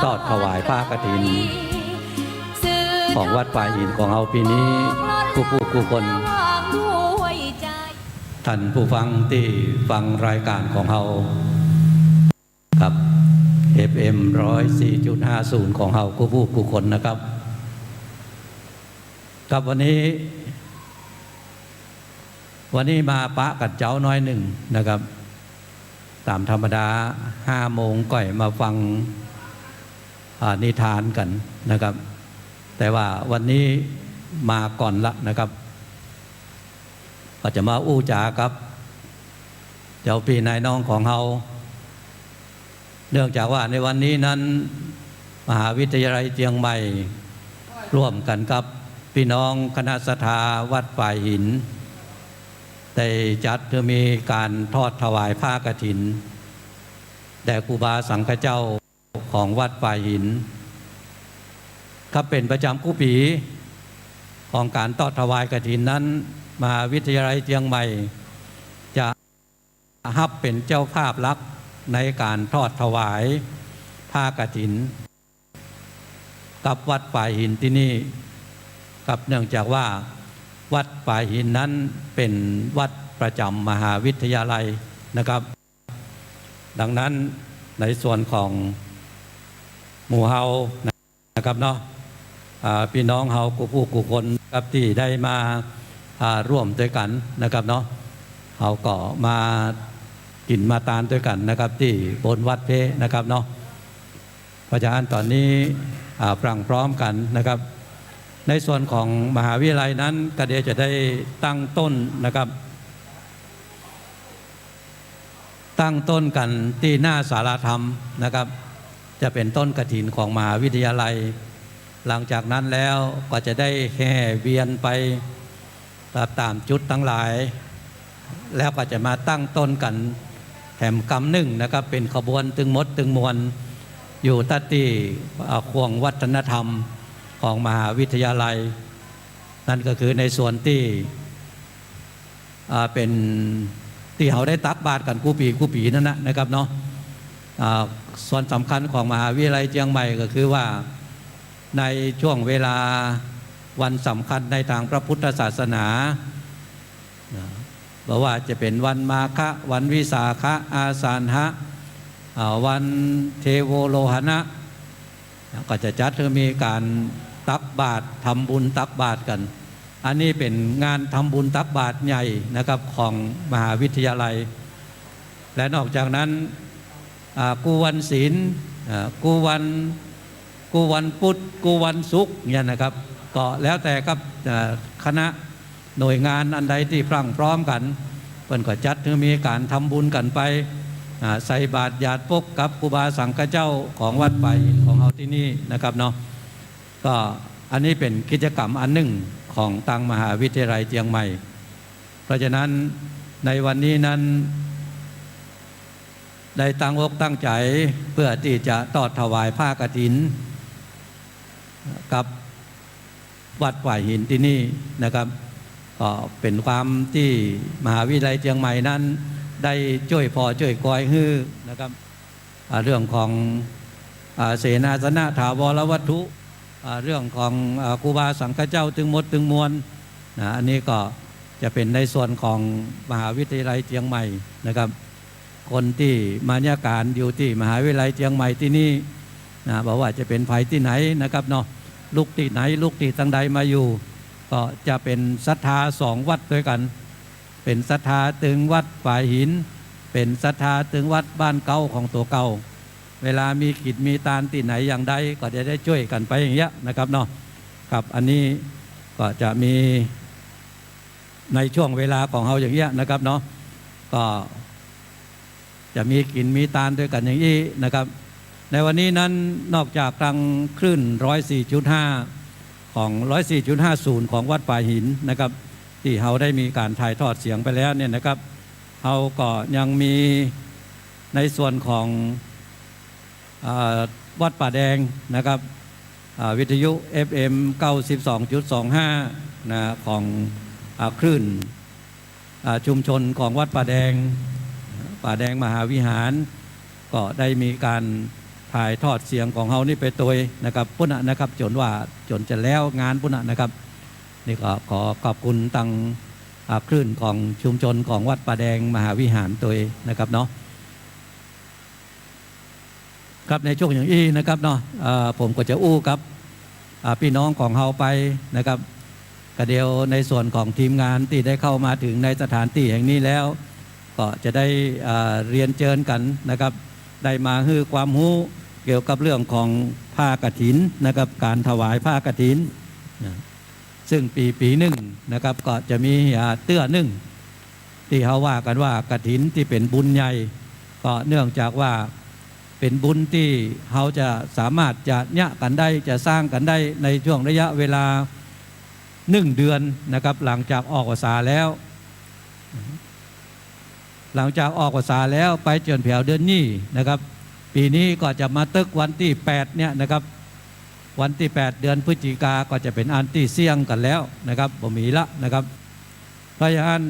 ทอดถวายผ้ากฐินของวัดป่าหินของเราปีนี้ผู้คนท่านผู้ฟังที่ฟังรายการของเราครับ FM 104.50 ของเราผู้คนนะครับครับวันนี้มาปะกัดเจ้าน้อยหนึ่งนะครับตามธรรมดา5 โมงก่อยมาฟังนิทานกันนะครับแต่ว่าวันนี้มาก่อนละนะครับก็จะมาอู้จากับเจ้าพี่นายน้องของเราเนื่องจากว่าในวันนี้นั้นมหาวิทยาลัยเชียงใหม่ร่วมกันกับพี่น้องคณะศรัทธาวัดป่าหินได้จัดเพื่อมีการทอดถวายผ้ากฐินแด่ครูบาสังฆเจ้าของวัดป่าหินครับเป็นประจำคู่ปีของการทอดถวายกฐินนั้นมหาวิทยาลัยเชียงใหม่จะรับเป็นเจ้าภาพหลักในการทอดถวายผ้ากฐินกับวัดป่าหินที่นี่กับเนื่องจากว่าวัดป่าหินนั้นเป็นวัดประจำมหาวิทยาลัยนะครับดังนั้นในส่วนของหมู่เฮานะครับเนาะพี่น้องเฮาผู้คนครับที่ได้มาร่วมด้วยกันนะครับเนาะเฮาก็มากินมาทานด้วยกันนะครับที่บนวัดเพนะครับเนาะเพราะฉะนั้นตอนนี้พร้อมกันนะครับในส่วนของมหาวิทยาลัยนั้นก็เดี๋ยวจะได้ตั้งต้นนะครับตั้งต้นกันที่หน้าศาลาธรรมนะครับจะเป็นต้นกฐินของมหาวิทยาลัยหลังจากนั้นแล้วก็จะได้แห่เวียนไปตามจุดทั้งหลายแล้วก็จะมาตั้งต้นกันแห่มกำหนึ่งนะครับเป็นขบวนตึงมดตึงมวลอยู่ตัดที่ควงวัฒนธรรมของมหาวิทยาลัยนั่นก็คือในส่วนที่เป็นที่เขาได้ตักบาตรกันกู้ปีนั่นนะครับเนาะส่วนสำคัญของมหาวิทยาลัยเชียงใหม่ก็คือว่าในช่วงเวลาวันสำคัญในทางพระพุทธศาสนาบอกว่าจะเป็นวันมาฆะวันวิสาขะอาสาฬหะวันเทโวโลหณะก็จะจัดให้มีการตักบาตรทำบุญตักบาตรกันอันนี้เป็นงานทำบุญตักบาตรใหญ่นะครับของมหาวิทยาลัยและนอกจากนั้นกูวันศีลกูวันพุธกูวันศุกร์เนี่ยนะครับก็แล้วแต่กับคณะหน่วยงานอันใดที่พร้อมกันเพิ่นก็จัดให้มีการทำบุญกันไปใส่บาตรญาติพกกับครูบาสังฆเจ้าของวัดป่าหินของเราที่นี่นะครับเนาะก็อันนี้เป็นกิจกรรมอันหนึ่งของทางมหาวิทยาลัยเชียงใหม่เพราะฉะนั้นในวันนี้นั้นได้ตั้งอกตั้งใจเพื่อที่จะทอดถวายผ้ากฐินกับวัดป่าหินที่นี่นะครับก็เป็นความที่มหาวิทยาลัยเชียงใหม่นั้นได้ช่วยพอช่วยคอยฮื้อนะครับเรื่องของเสนาสนะถาวรวัตถุเรื่องของครูบาสังฆเจ้าตึงมดตึงมวลอันนี้ก็จะเป็นในส่วนของมหาวิทยาลัยเชียงใหม่นะครับคนที่มาญาการอยู่ที่มหาวิทยาลัยเชียงใหม่ที่นี่บอกว่าจะเป็นภัยที่ไหนนะครับเนาะลูกที่ไหนลูกที่ทางใดมาอยู่ก็จะเป็นศรัทธา2 วัดด้วยกันเป็นศรัทธาตึงวัดป่าหินเป็นศรัทธาตึงวัดบ้านเก่าของตัวเก่าเวลามีกิจมีตานที่ไหนอย่างใดก็จะได้ช่วยกันไปอย่างเงี้ยนะครับเนาะครับอันนี้ก็จะมีในช่วงเวลาของเราอย่างเงี้ยนะครับเนาะก็จะมีกินมีตานด้วยกันอย่างนี้นะครับในวันนี้นั้นนอกจากทางคลื่น 104.5 ของ 104.50 ของวัดป่าหินนะครับที่เราได้มีการถ่ายทอดเสียงไปแล้วเนี่ยนะครับเราก็ยังมีในส่วนของวัดป่าแดงนะครับวิทยุ FM 92.25 ของคลื่นชุมชนของวัดป่าแดงมหาวิหารก็ได้มีการ ถ่ายทอดเสียงของเฮานี่ไปตัวนะครับพุ่นนะครับจนจะแล้วงานพุ่นนะครับนี่ก็ขอขอบคุณตังคลื่นของชุมชนของวัดป่าแดงมหาวิหารตัวนะครับเนาะครับในช่วงอย่างอี้นะครับเนาะผมก็จะอู้กับพี่น้องของเฮาไปนะครับกระเดียวในส่วนของทีมงานที่ได้เข้ามาถึงในสถานที่แห่งนี้แล้วก็จะได้เรียนเชิญกันนะครับได้มาให้ความรู้เกี่ยวกับเรื่องของผ้ากฐินนะครับการถวายผ้ากฐินซึ่งปีหนึ่งนะครับก็จะมีเตื้อหนึ่งที่เขาว่ากันว่ากฐินที่เป็นบุญใหญ่ก็เนื่องจากว่าเป็นบุญที่เขาจะสามารถจะเนี่ยกันได้จะสร้างกันได้ในช่วงระยะเวลา1 เดือนนะครับหลังจากออกพรรษาแล้วหลังจากออกพรรษาแล้วไปจนแผ่วเดือนนี้นะครับปีนี้ก็จะมาตึกวันที่8เนี่ยนะครับวันที่8เดือนพฤศจิกาก็จะเป็นอันที่เสี่ยงกันแล้วนะครับบ่มีละนะครับเพราะฉะนั้น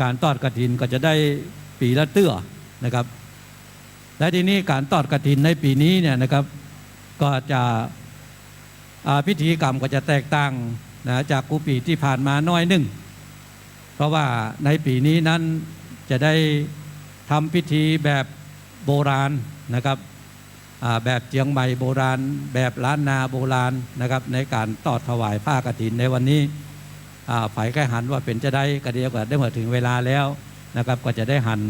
การทอดกฐินก็จะได้ปีละเตื้อนะครับและทีนี้การทอดกฐินในปีนี้เนี่ยนะครับก็จะพิธีกรรมก็จะแตกต่างนะจากปีที่ผ่านมาน้อยหนึ่งเพราะว่าในปีนี้นั้นจะได้ทำพิธีแบบโบราณนะครับแบบเจียงใหม่โบราณแบบล้านนาโบราณนะครับในการทอดถวายผ้ากฐินในวันนี้ฝ่ายใกล้หันว่าเป็นจะได้กระเดียวก็ได้เมื่อถึงเวลาแล้วนะครับก็จะได้หัน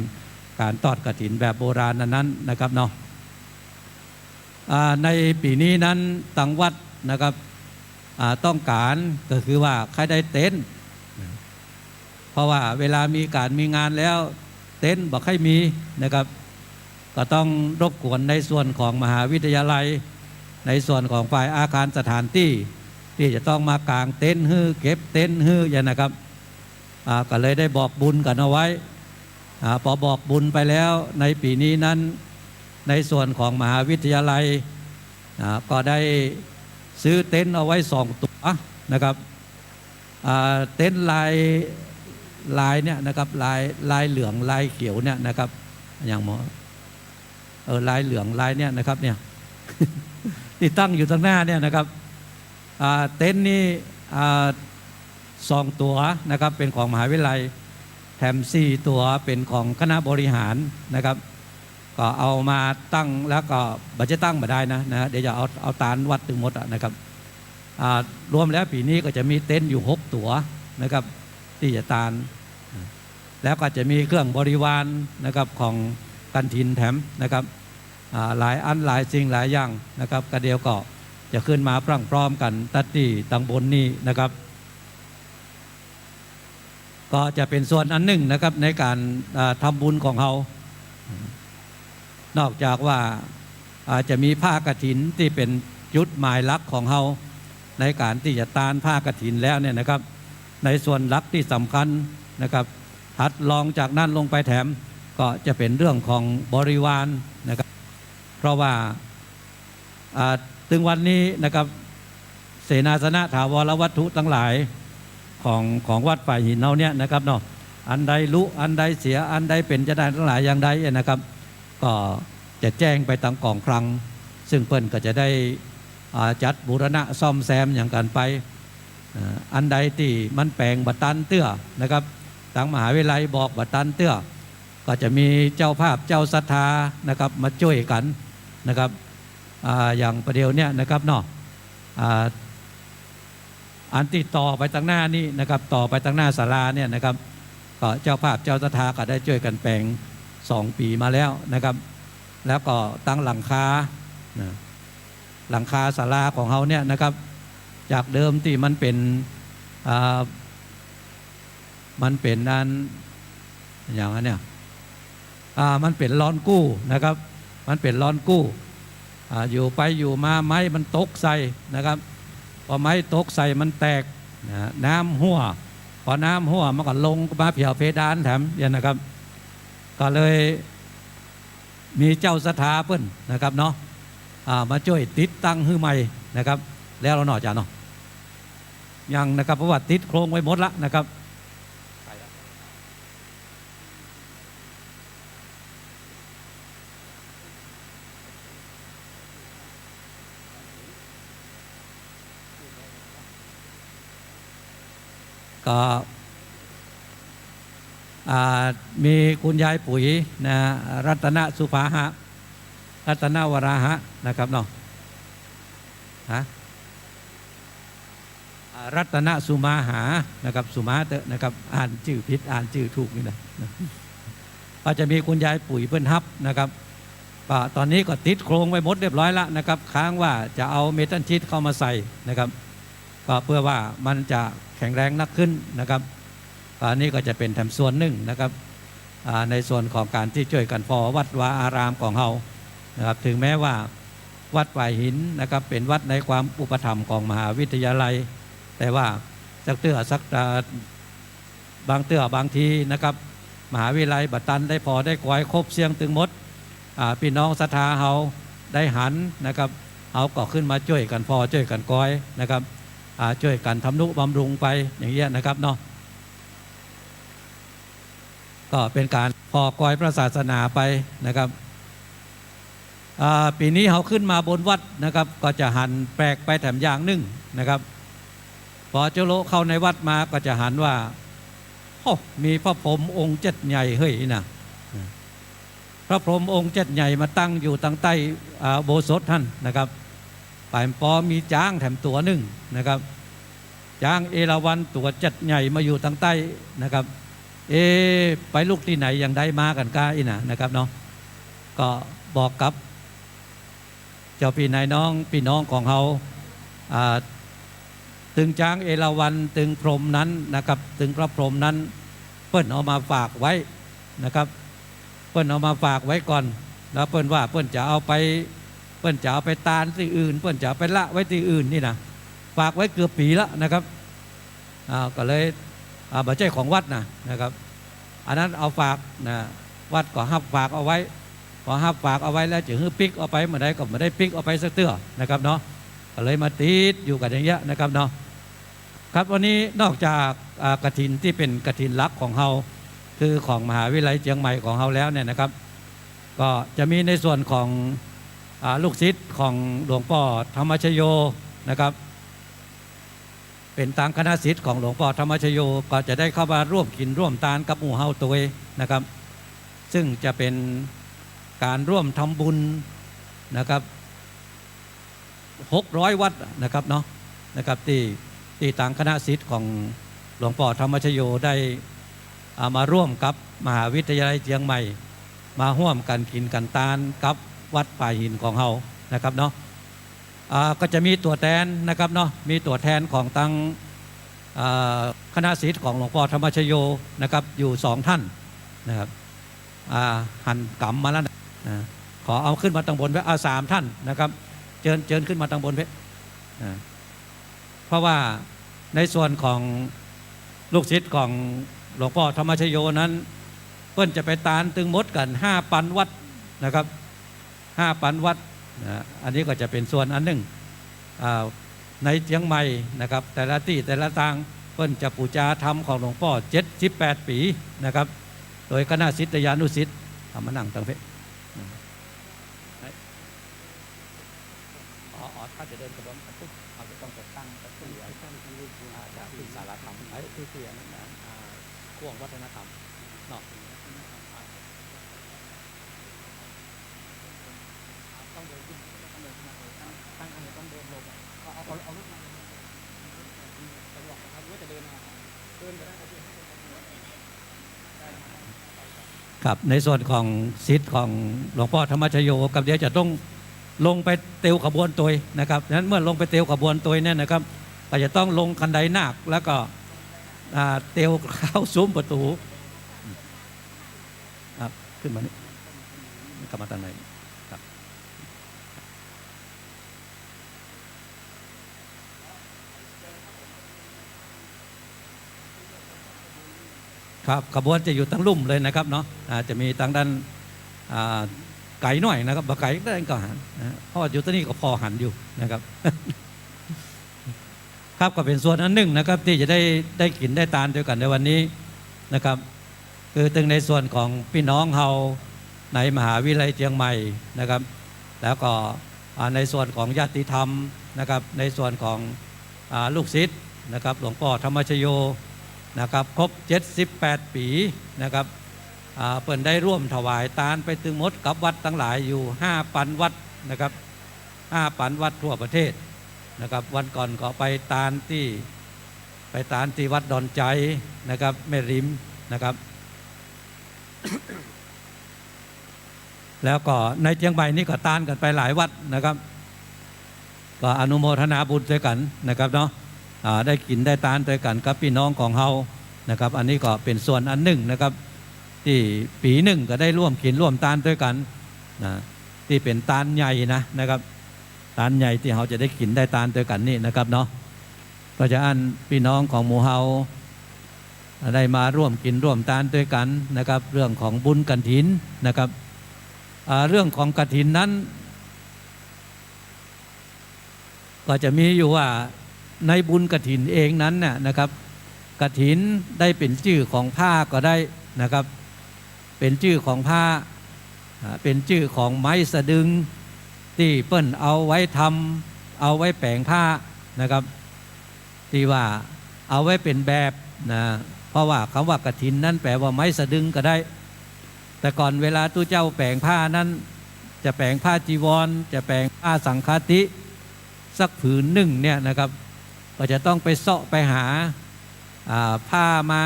การทอดกฐินแบบโบราณนั้นนะครับเนาะในปีนี้นั้นตังวัดนะครับต้องการก็คือว่าใครได้เต็นท์เพราะว่าเวลามีการมีงานแล้วเต็นท์บอกให้มีนะครับก็ต้องรบกวนในส่วนของมหาวิทยาลัยในส่วนของฝ่ายอาคารสถานที่ที่จะต้องมากางเต็นท์ฮื้อเก็บเต็นท์ฮื้ออย่างนะครับก็เลยได้บอกบุญกันเอาไว้พอบอกบุญไปแล้วในปีนี้นั้นในส่วนของมหาวิทยาลัยก็ได้ซื้อเต็นท์เอาไว้2 ตัวนะครับเต็นท์ลายเนี่ยนะครับลายเหลืองลายเขียวเนี่ยนะครับอย่างหมอลายเหลืองลายเนี่ยนะครับเนี่ย ที่ตั้งอยู่ตรงหน้าเนี่ยนะครับเต็นท์นี่2 ตัวนะครับเป็นของมหาวิทยาลัยแถม4 ตัวเป็นของคณะบริหารนะครับก็เอามาตั้งแล้วก็บัจะตั้งมาได้นะเดี๋ยวจะเอาตาลวัดถึงหมดนะครับรวมแล้วปีนี้ก็จะมีเต็นท์อยู่6 ตัวนะครับที่จะตาลแล้วก็จะมีเครื่องบริวารนะครับของกฐินแถมนะครับหลายอันหลายสิ่งหลายอย่างนะครับกระเดียวก็จะขึ้นมาพร้อมกันตัดที่ตังบนนี้นะครับก็จะเป็นส่วนอันหนึ่งนะครับในการทำบุญของเรานอกจากว่าจะมีผ้ากฐินที่เป็นจุดหมายหลักของเราในการที่จะตานผ้ากฐินแล้วเนี่ยนะครับในส่วนหลักที่สำคัญนะครับถัดรองจากนั้นลงไปแถมก็จะเป็นเรื่องของบริวารนะครับเพราะว่าถึงวันนี้นะครับเสนาสนะถาวรวัตถุทั้งหลายของวัดป่าหินเราเนี่ยนะครับเนาะอันใดรู้อันใดเสียอันใดเป็นจะได้ทั้งหลายอย่างใดนะครับก็จะแจ้งไปทางกองคลังซึ่งเพิ่นก็จะได้จัดบูรณะซ่อมแซมอย่างกันไปอันใดที่มันแปลงบัตันเตื้อนะครับทางมหาวิทยาลัยบอกบัตันเตื้อก็จะมีเจ้าภาพเจ้าศรัทธานะครับมาช่วยกันนะครับอย่างประเดี๋ยวเนี่ยนะครับเนาะอันที่ต่อไปทางหน้านี่นะครับต่อไปทางหน้าศาลาเนี่ยนะครับก็เจ้าภาพเจ้าศรัทธาก็ได้ช่วยกันแปลง2 ปีมาแล้วนะครับแล้วก็ตั้งหลังคาศาลาของเขาเนี่ยนะครับจากเดิมที่มันเป็นอันอย่างนั้นเนี่ยมันเป็นล้อนกู้นะครับมันเป็นล้อนกู้อยู่ไปอยู่มาไม้มันตกใส่นะครับพอไม้ตกใส่มันแตกน้ำหัวพอน้ำหัวมันก็ลงมาเผียวเพดานแถมเนี่ยนะครับก็เลยมีเจ้าศรัทธาเพิ่นนะครับเนาะมาช่วยติดตั้งให้ใหม่นะครับแล้วเราหน่อจ้ะเนาะยังนะครับเพราะว่าติดโครงไว้หมดละนะครับ ก็มีคุณยายปุ๋ยนะรัตนสุภาหะรัตนวราหะนะครับเนาะรัตนสุมาหานะครับสุมาเตนะครับอ่านชื่อผิดอ่านชื่อถูกนี่นะก็จะมีคุณยายปุ๋ยเพิ่นฮับนะครับตอนนี้ก็ติดโครงไว้หมดเรียบร้อยแล้วนะครับค้างว่าจะเอาเมทัลชีทเข้ามาใส่นะครับก็เพื่อว่ามันจะแข็งแรงนักขึ้นนะครับอันนี้ก็จะเป็นแถมส่วนหนึ่งนะครับในส่วนของการที่ช่วยกันพอวัดวาอารามของเรานะครับถึงแม้ว่าวัดป่ายหินนะครับเป็นวัดในความอุปถัมภ์ของมหาวิทยาลัยแต่ว่าสักเตื้อสักบางเตื้อบางทีนะครับมหาวิทยาลัยบัดตันได้พอได้กวยครบเสียงตึงมดพี่น้องศรัทธาเฮาได้หันนะครับเอาก็ขึ้นมาช่วยกันพอช่วยกันกวยนะครับช่วยกันทำนุบำรุงไปอย่างเงี้ยนะครับเนาะก็เป็นการพอกอยพระศาสนาไปนะครับปีนี้เขาขึ้นมาบนวัดนะครับก็จะหันแปลกไปแถมอย่างหนึ่งนะครับพอเจ้าโลเข้าในวัดมาก็จะหันว่าโอ้มีพระพรหมองค์เจ็ดใหญ่เฮ้ยนะพระพรหมองค์เจ็ดใหญ่มาตั้งอยู่ตั้งใต้โบสถท่านนะครับป่ายปอมีจ้างแถมตัวหนึ่งนะครับจ้างเอราวัณตัวเจ็ดใหญ่มาอยู่ตั้งใต้นะครับไปลูกที่ไหนยังได้มากันก้าอีนะครับเนาะก็บอกกับเจ้าพี่นายน้องพี่น้องของเขาตึงจ้างเอราวัณตึงพรหมนั้นนะครับตึงพระพรหมนั้นเปิ้นเอามาฝากไว้นะครับเปิ้นเอามาฝากไว้ก่อนแล้วเปิ้นว่าเปิ้นจะเอาไปตานที่อื่นเปิ้นจะเอาไปละไว้ที่อื่นนี่นะฝากไว้เกือบปีแล้วนะครับก็เลยบัจจัยของวัดนะครับอันนั้นเอาฝากนะวัดก็หับฝากเอาไว้พอหับฝากเอาไว้แล้วจะฮื้อปิกเอาไปเมื่อใดก็ไม่ได้ปิกเอาไปสักเตื้อนะครับเนาะก็เลยมาติดอยู่กันอย่างเงี้ยนะครับเนาะครับวันนี้นอกจากกฐินที่เป็นกฐินหลักของเราคือของมหาวิทยาลัยเชียงใหม่ของเราแล้วเนี่ยนะครับก็จะมีในส่วนของลูกศิษย์ของหลวงพ่อธรรมชโยนะครับเป็นต่างคณะศิษย์ของหลวงพ่อธรรมชโยก็จะได้เข้ามาร่วมกินร่วมทานกับหมู่เฮาตัวนะครับซึ่งจะเป็นการร่วมทำบุญนะครับ600 วัดนะครับเนาะนะครับที่ต่างคณะศิษย์ของหลวงพ่อธรรมชโยได้มาร่วมกับมหาวิทยาลัยเชียงใหม่มาร่วมกันกินกันทานกับวัดป่าหินของเฮานะครับเนาะก็จะมีตัวแทนนะครับเนาะมีตัวแทนของตั้งคณะศิษย์ของหลวงพ่อธรรมชโยนะครับอยู่2 ท่านนะครับหันกำมาแล้วนะขอเอาขึ้นมาตั้งบนไว้3 ท่านนะครับเชิญขึ้นมาตั้งบนไว้เพราะว่าในส่วนของลูกศิษย์ของหลวงพ่อธรรมชโยนั้นเพิ่นจะไปตานตึงมดกัน5 ปันวัดนะครับ5 ปันวัดอันนี้ก็จะเป็นส่วนอันหนึ่งในเชียงใหม่นะครับแต่ละที่แต่ละทางเพิ่นจะปูจาธรรมของหลวงพ่อ78 ปีนะครับโดยคณะศิษยานุศิษย์ทำมานั่งตั้งเพถ้าจะเดินกระบวนการปุ๊บเขาจะต้องตั้งที่จากที่สารธรรมที่ข่วงวัฒนธรรมเนาะต้องเดินขึ้นตั้งอันนี้ต้องเดินลงเอาลูกมาสะดวกนะครับว่าจะเดินไปได้ครับในส่วนของศิษย์ของหลวงพ่อธรรมชโยกับเดี๋ยวจะต้องลงไปเตียวขบวนตัวนะครับนั้นเมื่อลงไปเตียวขบวนตัวเนี่ยนะครับก็จะต้องลงคันไดนาคแล้วก็เตียวเข้าซุ้มประตูครับขึ้นมานี่กลับมาทางไหนครับครับขบวนจะอยู่ตั้งลุ่มเลยนะครับเนาะจะมีตั้งด้านไก่หน่อยนะครับบะไก่ได้ก็หันนะเพราะอยู่ที่นี่ก็พอหันอยู่นะครับครับก็เป็นส่วนอันหนึ่งนะครับที่จะได้กินได้ทานด้วยกันในวันนี้นะครับคือตึงในส่วนของพี่น้องเฮาในมหาวิทยาลัยเชียงใหม่นะครับแล้วก็ในส่วนของญาติธรรมนะครับในส่วนของลูกศิษย์นะครับหลวงพ่อธรรมชโย นะครับครบ78 ปีนะครับเปิ่นได้ร่วมถวายทานไปถึงหมดกับวัดทั้งหลายอยู่5,000 วัดนะครับ5,000 วัดทั่วประเทศนะครับวันก่อนก็ไปทานที่วัดดอนใจนะครับแม่ริมนะครับ แล้วก็ในเชียงใหม่นี่ก็ทานกันไปหลายวัดนะครับก็อนุโมทนาบุญด้วยกันนะครับเนาะได้กินได้ทานด้วยกันกับพี่น้องของเฮานะครับอันนี้ก็เป็นส่วนอันหนึ่งนะครับที่ปีหนึ่งก็ได้ร่วมกินร่วมทานด้วยกันนะที่เป็นทานใหญ่นะครับทานใหญ่ที่เราจะได้กินได้ทานด้วยกันนี่นะครับเนาะก็จะอันพี่น้องของหมู่เฮาได้มาร่วมกินร่วมทานด้วยกันนะครับเรื่องของบุญกฐินนะครับเรื่องของกฐินนั้นก็จะมีอยู่ว่าในบุญกฐินเองนั้นน่ะนะครับกฐินได้เป็นชื่อของผ้าก็ได้นะครับเป็นชื่อของผ้าเป็นชื่อของไม้สะดึงที่เปิ้นเอาไว้เอาไว้แปลงผ้านะครับที่ว่าเอาไว้เป็นแบบนะเพราะว่าคำว่ากฐินนั้นแปลว่าไม้สะดึงก็ได้แต่ก่อนเวลาตู้เจ้าแปลงผ้านั้นจะแปลงผ้าจีวรจะแปลงผ้าสังฆาติสักผืนหนึ่งเนี่ยนะครับก็จะต้องไปเสาะไปหาผ้ามา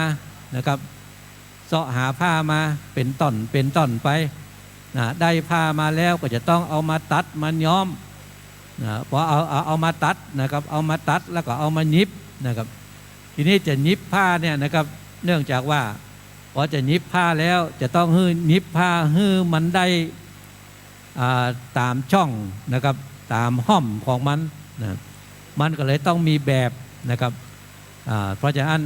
นะครับเสาะหาผ้ามาเป็นต้นไปนะได้ผ้ามาแล้วก็จะต้องเอามาตัดมาย้อมนะพอเอามาตัดนะครับเอามาตัดแล้วก็เอามายิบนะครับทีนี้จะยิบผ้าเนี่ยนะครับเนื่องจากว่าพอจะยิบผ้าแล้วจะต้องยิบผ้าให้มันได้ตามช่องนะครับตามห้อมของมันนะมันก็เลยต้องมีแบบนะครับเพราะฉะนั้น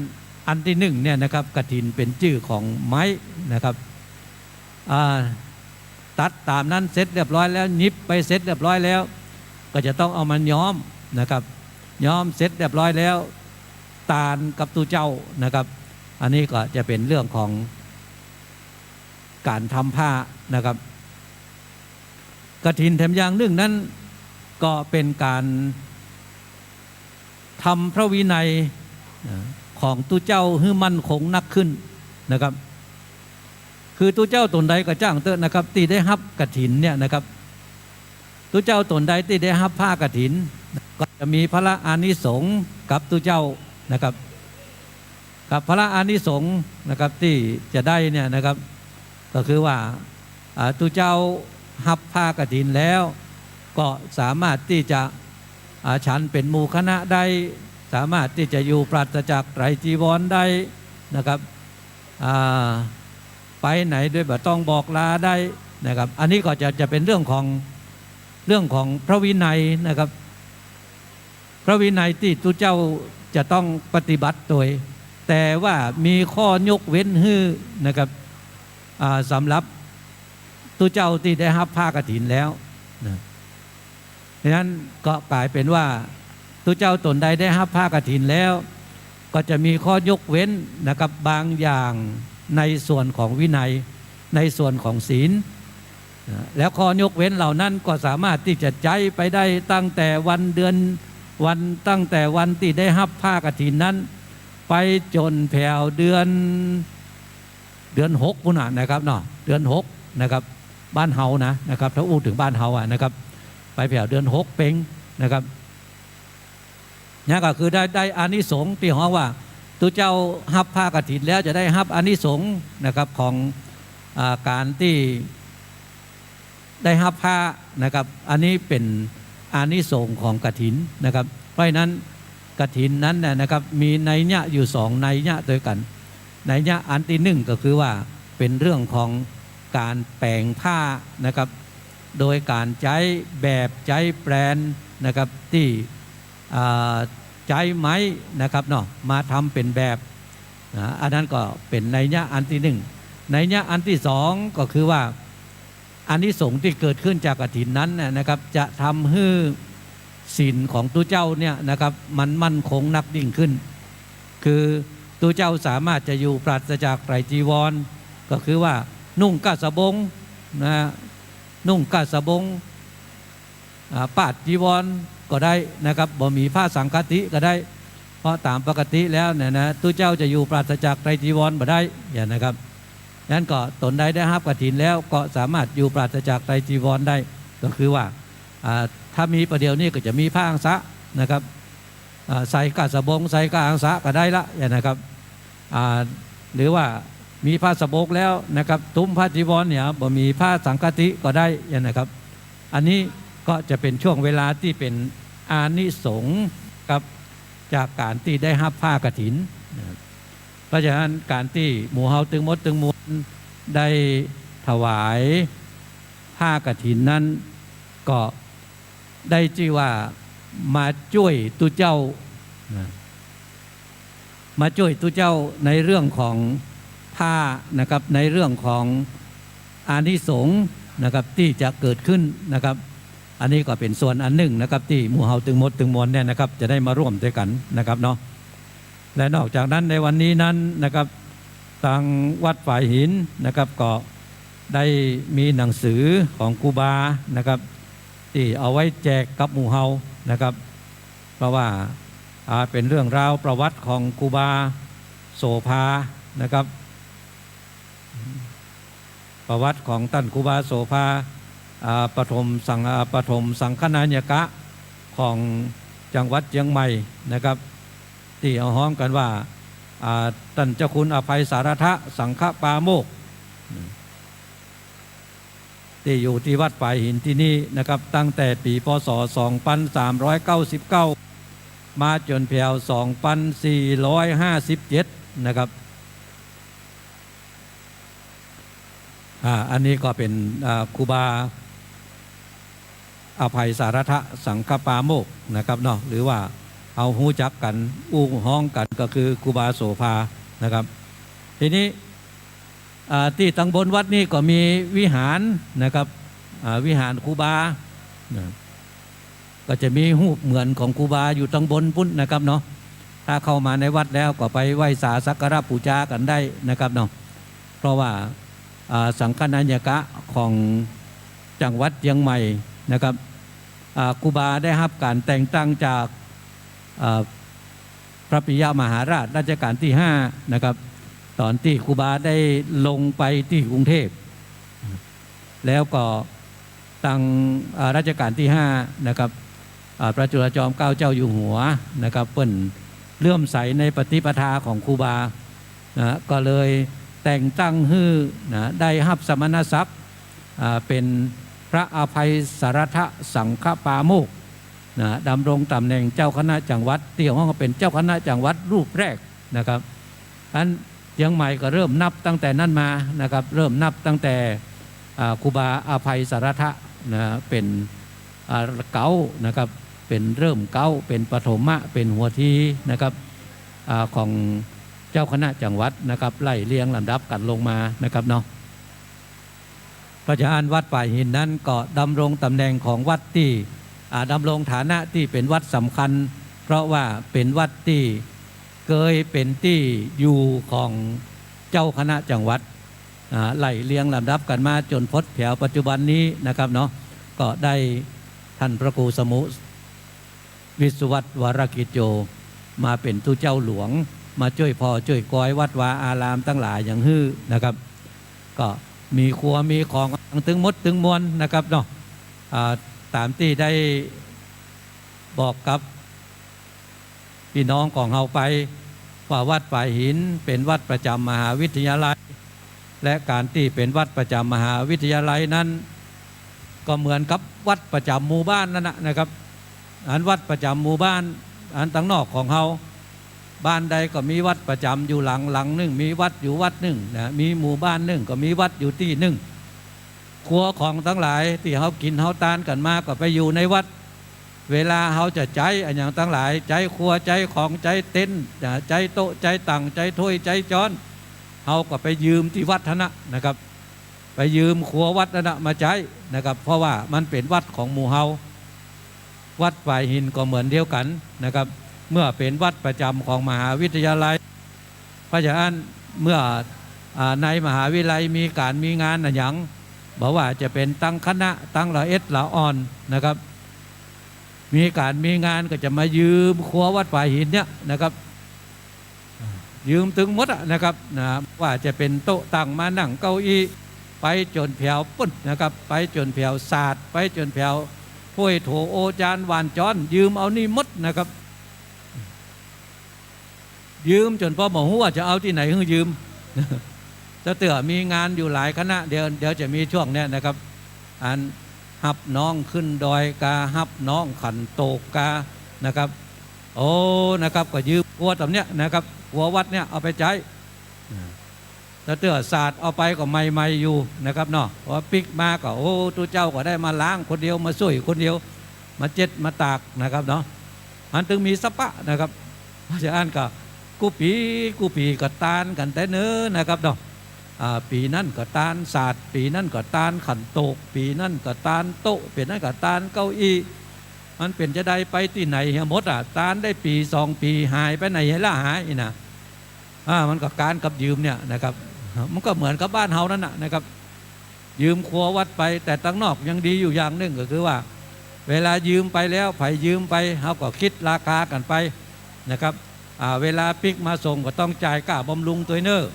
อันที่หนึ่งเนี่ยนะครับกฐินเป็นชื่อของไม้นะครับตัดตามนั้นเสร็จเรียบร้อยแล้วยิบไปเสร็จเรียบร้อยแล้วก็จะต้องเอามันย้อมนะครับย้อมเสร็จเรียบร้อยแล้วตาลกับตู้เจ้านะครับอันนี้ก็จะเป็นเรื่องของการทำผ้านะครับกฐินแถมอย่างหนึ่งนั้นก็เป็นการทำพระวินัยของตู้เจ้าให้มั่นคงนักขึ้นนะครับคือตู้เจ้าตนใดก็จ้างเตอะนะครับที่ได้ฮับกฐินเนี่ยนะครับตู้เจ้าตนใดที่ได้ฮับผ้ากฐินก็จะมีพระอานิสงส์กับตู้เจ้านะครับกับพระอานิสงส์นะครับที่จะได้เนี่ยนะครับก็คือว่าตู้เจ้าฮับผ้ากฐินแล้วก็สามารถที่จะฉันเป็นหมู่คณะได้สามารถที่จะอยู่ปราศจากไตรจีวรได้นะครับไปไหนด้วยแบบต้องบอกลาได้นะครับอันนี้ก็จะเป็นเรื่องของพระวินัยนะครับพระวินัยที่ตุเจ้าจะต้องปฏิบัติโดยแต่ว่ามีข้อยกเว้นให้นะครับสำหรับตุเจ้าที่ได้รับผ้ากฐินแล้วนะดังนั้นก็กลายเป็นว่าตุเจ้าตนใดได้รับผ้ากฐินแล้วก็จะมีข้อยกเว้นนะครับบางอย่างในส่วนของวินัยในส่วนของศีลแล้วข้อยกเว้นเหล่านั้นก็สามารถที่จะใจไปได้ตั้งแต่วันเดือนวันตั้งแต่วันที่ได้รับผ้ากฐินนั้นไปจนแผ่วเดือน6พุ่นนะครับเนาะเดือน6นะครับบ้านเฮานะครับถ้าอู้ถึงบ้านเฮานะครับไปแผ่วเดือน6เพ็งนะครับนี่ก็คือได้อานิสงส์ที่เขาว่าตัวเจ้ารับผ้ากฐินแล้วจะได้รับอานิสงส์นะครับของการที่ได้รับผ้านะครับอันนี้เป็นอานิสงส์ของกฐินนะครับเพราะฉะนั้นกฐินนั้นนะครับมีนัยยะอยู่2นัยยะด้วยกันนัยยะอันที่หนึ่งก็คือว่าเป็นเรื่องของการแปลงผ้านะครับโดยการใช้แบบใช้แปรนนะครับที่ใช้ไม้นะครับเนาะมาทำเป็นแบบอันนั้นก็เป็นนัยยะอันที่หนึ่งนัยยะอันที่สองก็คือว่าอานิสงส์ที่เกิดขึ้นจากกฐินนั้นนะครับจะทำให้ศีลของตัวเจ้าเนี่ยนะครับมันมั่นคงนักยิ่งขึ้นคือตัวเจ้าสามารถจะอยู่ปราศจากไตรจีวรก็คือว่านุ่งกาสบงนุ่งกาสบงปาดจีวรก็ได้นะครับบ่มีผ้าสังฆติก็ได้ เพราะตามปกติแล้วเนี่ยนะตู้เจ้าจะอยู่ปราศจากไตรจีวรบ่ได้อย่างนะครับนั้นก็ตนใดได้รับกฐินแล้วก็สามารถอยู่ปราศจากไตรจีวรได้ก็คือว่าถ้ามีประเดี๋ยวนี้ก็จะมีผ้าอังสะนะครับใส่กาสบงใส่กาอังสะก็ได้ละอย่างนะครับหรือว่ามีผ้าสบงแล้วนะครับตุ้มผ้าจีวรเนี่ยบ่มีผ้าสังฆติก็ได้อย่างนะครับอันนี้ก็จะเป็นช่วงเวลาที่เป็นอานิสงส์กับจากการที่ได้รับผ้ากฐินเพราะฉะนั้นการที่หมู่เฮาตึงมดตึงมวลได้ถวายผ้ากฐินนั้นก็ได้ชื่อว่ามาช่วยตุเจ้ามาช่วยตุเจ้าในเรื่องของผ้านะครับในเรื่องของอานิสงส์นะครับที่จะเกิดขึ้นนะครับอันนี้ก็เป็นส่วนอันหนึ่งนะครับที่หมู่เฮาตึงมดตึงมวลเนี่ยนะครับจะได้มาร่วมด้วยกันนะครับเนาะและนอกจากนั้นในวันนี้นั้นนะครับทางวัดฝ่ายหินนะครับก็ได้มีหนังสือของครูบานะครับที่เอาไว้แจกกับหมู่เฮานะครับเพราะว่าเป็นเรื่องราวประวัติของครูบาโสภานะครับประวัติของท่านครูบาโสภาปฐมสังฆนายกะของจังหวัดเชียงใหม่นะครับที่เอาห้องกันว่าท่านเจ้าคุณอภัยสารทะสังฆปาโมกข์ที่อยู่ที่วัดฝ่ายหินที่นี่นะครับตั้งแต่ปีพศ 2399 มาจนแผ่ว 2457 นะครับอันนี้ก็เป็นครูบาอภัยสารทะสังฆปาโมกข์นะครับเนาะหรือว่าเอาหูจักกันอู้ห้องกันก็คือครูบาโสภานะครับทีนี้ที่ตังบนวัดนี่ก็มีวิหารนะครับวิหารครูบาก็จะมีรูปเหมือนของครูบาอยู่ตังบนพุ่นนะครับเนาะถ้าเข้ามาในวัดแล้วก็ไปไหว้สาสักการะบูชากันได้นะครับเนาะเพราะว่าสังฆนายกะของจังหวัดเชียงใหม่นะครับครูบาได้รับการแต่งตั้งจากพระปิยมหาราชรัชกาลที่5นะครับตอนที่ครูบาได้ลงไปที่กรุงเทพแล้วก็ตั้งรัชกาลที่5นะครับพระจุลจอมเกล้าเจ้าอยู่หัวนะครับเปิ้นเลื่อมใสในปฏิปทาของครูบาก็เลยแต่งตั้งให้ได้รับสมณศักดิ์เป็นพระอภัยสารทะสังฆปาโมกข์ดำรงตำแหน่งเจ้าคณะจังหวัดที่ห้องเป็นเจ้าคณะจังหวัดรูปแรกนะครับอันเชียงใหม่ก็เริ่มนับตั้งแต่นั้นมานะครับเริ่มนับตั้งแต่ครูบาอภัยสารทะเป็นเก้านะครับเป็นเริ่มเก้าเป็นปฐมะเป็นหัวทีนะครับของเจ้าคณะจังหวัดนะครับไล่เรียงลำดับกันลงมานะครับเนาะพระอาจารย์วัดฝ่ายหินนั้นก็ดำรงตำแหน่งของวัดที่ดำรงฐานะที่เป็นวัดสำคัญเพราะว่าเป็นวัดที่เคยเป็นที่อยู่ของเจ้าคณะจังหวัดไล่เรียงลำดับกันมาจนพ้นแถวปัจจุบันนี้นะครับเนาะก็ได้ท่านพระครูสมุวิสุวัตวรกิจโยมาเป็นตู้เจ้าหลวงมาช่วยพ่อช่วยกอยวัดวาอารามตั้งหลายอย่างฮื้อนะครับก็มีครัวมีของถึงมดถึงมวลนะครับเนาะตามที่ได้บอกกับพี่น้องของเราไปว่าวัดฝ่ายหินเป็นวัดประจำมหาวิทยาลัยและการที่เป็นวัดประจำมหาวิทยาลัยนั้นก็เหมือนกับวัดประจำหมู่บ้านนั่นนะครับอันวัดประจำหมู่บ้านอันตั้งนอกของเราบ้านใดก็มีวัดประจำอยู่หลังหนึ่งมีวัดอยู่วัดหนึ่งนะมีหมู่บ้านหนึ่งก็มีวัดอยู่ที่หนึ่งครัวของทั้งหลายที่เขากินเขาทานกันมาก็ไปอยู่ในวัดเวลาเขาจะใจอันอย่างทั้งหลายใจครัวใจของใจเต็นใจโต๊ะใจตังใจถ้วยใจจ้อนเขาก็ไปยืมที่วัดนะครับไปยืมครัววัดมาใช้นะครับเพราะว่ามันเป็นวัดของหมู่เฮาวัดฝ่ายหินก็เหมือนเดียวกันนะครับเมื่อเป็นวัดประจำของมหาวิทยาลัยเพราะฉะนั้นเมื่อในมหาวิทยาลัยมีการมีงานอะไรอย่างบอกว่าจะเป็นตั้งคณะตั้งละเอ็ดละอ่อนนะครับ มีการมีงานก็จะมายืมครัววัดป่าหินเนี่ยนะครับยืมถึงหมดนะครับนะว่าจะเป็นโต๊ะตั้งมานั่งเก้าอี้ไปจนแผวปุ้นนะครับไปจนแผวศาสตร์ไปจนแผวถ้วยโถโอจานวานจอนยืมเอานี่หมดนะครับยืมจนพอบอกว่าจะเอาที่ไหนให้ยืมจะเตื่อมีงานอยู่หลายคณะเดี๋ยวจะมีช่วงเนี้ยนะครับอันหับน้องขึ้นดอยกาหับน้องขันโตกกานะครับโอ้นะครับก็ยืมครัวตำเนี้ยนะครับหัววัดเนี่ยเอาไปใช้ถ้าเตื่อศาสตร์เอาไปก็ไม่อยู่นะครับเนาะเพราะปิกมาก็โอ้ตัวเจ้าก็ได้มาล้างคนเดียวมาช่วยคนเดียวมาเจ็ดมาตากนะครับเนาะมันถึงมีสปะนะครับเพราะฉะนั้นก็กูปีก็ตานกันแต่เนื้อนะครับเนาะปีนั้นก็ตานศาสตร์ปีนั้นก็ตานขันโตกปีนั้นก็ตานโต๊ะปีนั้นก็ตานเก้าอี้มันเป็นจะได้ไปที่ไหนเฮียมดตานได้ปี2 ปีหายไปไหนให้ละหายนะมันก็การกับยืมเนี่ยนะครับมันก็เหมือนกับบ้านเฮานั่นนะครับยืมครัววัดไปแต่ตั้งนอกยังดีอยู่อย่างหนึ่งก็คือว่าเวลายืมไปแล้วไผยืมไปเขาก็คิดราคากันไปนะครับเวลาปิกมาส่งก็ต้องจ่ายค่าบำรุงตัวเนอร์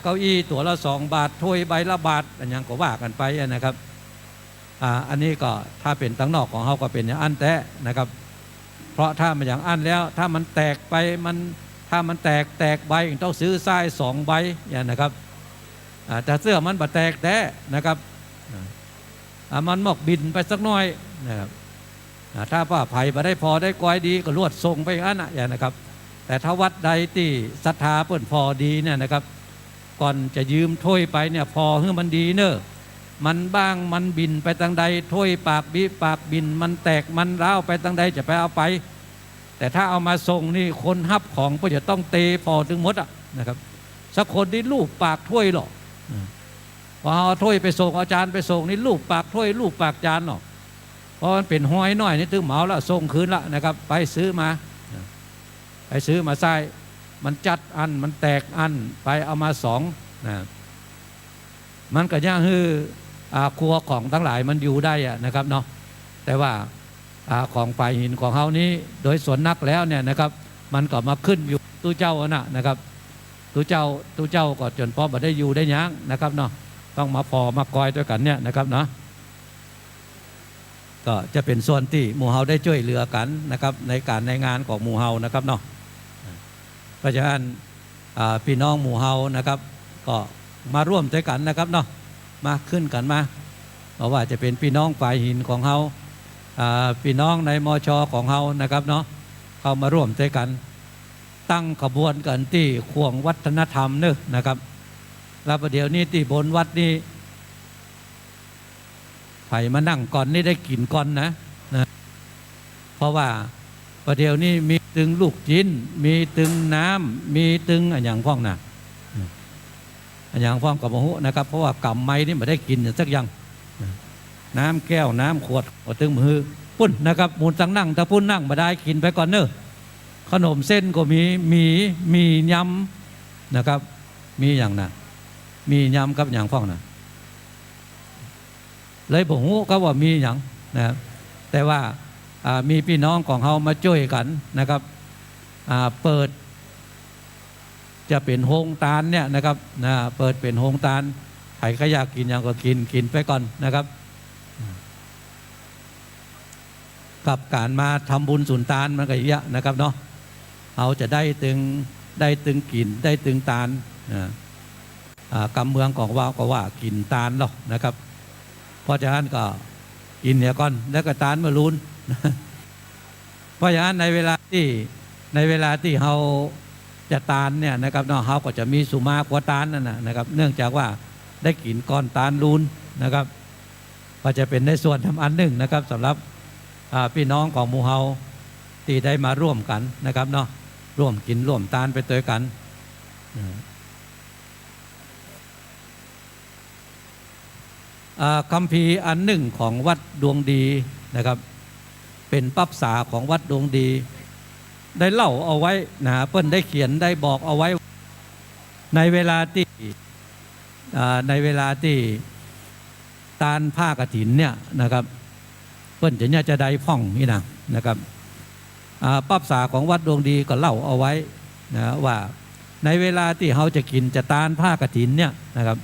เก้าอี้ตัวละ2 บาทถ้วยใบละบาทอันยังก็ว่ากันไปนะครับอันนี้ก็ถ้าเป็นตั้งนอกของเขาก็เป็นอย่างอันแตะนะครับเพราะถ้ามันอย่างอันแล้วถ้ามันแตกไปถ้ามันแตกใบต้องซื้อทราย2 ใบอย่างนะครับแต่เสื้อมันบะแตกแท้นะครับมันหมอกบินไปสักน้อยนะครับถ้าว่าไผ่มาได้พอได้ก้อยดีก็ลวดทรงไปอันอย่างนะครับแต่ถ้าวัดใดที่ศรัทธาเปิ่นพอดีเนี่ยนะครับก่อนจะยืมถ้วยไปเนี่ยพอให้มันดีเนอะมันบ้างมันบินไปทางใดถ้วยปากบินมันแตกมันร้าวไปทางใดจะไปเอาไปแต่ถ้าเอามาส่งนี่คนฮับของก็จะต้องเตะพอถึงหมดนะครับสักคนที่ลูบปากถ้วยหรอกพอเอาถ้วยไปส่งอาจารย์ไปส่งนี่ลูบปากถ้วยลูบปากจานหรอกเพราะมันเป็นห้อยน้อยนี่ถึงเหมาละส่งคืนละนะครับไปซื้อมาใส่มันจัดอันมันแตกอันไปเอามา2นะมันก็ย่างฮือครัวของทั้งหลายมันอยู่ได้นะครับเนาะแต่ว่าของฝ่ายหินของเฮานี้โดยส่วนนักแล้วเนี่ยนะครับมันก็มาขึ้นอยู่ตู้เจ้านะครับตู้เจ้าก็จนพอบ่ได้อยู่ได้ยั้งนะครับเนาะต้องมาพอมากอยด้วยกันเนี่ยนะครับเนาะก็จะเป็นส่วนที่หมู่เฮาได้ช่วยเหลือกันนะครับในงานของหมู่เฮานะครับเนาะเพราะฉะนั้นพี่น้องหมู่เฮานะครับก็มาร่วมด้วยกันนะครับเนาะมาขึ้นกันมาเพราะว่าจะเป็นพี่น้องฝ่ายหินของเฮาพี่น้องในมช.ของเฮานะครับเนาะเข้ามาร่วมด้วยกันตั้งขบวนกันที่ข่วงวัฒนธรรมเนอะนะครับแล้วประเดี๋ยวนี้ที่บนวัดนี่ไผ่มานั่งก่อนนี่ได้กินก่อนนะเพราะว่าประเดี๋ยวนี้มีตึงลูกจิ้นมีตึงน้ำมีตึงอย่างพ้องนะอย่างพ้องกับมะฮุนะครับเพราะว่ากำไม้นี่ไม่ได้กินสักอย่างน้ำแก้วน้ำขวดตึงมือปุ้นนะครับมูลตั้งนั่งถ้าปุ้นนั่งมาได้กินไปก่อนเนอะขนมเส้นก็มียำนะครับมีอย่างน่ะมียำกับอย่างพ้องนะเลยบอกฮู้ก็ว่ามีอย่างนะครับแต่ว่ามีพี่น้องของเขามาช่วยกันนะครับเปิดจะเป็นโฮงตาลเนี่ยนะครับเปิดเป็นโฮงตาลใครก็อยากกินอย่างก็กินไปก่อนนะครับกับการมาทำบุญสุนทานมันก็เยอะนะครับเนาะเอาจะได้ตึงกินได้ตึงตาลกำเมืองของว่าวก็ว่ากินตาลหรอกนะครับเพราะฉะนั้นก็กินเนี่ยก่อนแล้วก็ตาลมาลุนเพราะฉะนั้นในเวลาที่เราจะตาลเนี่ยนะครับเนาะเขาก็จะมีสุมากว่าตาลนั่นนะครับเนื่องจากว่าได้กินก้อนตาลลุนนะครับก็จะเป็นในส่วนทำอันหนึ่งนะครับสำหรับพี่น้องของหมู่เฮาที่ได้มาร่วมกันนะครับเนาะร่วมกินร่วมตาลไปตัวกันคัมภีร์อันหนึ่งของวัดดวงดีนะครับเป็นปัปสาของวัดดวงดีได้เล่าเอาไว้นะเปิ้นได้เขียนได้บอกเอาไว้ในเวลาที่ตาลผ้ากฐินเนี่ยนะครับเปิ้นจะได้พ่องนี่นะ นะครับปั๊บษาของวัดดวงดีก็เล่าเอาไว้นะว่าในเวลาที่เขาจะกินจะตานผ้ากฐินเนี่ยนะครับ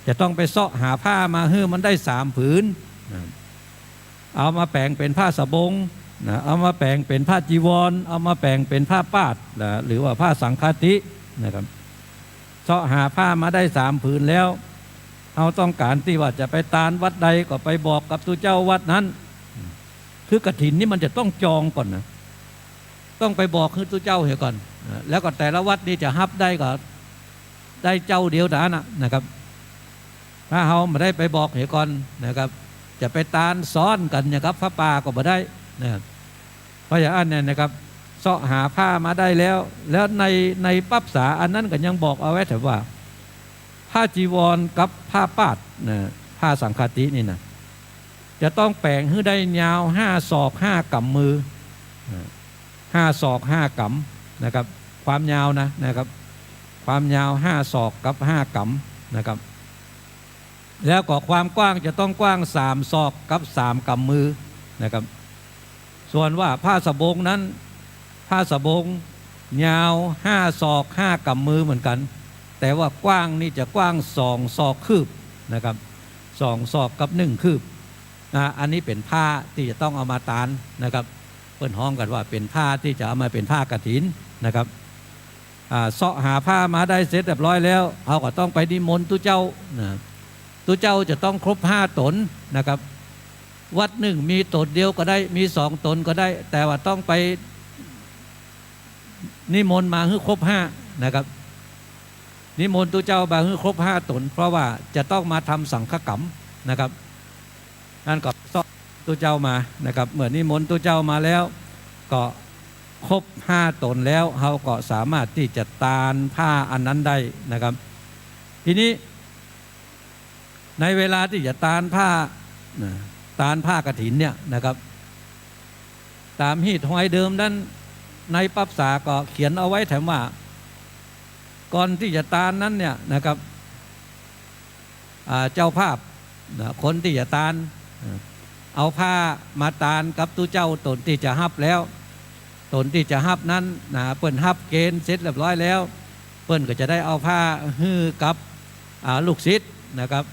จะต้องไปเสาะหาผ้ามาให้มันได้3 ผืนนะเอามาแปลงเป็นผ้าสบงนะเอามาแปลงเป็นผ้าจีวรเอามาแปลงเป็นผ้าปาดนะหรือว่าผ้าสังฆตินะครับเสาะหาผ้ามาได้3 ผืนแล้วเราต้องการที่ว่าจะไปตานวัดใดก็ไปบอกกับตัวเจ้าวัดนั้นคือกฐินนี่มันจะต้องจองก่อนนะต้องไปบอกคือตัวเจ้าเหี่ยก่อนแล้วก็แต่ละวัดนี่จะฮับได้ก็ได้เจ้าเดียวนะครับถ้าเราไม่ได้ไปบอกเหี่ยก่อนนะครับจะไปตานซ้อนกันนะครับพระป่าก็ไม่ได้นะครับเพราะอย่างนั้นเนี่ยนะครับเสาะหาผ้ามาได้แล้วในปั๊บษาอันนั้นก็ยังบอกเอาไว้แต่ว่าผ้าจีวรกับผ้าปาดนะผ้าสังฆตินี่นะจะต้องแปลงให้ได้ยาว5 ศอก 5 กำมือ5 ศอก 5 กำนะครับความยาวนะครับความยาว5 ศอกกับ5 กำนะครับแล้วก็ความกว้างจะต้องกว้าง3 ศอกกับ3 กำมือนะครับส่วนว่าผ้าสบงนั้นผ้าสบงยาว5 ศอก 5 กำมือเหมือนกันแต่ว่ากว้างนี่จะกว้าง2 ศอกคืบนะครับ2 ศอกกับ1 คืบอันนี้เป็นผ้าที่จะต้องเอามาตานนะครับเปิ้นห้องกันว่าเป็นผ้าที่จะเอามาเป็นผ้ากฐินนะครับเสาะหาผ้ามาได้เสร็จเรียบร้อยแล้วเขาก็ต้องไปนิมนต์ตุเจ้าตุเจ้าจะต้องครบ5 ตนนะครับวัดหนึ่งมีตนเดียวก็ได้มี2 ตนก็ได้แต่ว่าต้องไปนิมนต์มาให้ครบ5นะครับนิมนต์ตุเจ้ามาให้ครบ5 ตนเพราะว่าจะต้องมาทำสังฆกรรมนะครับนั่นก็เสาะตุเจ้ามานะครับเมื่อนิมนต์ตุเจ้ามาแล้วก็ครบ5 ตนแล้วเขาก็สามารถที่จะตานผ้าอันนั้นได้นะครับทีนี้ในเวลาที่จะตานผ้ากฐินเนี่ยนะครับตามฮีทหอยเดิมนั้นในปั๊บษาก็เขียนเอาไว้แถมว่าก่อนที่จะตานนั้นเนี่ยนะครับเจ้าภาพคนที่จะตานเอาผ้ามาตานกับตู้เจ้าตนที่จะฮับแล้วตนที่จะฮับนั้นเปิ้นฮับเกณฑ์เสร็จเรียบร้อยแล้วเปิ้นก็จะได้เอาผ้าฮื้อกับลูกศิษย์นะครับ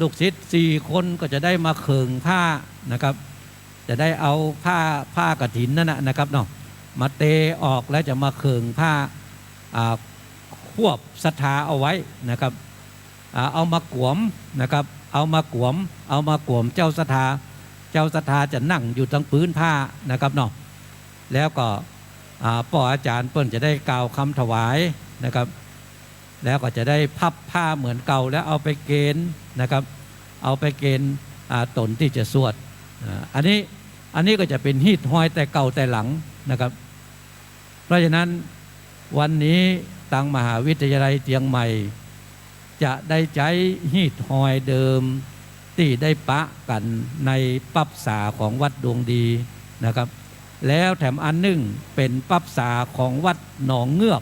ลูกศิษย์4 คนก็จะได้มาเข่งผ้านะครับจะได้เอาผ้ากฐินนั่นนะครับเนาะมาเตออกแล้วจะมาเข่งผ้าควบศรัทธาเอาไว้นะครับเอามากวมนะครับเอามากวมเจ้าศรัทธาจะนั่งอยู่ตั้งพื้นผ้านะครับเนาะแล้วก็ป่ออาจารย์เปิ้นจะได้กล่าวคำถวายนะครับแล้วก็จะได้พับผ้าเหมือนเก่าแล้วเอาไปเกณฑ์นะครับเอาไปเกณฑ์ตนที่จะสวดอันนี้ก็จะเป็นฮีทหอยแต่เก่าแต่หลังนะครับเพราะฉะนั้นวันนี้ทางมหาวิทยาลัยเชียงใหม่จะได้ใช้ฮีทหอยเดิมที่ได้ปะกันในปั๊บษาของวัดดวงดีนะครับแล้วแถมอันหนึ่งเป็นปั๊บษาของวัดหนองเงือ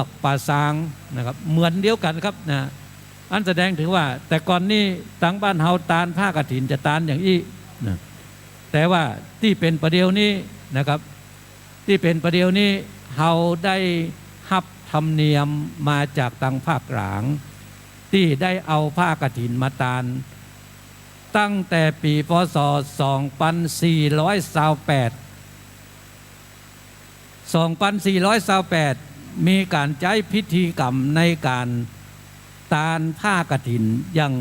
กป่าซางนะครับเหมือนเดียวกันครับนะอันแสดงถึงว่าแต่ก่อนนี้ตั้งบ้านเฮาตานผ้ากฐินจะตานอย่างอี้นะแต่ว่าที่เป็นประเดี๋ยวนี้นะครับที่เป็นประเดี๋ยวนี้เฮาได้รับธรรมเนียมมาจากทางภาคกลางที่ได้เอาผ้ากฐินมาตานตั้งแต่ปีพ.ศ. 2428มีการใช้พิธีกรรมในการตานผ้ากฐินอย่าง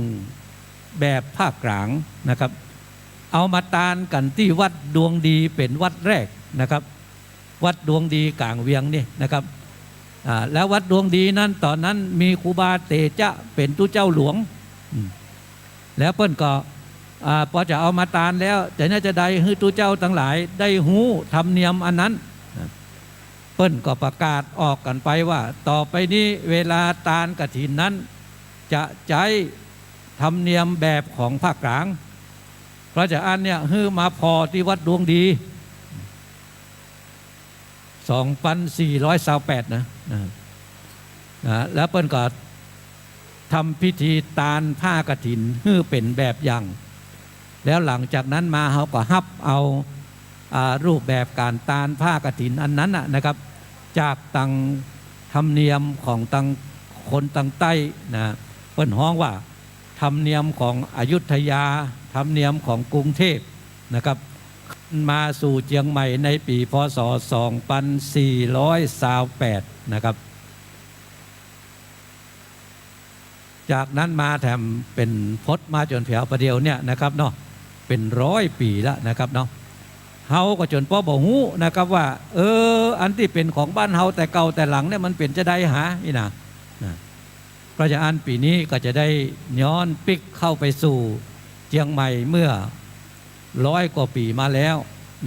แบบภาคกลางนะครับเอามาตานกันที่วัดดวงดีเป็นวัดแรกนะครับวัดดวงดีกลางเวียงนี่นะครับแล้ววัดดวงดีนั้นตอนนั้นมีครูบาเตจะเป็นตู้เจ้าหลวงแล้วเปิ้นก็พอจะเอามาตานแล้วแต่น่าจะได้ให้ตู้เจ้าทั้งหลายได้หูธรรมเนียมอันนั้นเปิ้นก็ประกาศออกกันไปว่าต่อไปนี้เวลาตานกฐินนั้นจะใช้ธรรมเนียมแบบของภาคกลางเพราะจะอันเนี่ยฮื้อมาพอที่วัดดวงดี2428นะแล้วเปิ้นก็ทำพิธีตานผ้ากฐินฮื้อเป็นแบบอย่าง แล้วหลังจากนั้นมาเขาก็ฮับเอารูปแบบการตานผ้ากฐินอันนั้นนะครับจากตังธรรมเนียมของตังคนตังใต้นะเปิ้นฮ้องว่าธรรมเนียมของอยุธยาธรรมเนียมของกรุงเทพนะครับมาสู่เชียงใหม่ในปีพศ 2428 นะครับจากนั้นมาแถมเป็นพจน์มาจนแถวประเดียวเนี่ยนะครับเนาะเป็น100 ปีแล้วนะครับเนาะเฮาก็จนพ่อบอกฮู้นะครับว่าอันที่เป็นของบ้านเฮาแต่เก่าแต่หลังเนี่ยมันเป็นจะได้หาอีนะพระเจ้าอันปีนี้ก็จะได้ย้อนปิกเข้าไปสู่เชียงใหม่เมื่อ100 กว่าปีมาแล้ว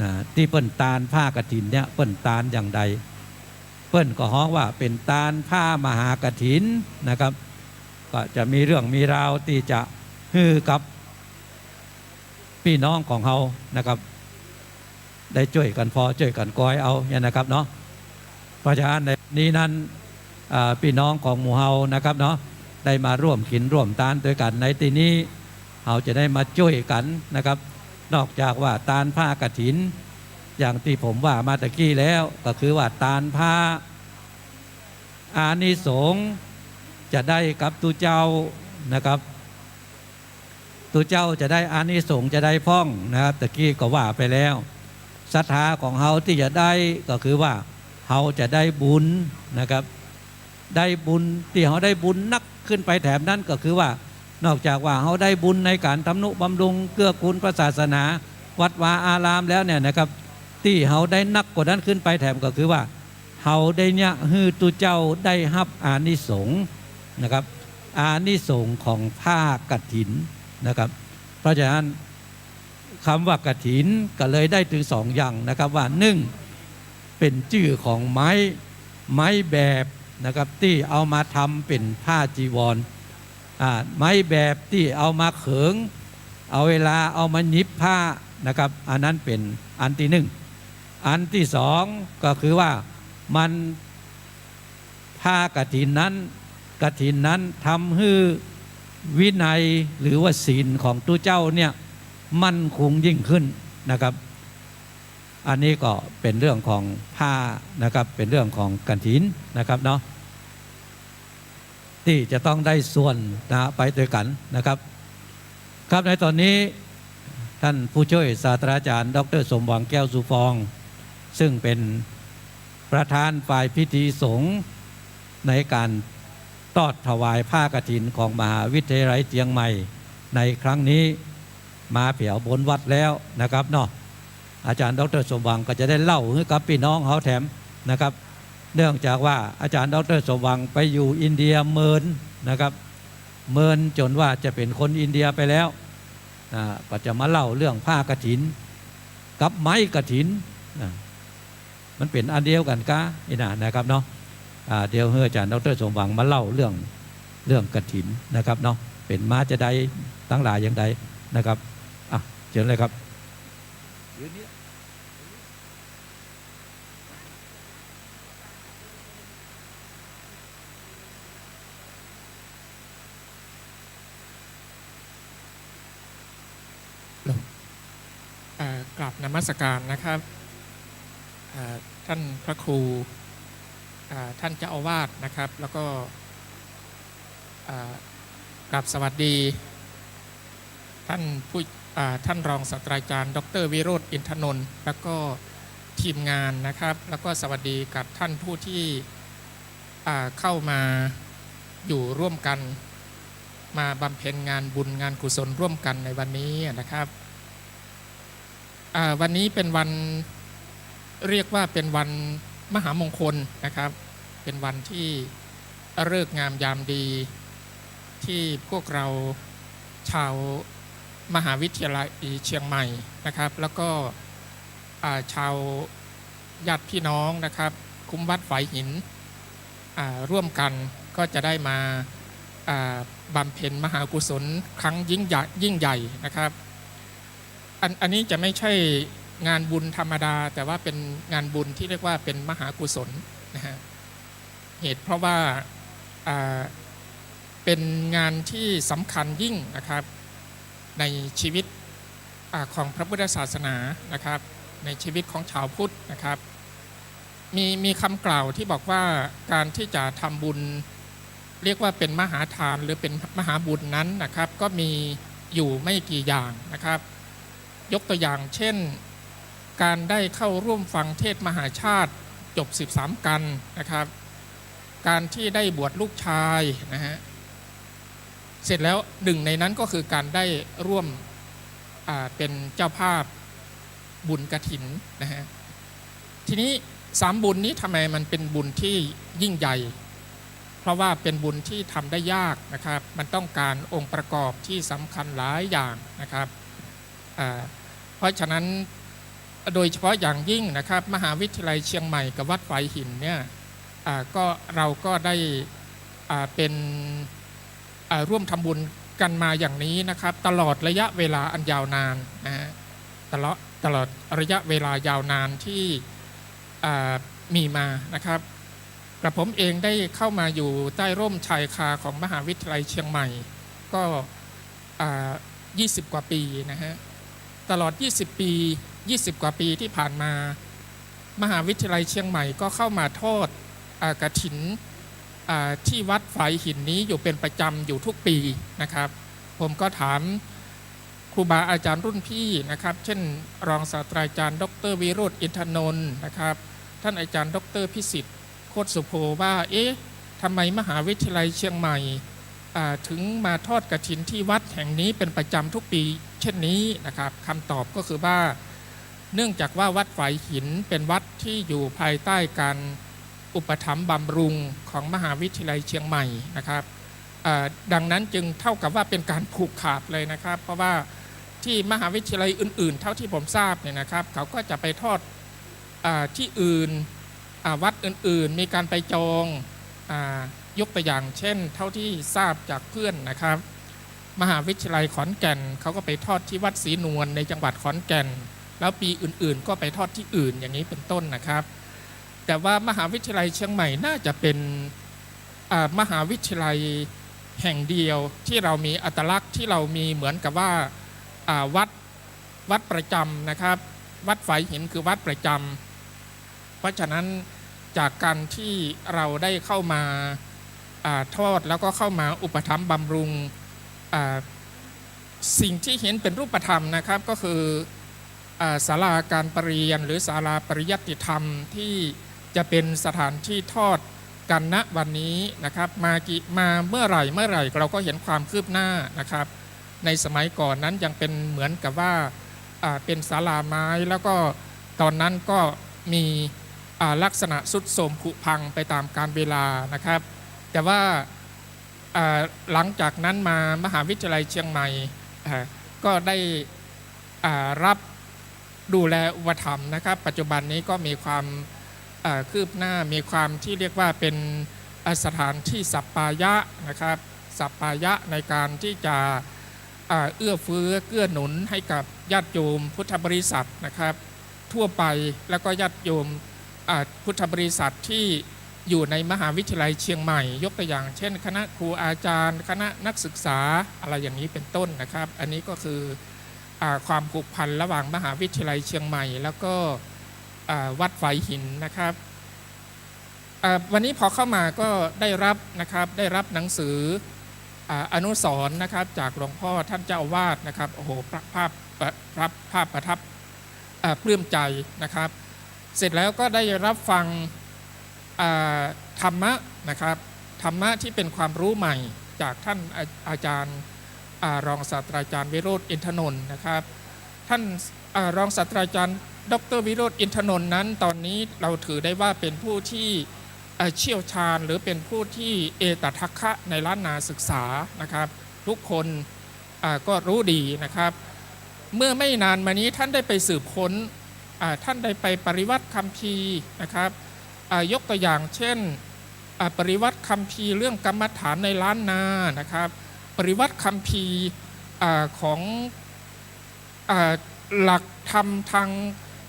นะที่เปิ้นตานผ้ากฐินเนี่ยเปิ้นตานอย่างใดเปิ้นก็ฮ้องว่าเป็นตานผ้ามหากฐินนะครับก็จะมีเรื่องมีราวที่จะฮือกับพี่น้องของเฮานะครับได้ช่วยกันพอช่วยกันก้อยเอาเนี่ยนะครับเนาะเพราะฉะนั้นในนี้นั้นพี่น้องของหมู่เฮานะครับเนาะได้มาร่วมกินร่วมทานด้วยกันในที่นี้เฮาจะได้มาช่วยกันนะครับนอกจากว่าตานผ้ากฐินอย่างที่ผมว่ามาตะกี้แล้วก็คือว่าตานผ้าอานิสงส์จะได้กับตุเจ้านะครับตุเจ้าจะได้อานิสงส์จะได้พ่องนะครับตะกี้ก็ว่าไปแล้วศรัทธาของเฮาที่จะได้ก็คือว่าเฮาจะได้บุญนะครับได้บุญที่เฮาได้บุญนักขึ้นไปแถมนั้นก็คือว่านอกจากว่าเฮาได้บุญในการทำนุบำรุงเกื้อกูลพระศาสนาวัดวาอารามแล้วเนี่ยนะครับที่เฮาได้นักกว่านั้นขึ้นไปแถมก็คือว่าเฮาได้เนี่ยฮือตุเจ้าได้รับอานิสงส์นะครับอานิสงส์ของผ้ากฐินนะครับเพราะฉะนั้นคำว่ากฐินก็เลยได้ถึง2 อย่างนะครับว่า1เป็นชื่อของไม้แบบนะครับที่เอามาทำเป็นผ้าจีวรไม้แบบที่เอามาเขิงเอาเวลาเอามาหยิบผ้านะครับอันนั้นเป็นอันที่1อันที่2ก็คือว่ามันผ้ากฐินนั้นทำให้วินัยหรือว่าศีลของตัวเจ้าเนี่ยมั่นคงยิ่งขึ้นนะครับอันนี้ก็เป็นเรื่องของผ้านะครับเป็นเรื่องของกฐินนะครับเนาะที่จะต้องได้ส่วนนะไปด้วยกันนะครับครับในตอนนี้ท่านผู้ช่วยศาสตราจารย์ดร.สมหวังแก้วสุฟองซึ่งเป็นประธานฝ่ายพิธีสงฆ์ในการทอดถวายผ้ากฐินของมหาวิทยาลัยเชียงใหม่ในครั้งนี้มาเปี่ยวบนวัดแล้วนะครับเนาะอาจารย์ดร.สมหวังก็จะได้เล่าให้กับพี่น้องเขาแถมนะครับเนื่องจากว่าอาจารย์ดร.สมหวังไปอยู่อินเดียเมินนะครับเมินจนว่าจะเป็นคนอินเดียไปแล้วก็จะมาเล่าเรื่องผ้ากฐินกับไม้กฐินมันเป็นอันเดียวกันกะนี่นะครับเนาะเดี๋ยวอาจารย์ดร.สมหวังมาเล่าเรื่องกฐินนะครับเนาะเป็นมาจะได้ทั้งหลายอย่างใดนะครับเชิญเลยครับกราบนมัสการนะครับท่านพระครูท่านเจ้าอาวาสนะครับแล้วก็กราบสวัสดีท่านรองศาสตราจารย์ดร.วิโรจน์อินทนนท์แล้วก็ทีมงานนะครับแล้วก็สวัสดีกับท่านผู้ที่เข้ามาอยู่ร่วมกันมาบำเพ็ญงานบุญงานกุศลร่วมกันในวันนี้นะครับวันนี้เป็นวันเรียกว่าเป็นวันมหามงคลนะครับเป็นวันที่ฤกษ์งามยามดีที่พวกเราชาวมหาวิทยาลัยเชียงใหม่นะครับแล้วก็ชาวญาติพี่น้องนะครับคุ้มวัดฝายหินร่วมกันก็จะได้มาบำเพ็ญมหากุศลครั้งยิ่งใหญ่นะครับอันนี้จะไม่ใช่งานบุญธรรมดาแต่ว่าเป็นงานบุญที่เรียกว่าเป็นมหากุศลนะฮะเหตุเพราะว่าเป็นงานที่สำคัญยิ่งนะครับในชีวิต ของพระพุทธศาสนานะครับในชีวิตของชาวพุทธนะครับมีคำกล่าวที่บอกว่าการที่จะทำบุญเรียกว่าเป็นมหาทานหรือเป็นมหาบุญนั้นนะครับก็มีอยู่ไม่กี่อย่างนะครับยกตัวอย่างเช่นการได้เข้าร่วมฟังเทศมหาชาติจบ13กันนะครับการที่ได้บวชลูกชายนะฮะเสร็จแล้วหนึ่งในนั้นก็คือการได้ร่วมเป็นเจ้าภาพบุญกฐินนะฮะทีนี้3บุญนี้ทำไมมันเป็นบุญที่ยิ่งใหญ่เพราะว่าเป็นบุญที่ทำได้ยากนะครับมันต้องการองค์ประกอบที่สำคัญหลายอย่างนะครับเพราะฉะนั้นโดยเฉพาะอย่างยิ่งนะครับมหาวิทยาลัยเชียงใหม่กับวัดฝายหินเนี่ยก็เราก็ได้เป็นร่วมทำบุญกันมาอย่างนี้นะครับตลอดระยะเวลาอันยาวนานนะฮะตลอดระยะเวลายาวนานที่มีมานะครับกระผมเองได้เข้ามาอยู่ใต้ร่มชายคาของมหาวิทยาลัยเชียงใหม่ก็20 กว่าปีนะฮะตลอด20 ปี 20 กว่าปีที่ผ่านมามหาวิทยาลัยเชียงใหม่ก็เข้ามาทอดกฐินที่วัดฝายหินนี้อยู่เป็นประจำอยู่ทุกปีนะครับผมก็ถามครูบาอาจารย์รุ่นพี่นะครับเช่นรองศาสตราจารย์ดร.วิโรจน์ อินทนนท์นะครับท่านอาจารย์ดร.พิสิทธิ์โคตรสุโภว่าทำไมมหาวิทยาลัยเชียงใหม่ถึงมาทอดกฐินที่วัดแห่งนี้เป็นประจำทุกปีเช่นนี้นะครับคำตอบก็คือว่าเนื่องจากว่าวัดฝายหินเป็นวัดที่อยู่ภายใต้การอุปถัมภ์บำรุงของมหาวิทยาลัยเชียงใหม่นะครับดังนั้นจึงเท่ากับว่าเป็นการผูกขาดเลยนะครับเพราะว่าที่มหาวิทยาลัยอื่นๆเท่าที่ผมทราบเนี่ยนะครับเขาก็จะไปทอดที่อื่นวัดอื่นๆมีการไปจองยกตัวอย่างเช่นเท่าที่ทราบจากเพื่อนนะครับมหาวิทยาลัยขอนแก่นเขาก็ไปทอดที่วัดศรีนวลในจังหวัดขอนแก่นแล้วปีอื่นๆก็ไปทอดที่อื่นอย่างนี้เป็นต้นนะครับแต่ว่ามหาวิทยาลัยเชียงใหม่น่าจะเป็นมหาวิทยาลัยแห่งเดียวที่เรามีอัตลักษณ์ที่เรามีเหมือนกับว่าวัดประจำนะครับวัดฝายหินคือวัดประจำเพราะฉะนั้นจากการที่เราได้เข้ามาทอดแล้วก็เข้ามาอุปถัมภ์บำรุงสิ่งที่เห็นเป็นรูปธรรมนะครับก็คือศาลาการประเรียนหรือศาลาปริยัติธรรมที่จะเป็นสถานที่ทอดกันณวันนี้นะครับมาเมื่อไหร่เราก็เห็นความคืบหน้านะครับในสมัยก่อนนั้นยังเป็นเหมือนกับว่าเป็นศาลาไม้แล้วก็ตอนนั้นก็มีลักษณะทรุดโทรมผุพังไปตามกาลเวลานะครับแต่ว่าหลังจากนั้นมามหาวิทยาลัยเชียงใหม่ก็ได้รับดูแลอุปถัมภ์นะครับปัจจุบันนี้ก็มีความคืบหน้ามีความที่เรียกว่าเป็นสถานที่สัปปายะนะครับสัปปายะในการที่จะเอื้อเฟื้อเกื้อหนุนให้กับญาติโยมพุทธบริษัทนะครับทั่วไปแล้วก็ญาติโยมพุทธบริษัทที่อยู่ในมหาวิทยาลัยเชียงใหม่ยกตัวอย่างเช่นคณะครูอาจารย์คณะนักศึกษาอะไรอย่างนี้เป็นต้นนะครับอันนี้ก็คือความผูกพันระหว่างมหาวิทยาลัยเชียงใหม่แล้วก็วัดฝายหินนะครับวันนี้พอเข้ามาก็ได้รับหนังสืออนุสรณ์นะครับจากหลวงพ่อท่านเจ้าอาวาสนะครับโอ้โหภาพประทับปลื้มใจนะครับเสร็จแล้วก็ได้รับฟังธรรมะนะครับธรรมะที่เป็นความรู้ใหม่จากท่านอาจารย์รองศาสตราจารย์วิโรจน์ อินทนนท์นะครับท่านรองศาสตราจารย์ดร.วิโรจน์ อินทนนท์นั้นตอนนี้เราถือได้ว่าเป็นผู้ที่เชี่ยวชาญหรือเป็นผู้ที่เอตทัคคะในล้านนาศึกษานะครับทุกคนก็รู้ดีนะครับเมื่อไม่นานมานี้ท่านได้ไปสืบค้นท่านได้ไปปริวัติคัมภีร์นะครับยกตัวอย่างเช่นปริวัติคัมภีร์เรื่องกรรมฐานในล้านนานะครับปริวัติคัมภีร์ของหลักธรรมทาง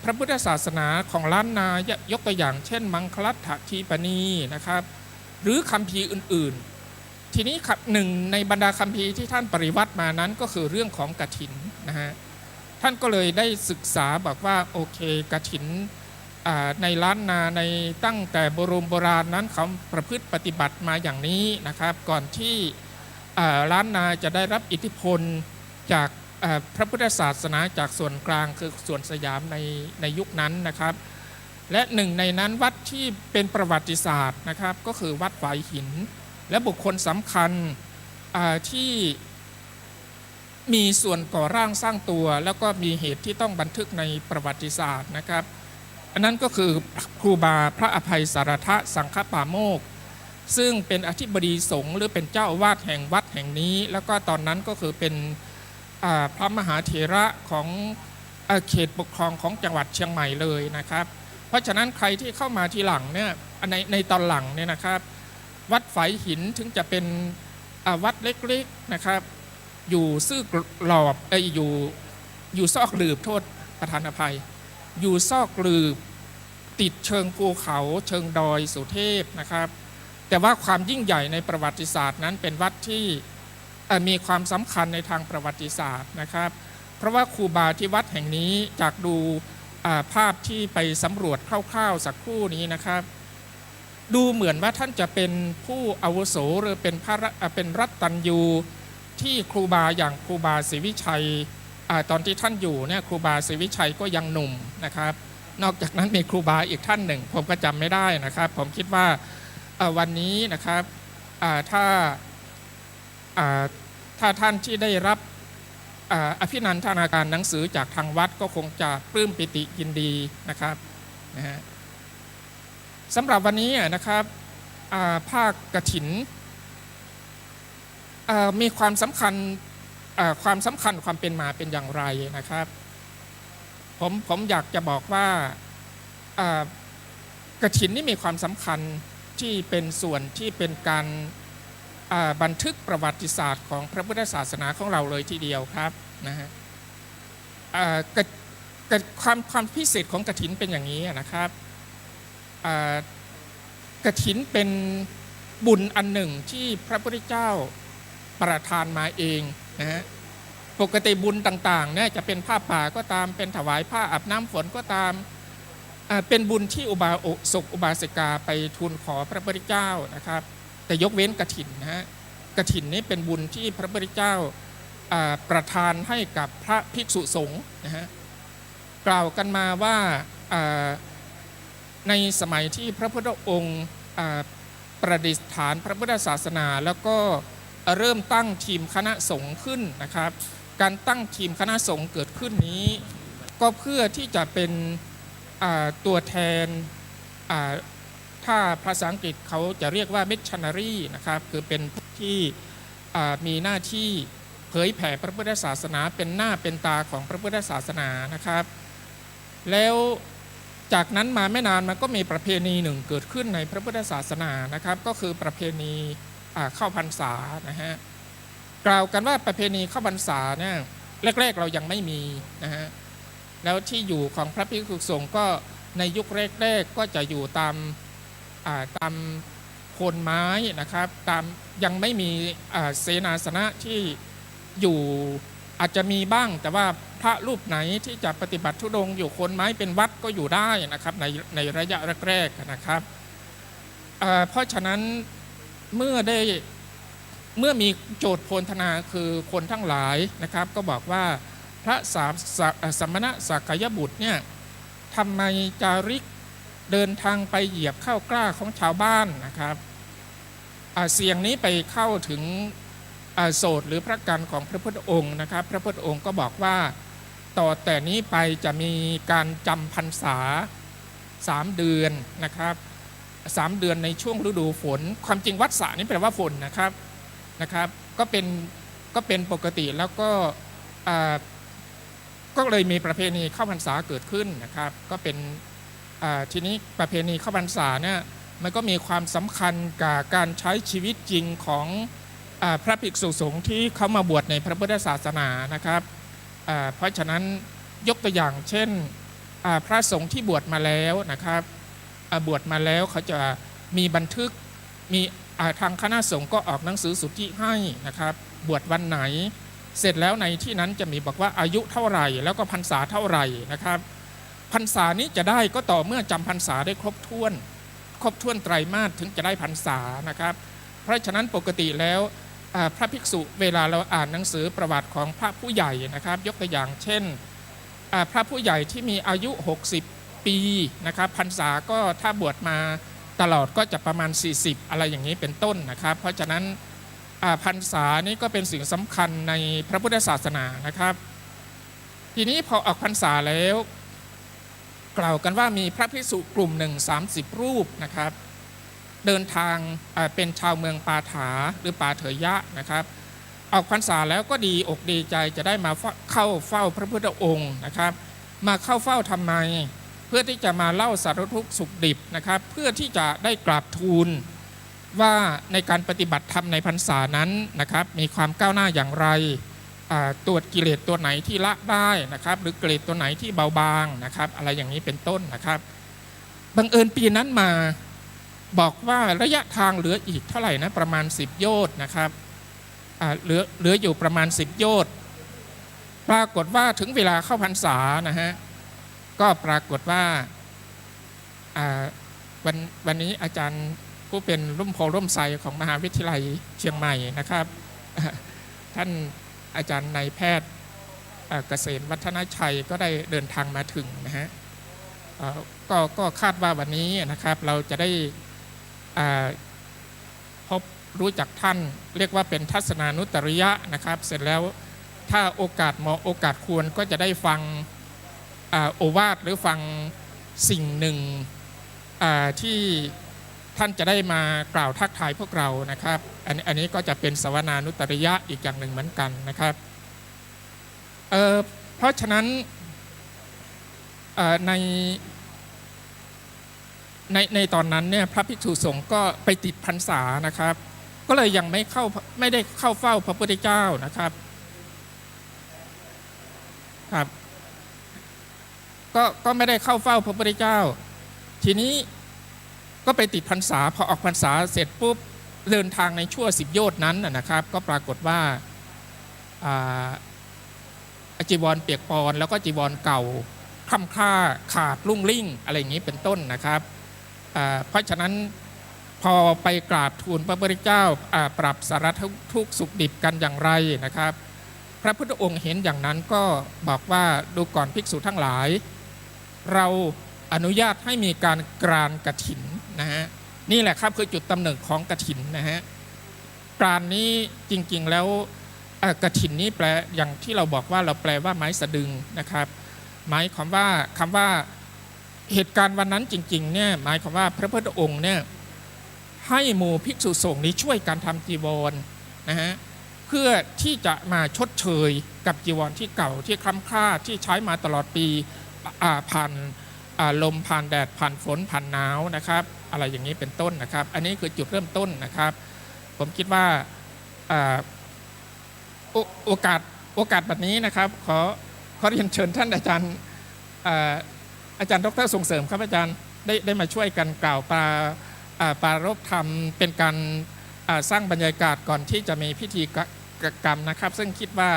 พระพุทธศาสนาของล้านนายกตัวอย่างเช่นมังคลัตถคีปณีนะครับหรือคัมภีร์อื่นๆทีนี้หนึ่งในบรรดาคัมภีร์ที่ท่านปริวัติมานั้นก็คือเรื่องของกฐินนะฮะ ท่านก็เลยได้ศึกษาบอกว่าโอเคกฐินในล้านนาในตั้งแต่โบราณนั้นเขาประพฤติปฏิบัติมาอย่างนี้นะครับก่อนที่ล้านนาจะได้รับอิทธิพลจากพระพุทธศาสนาจากส่วนกลางคือส่วนสยามในยุคนั้นนะครับและหนึ่งในนั้นวัดที่เป็นประวัติศาสตร์นะครับก็คือวัดฝายหินและบุคคลสำคัญที่มีส่วนก่อร่างสร้างตัวแล้วก็มีเหตุที่ต้องบันทึกในประวัติศาสตร์นะครับอันนั้นก็คือครูบาพระอภัยสารทะสังฆปาโมกข์ซึ่งเป็นอธิบดีสงฆ์หรือเป็นเจ้าอาวาสแห่งวัดแห่งนี้แล้วก็ตอนนั้นก็คือเป็นพระมหาเถระของเขตปกครองของจังหวัดเชียงใหม่เลยนะครับเพราะฉะนั้นใครที่เข้ามาทีหลังเนี่ยในตอนหลังเนี่ยนะครับวัดฝายหินถึงจะเป็นวัดเล็กๆนะครับอยู่ซื่อกหลอบอยู่ซอกหลืบโทษประธานอภัยอยู่ซอกหลืบติดเชิงภูเขาเชิงดอยสุเทพนะครับแต่ว่าความยิ่งใหญ่ในประวัติศาสตร์นั้นเป็นวัดที่มีความสำคัญในทางประวัติศาสตร์นะครับเพราะว่าครูบาที่วัดแห่งนี้จากดูภาพที่ไปสำรวจคร่าวๆสักครู่นี้นะครับดูเหมือนว่าท่านจะเป็นผู้อาวุโสหรือเป็นรัตตัญญูที่ครูบาอย่างครูบาศรีวิชัยตอนที่ท่านอยู่เนี่ยครูบาศรีวิชัยก็ยังหนุ่มนะครับนอกจากนั้นมีครูบาอีกท่านหนึ่งผมก็จำไม่ได้นะครับผมคิดว่าวันนี้นะครับถ้าท่านที่ได้รับอภินันทนาการหนังสือจากทางวัดก็คงจะปลื้มปิติยินดีนะครับนะฮะสำหรับวันนี้นะครับภาคกฐินมีความสำคัญความเป็นมาเป็นอย่างไรนะครับผมอยากจะบอกว่ากฐินนี่มีความสำคัญที่เป็นส่วนที่เป็นการบันทึกประวัติศาสตร์ของพระพุทธศาสนาของเราเลยทีเดียวครับนะฮะความพิเศษของกฐินเป็นอย่างนี้นะครับกฐินเป็นบุญอันหนึ่งที่พระพุทธเจ้าประทานมาเองนะฮะปกติบุญต่างๆเนี่ยจะเป็นผ้าป่าก็ตามเป็นถวายผ้าอาบน้ำฝนก็ตามเป็นบุญที่อุบาสกอุบาสิกาไปทูลขอพระพุทธเจ้านะครับแต่ยกเว้นกฐินนะฮะกฐินนี้เป็นบุญที่พระพุทธเจ้าประทานให้กับพระภิกษุสงฆ์นะฮะกล่าวกันมาว่าในสมัยที่พระพุทธองค์ประดิษฐานพระพุทธศาสนาแล้วก็เริ่มตั้งทีมคณะสงฆ์ขึ้นนะครับการตั้งทีมคณะสงฆ์เกิดขึ้นนี้ก็เพื่อที่จะเป็นตัวแทนถ้าภาษาอังกฤษเขาจะเรียกว่า missionary นะครับคือเป็นผู้ที่มีหน้าที่เผยแผ่พระพุทธศาสนาเป็นหน้าเป็นตาของพระพุทธศาสนานะครับแล้วจากนั้นมาไม่นานมันก็มีประเพณีหนึ่งเกิดขึ้นในพระพุทธศาสนานะครับก็คือประเพณีเข้าพรรษานะฮะกล่าวกันว่าประเพณีเข้าพรรษาเนี่ยแรกๆเรายังไม่มีนะฮะแล้วที่อยู่ของพระภิกษุสงฆ์ก็ในยุคแรกๆก็จะอยู่ตามโคนไม้นะครับตามยังไม่มีเสนาสนะที่อยู่อาจจะมีบ้างแต่ว่าพระรูปไหนที่จะปฏิบัติธุดงค์อยู่โคนไม้เป็นวัดก็อยู่ได้นะครับในระยะแรกๆนะครับเพราะฉะนั้นเมื่อมีโจทย์โพลธนาคือคนทั้งหลายนะครับก็บอกว่าพระสมณะสักยบุตรเนี่ยทำไมจาริกเดินทางไปเหยียบข้าวกล้าของชาวบ้านนะครับเสียงนี้ไปเข้าถึงโสตหรือพระกันของพระพุทธองค์นะครับพระพุทธองค์ก็บอกว่าต่อแต่นี้ไปจะมีการจำพรรษา3 เดือนนะครับ3 เดือนในช่วงฤดูฝนความจริงวัฏฏะนี่แปลว่าฝนนะครับก็เป็นปกติแล้วก็เลยมีประเพณีเข้าพรรษาเกิดขึ้นนะครับก็เป็นทีนี้ประเพณีเข้าพรรษาเนี่ยมันก็มีความสำคัญกับการใช้ชีวิตจริงของพระภิกษุสงฆ์ที่เขามาบวชในพระพุทธศาสนานะครับเพราะฉะนั้นยกตัวอย่างเช่นพระสงฆ์ที่บวชมาแล้วนะครับบวชมาแล้วเขาจะมีบันทึกมีทางคณะสงฆ์ก็ออกหนังสือสุทธิให้นะครับบวชวันไหน เสร็จแล้วในที่นั้นจะมีบอกว่าอายุเท่าไหร่แล้วก็พรรษาเท่าไหร่นะครับพรรษานี้จะได้ก็ต่อเมื่อจำพรรษาได้ครบถ้วนไตรมาสถึงจะได้พรรษานะครับเพราะฉะนั้นปกติแล้วพระภิกษุเวลาเราอ่านหนังสือประวัติของพระผู้ใหญ่นะครับยกตัวอย่างเช่นพระผู้ใหญ่ที่มีอายุ60ปีนะครับพรรษาก็ถ้าบวชมาตลอดก็จะประมาณ40อะไรอย่างนี้เป็นต้นนะครับเพราะฉะนั้นพรรษานี้ก็เป็นสิ่งสำคัญในพระพุทธศาสนานะครับทีนี้พอออกพรรษาแล้วกล่าวกันว่ามีพระภิกษุกลุ่มหนึ่ง30รูปนะครับเดินทางเป็นชาวเมืองปาถาหรือปาเถยะนะครับออกพรรษาแล้วก็ดีอกดีใจจะได้มาเข้าเฝ้าพระพุทธองค์นะครับมาเข้าเฝ้าทำไมเพื่อที่จะมาเล่าสารทุกข์สุขดิบนะครับเพื่อที่จะได้กราบทูลว่าในการปฏิบัติธรรมในพรรษานั้นนะครับมีความก้าวหน้าอย่างไรตรวจกิเลสตัวไหนที่ละได้นะครับหรือกิเลสตัวไหนที่เบาบางนะครับอะไรอย่างนี้เป็นต้นนะครับบังเอิญปีนั้นมาบอกว่าระยะทางเหลืออีกเท่าไหร่นะประมาณ10โยชน์นะครับเหลืออยู่ประมาณ10โยชน์ปรากฏว่าถึงเวลาเข้าพรรษานะฮะก็ปรากฏว่าวันนี้อาจารย์ผู้เป็นร่มโพร่มไทรของมหาวิทยาลัยเชียงใหม่นะครับท่านอาจารย์นายแพทย์เกษมวัฒนชัยก็ได้เดินทางมาถึงนะฮะก็คาดว่าวันนี้นะครับเราจะได้พบรู้จักท่านเรียกว่าเป็นทัศนานุตริยะนะครับเสร็จแล้วถ้าโอกาสเหมาะโอกาสควรก็จะได้ฟังโอวาทหรือฟังสิ่งหนึ่งที่ท่านจะได้มากล่าวทักทายพวกเรานะครับอันนี้ก็จะเป็นสวนานุตริยะอีกอย่างหนึ่งเหมือนกันนะครับเพราะฉะนั้นในตอนนั้นเนี่ยพระภิกษุสงฆ์ก็ไปติดพรรษานะครับก็เลยยังไม่ได้เข้าเฝ้าพระพุทธเจ้านะครับครับก็ไม่ได้เข้าเฝ้าพระพุทธเจ้าทีนี้ก็ไปติดพรรษาพอออกพรรษาเสร็จปุ๊บเดินทางในชั่ว10โยชน์นั้นนะครับก็ปรากฏว่าจีวรเปียกปอนแล้วก็จีวรเก่าคล่ำคล้าขาดลุ่งลิ่งอะไรอย่างนี้เป็นต้นนะครับเพราะฉะนั้นพอไปกราบทูลพระพุทธเจ้าปรับสารทุกข์สุขดิบกันอย่างไรนะครับพระพุทธองค์เห็นอย่างนั้นก็บอกว่าดูก่อนภิกษุทั้งหลายเราอนุญาตให้มีการกรานกฐินนะฮะนี่แหละครับคือจุดกำเนิดของกฐินนะฮะกรานนี้จริงๆแล้วกฐินนี้แปลอย่างที่เราบอกว่าเราแปลว่าไม้สะดึงนะครับหมายความว่าคำว่าเหตุการณ์วันนั้นจริงๆเนี่ยหมายความว่าพระพุทธองค์เนี่ยให้หมู่ภิกษุสงฆ์นี้ช่วยกันทำจีวรนะฮะเพื่อที่จะมาชดเชยกับจีวรที่เก่าที่คล้ำคล้าที่ใช้มาตลอดปีผ่านลมผ่านแดดผ่านฝนผ่านหนาวนะครับอะไรอย่างนี้เป็นต้นนะครับอันนี้คือจุดเริ่มต้นนะครับผมคิดว่าโอกาสแบบนี้นะครับขอเรียนเชิญท่านอาจารย์ดร.ส่งเสริมครับอาจารย์ได้มาช่วยกันกล่าวปรารภธรรมเป็นการสร้างบรรยากาศก่อนที่จะมีพิธีกรรมนะครับซึ่งคิดว่า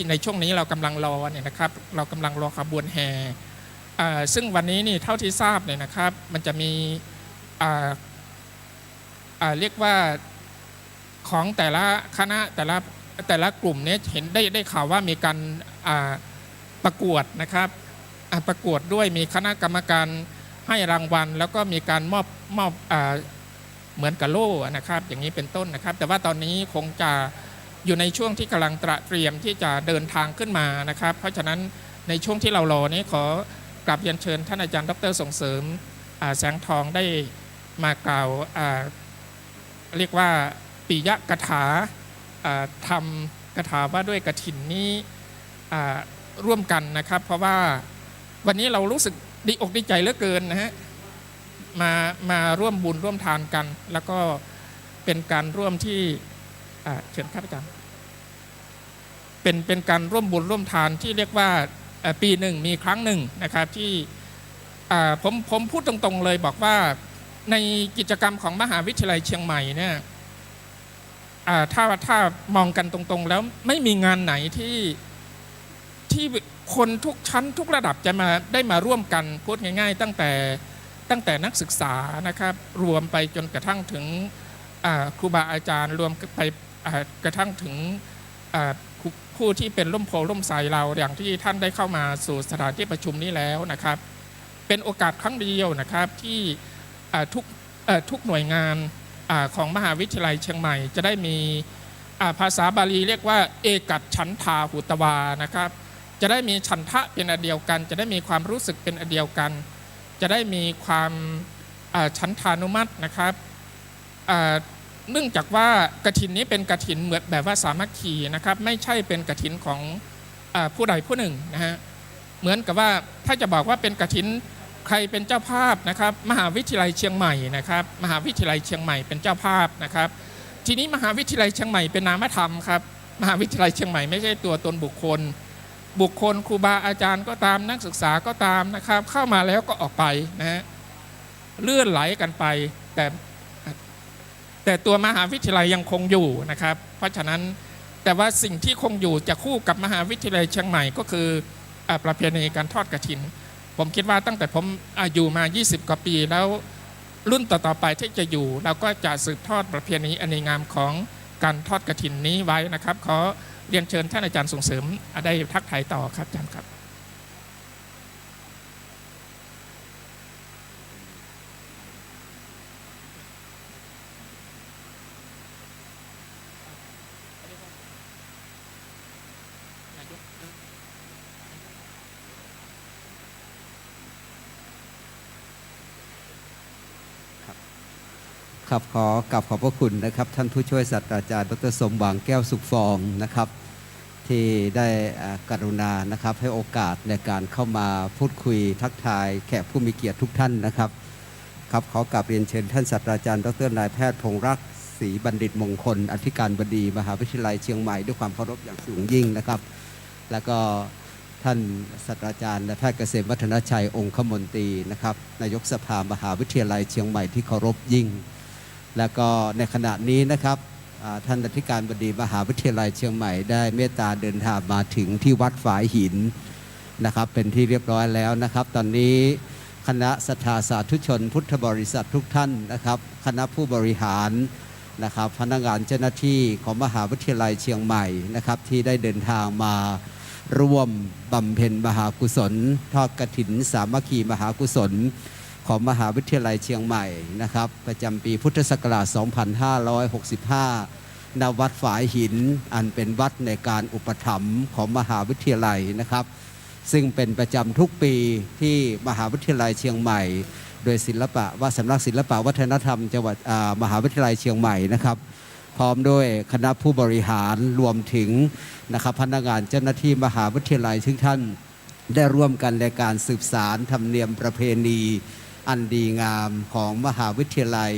ในช่วงนี้เรากำลังรอเนี่ยนะครับเรากำลังรอขบวนแห่ซึ่งวันนี้นี่เท่าที่ทราบเนี่ยนะครับมันจะมีเรียกว่าของแต่ละคณะแต่ละกลุ่มเนี่ยเห็นได้ข่าวว่ามีการประกวดนะครับประกวดด้วยมีคณะกรรมการให้รางวัลแล้วก็มีการมอบเหมือนกับโล่นะครับอย่างนี้เป็นต้นนะครับแต่ว่าตอนนี้คงจะอยู่ในช่วงที่กำลังเตรียมที่จะเดินทางขึ้นมานะครับเพราะฉะนั้นในช่วงที่เรารอนี้ขอกราบเรียนเชิญท่านอาจารย์ดร.ส่งเสริมแสงทองได้มากล่าวเรียกว่าปิยกถาทำกถาว่าด้วยกฐินนี้ร่วมกันนะครับเพราะว่าวันนี้เรารู้สึกดีอกดีใจเหลือเกินนะฮะมาร่วมบุญร่วมทานกันแล้วก็เป็นการร่วมที่เชิญครับอาจารย์เป็นการร่วมบุญร่วมทานที่เรียกว่าปีหนึ่งมีครั้งหนึ่งนะครับที่ผมพูดตรงๆเลยบอกว่าในกิจกรรมของมหาวิทยาลัยเชียงใหม่เนี่ย ถ้ามองกันตรงๆแล้วไม่มีงานไหนที่คนทุกชั้นทุกระดับจะได้มาร่วมกันพูดง่ายๆตั้งแต่นักศึกษานะครับรวมไปจนกระทั่งถึงครูบาอาจารย์รวมไปกระทั่งถึงผู้ที่เป็นร่มโพล่มไทรเราอย่างที่ท่านได้เข้ามาสู่สถานที่ประชุมนี้แล้วนะครับเป็นโอกาสครั้งเดียวนะครับที่ทุกหน่วยงานของมหาวิทยาลัยเชียงใหม่จะได้มีภาษาบาลีเรียกว่าเอกัตฉันทาหุตวานะครับจะได้มีฉันทะเป็นอันเดียวกันจะได้มีความรู้สึกเป็นอันเดียวกันจะได้มีความฉันทานุมัตินะครับเนื่องจากว่ากฐินนี้เป็นกฐินเหมือนแบบว่าสามัคคีนะครับไม่ใช่เป็นกฐินของผู้ใดผู้หนึ่งนะฮะเหมือนกับว่าถ้าจะบอกว่าเป็นกฐินใครเป็นเจ้าภาพนะครับมหาวิทยาลัยเชียงใหม่นะครับมหาวิทยาลัยเชียงใหม่เป็นเจ้าภาพนะครับทีนี้มหาวิทยาลัยเชียงใหม่เป็นนามธรรมครับมหาวิทยาลัยเชียงใหม่ไม่ใช่ตัวตนบุคคลครูบาอาจารย์ก็ตามนักศึกษาก็ตามนะครับเข้ามาแล้วก็ออกไปนะฮะเลื่อนไหลกันไปแต่ตัวมหาวิทยาลัยยังคงอยู่นะครับเพราะฉะนั้นแต่ว่าสิ่งที่คงอยู่จะคู่กับมหาวิทยาลัยเชียงใหม่ก็คือประเพณีการทอดกฐินผมคิดว่าตั้งแต่ผมอยู่มา20กว่าปีแล้วรุ่นต่อๆไปที่จะอยู่เราก็จะสืบทอดประเพณีอันดีงามของการทอดกฐินนี้ไว้นะครับขอเรียนเชิญท่านอาจารย์ส่งเสริมได้ทักทายต่อครับอาจารย์ครับครับขอกราบขอบพระคุณนะครับท่านผู้ช่วยศาสตราจารย์ดร.สมหวังแก้วสุขฟองนะครับที่ได้กรุณานะครับให้โอกาสในการเข้ามาพูดคุยทักทายแขกผู้มีเกียรติทุกท่านนะครับครับขอกราบเรียนเชิญท่านศาสตราจารย์ดร.นายแพทย์พงษ์รักษ์ศรีบัณฑิตมงคลอธิการบดีมหาวิทยาลัยเชียงใหม่ด้วยความเคารพอย่างสูงยิ่งนะครับแล้วก็ท่านศาสตราจารย์นายแพทย์เกษมวัฒนชัยองคมนตรีนะครับนายกสภามหาวิทยาลัยเชียงใหม่ที่เคารพยิ่งแล้วก็ในขณะนี้นะครับท่านอธิการบดีมหาวิทยาลัยเชียงใหม่ได้เมตตาเดินทางมาถึงที่วัดฝายหินนะครับเป็นที่เรียบร้อยแล้วนะครับตอนนี้คณะศรัทธาสาธุชนพุทธบริษัททุกท่านนะครับคณะผู้บริหารนะครับพนักงานเจ้าหน้าที่ของมหาวิทยาลัยเชียงใหม่นะครับที่ได้เดินทางมาร่วมบำเพ็ญมหากุศลทอดกฐินสามัคคีมหากุศลของมหาวิทยาลัยเชียงใหม่นะครับประจำปีพุทธศักราช 2565 ณ วัดฝายหินอันเป็นวัดในการอุปถัมภ์ของมหาวิทยาลัยนะครับซึ่งเป็นประจำทุกปีที่มหาวิทยาลัยเชียงใหม่โดยสำนักศิลปวัฒนธรรมจังหวัดมหาวิทยาลัยเชียงใหม่นะครับพร้อมด้วยคณะผู้บริหารรวมถึงนะครับพนักงานเจ้าหน้าที่มหาวิทยาลัยทุกท่านได้ร่วมกันในการสืบสานธรรมเนียมประเพณีอันดีงามของมหาวิทยาลัย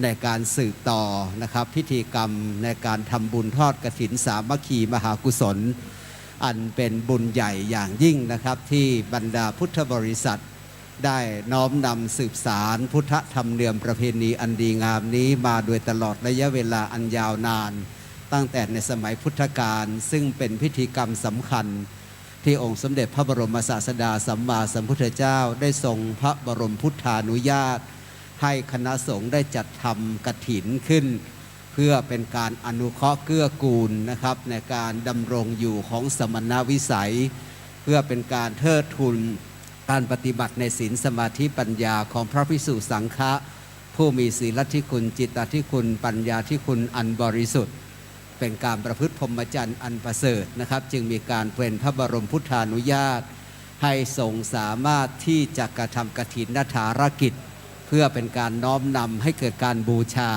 ในการสืบต่อนะครับพิธีกรรมในการทำบุญทอดกฐินสามัคคีมหากุศลอันเป็นบุญใหญ่อย่างยิ่งนะครับที่บรรดาพุทธบริษัทได้น้อมนำสืบสารพุทธธรรมเนียมประเพณีอันดีงามนี้มาโดยตลอดระยะเวลาอันยาวนานตั้งแต่ในสมัยพุทธกาลซึ่งเป็นพิธีกรรมสำคัญที่องค์สมเด็จพระบรมศาสดาสัมมาสัมพุทธเจ้าได้ทรงพระบรมพุทธานุญาตให้คณะสงฆ์ได้จัดทำกฐินขึ้นเพื่อเป็นการอนุเคราะห์เกื้อกูลนะครับในการดำรงอยู่ของสมณวิสัยเพื่อเป็นการเทิดทูนการปฏิบัติในศีลสมาธิปัญญาของพระภิกษุสังฆะผู้มีศีลธิคุณจิตตธิคุณปัญญาธิคุณอันบริสุทธิ์เป็นการประพฤติพรหมจรรย์อันประเสริฐนะครับจึงมีการเป็นพระบรมพุทธานุญาตให้ทรงสามารถที่จะกระทำกฐินฐารกิจเพื่อเป็นการน้อมนำให้เกิดการบูชา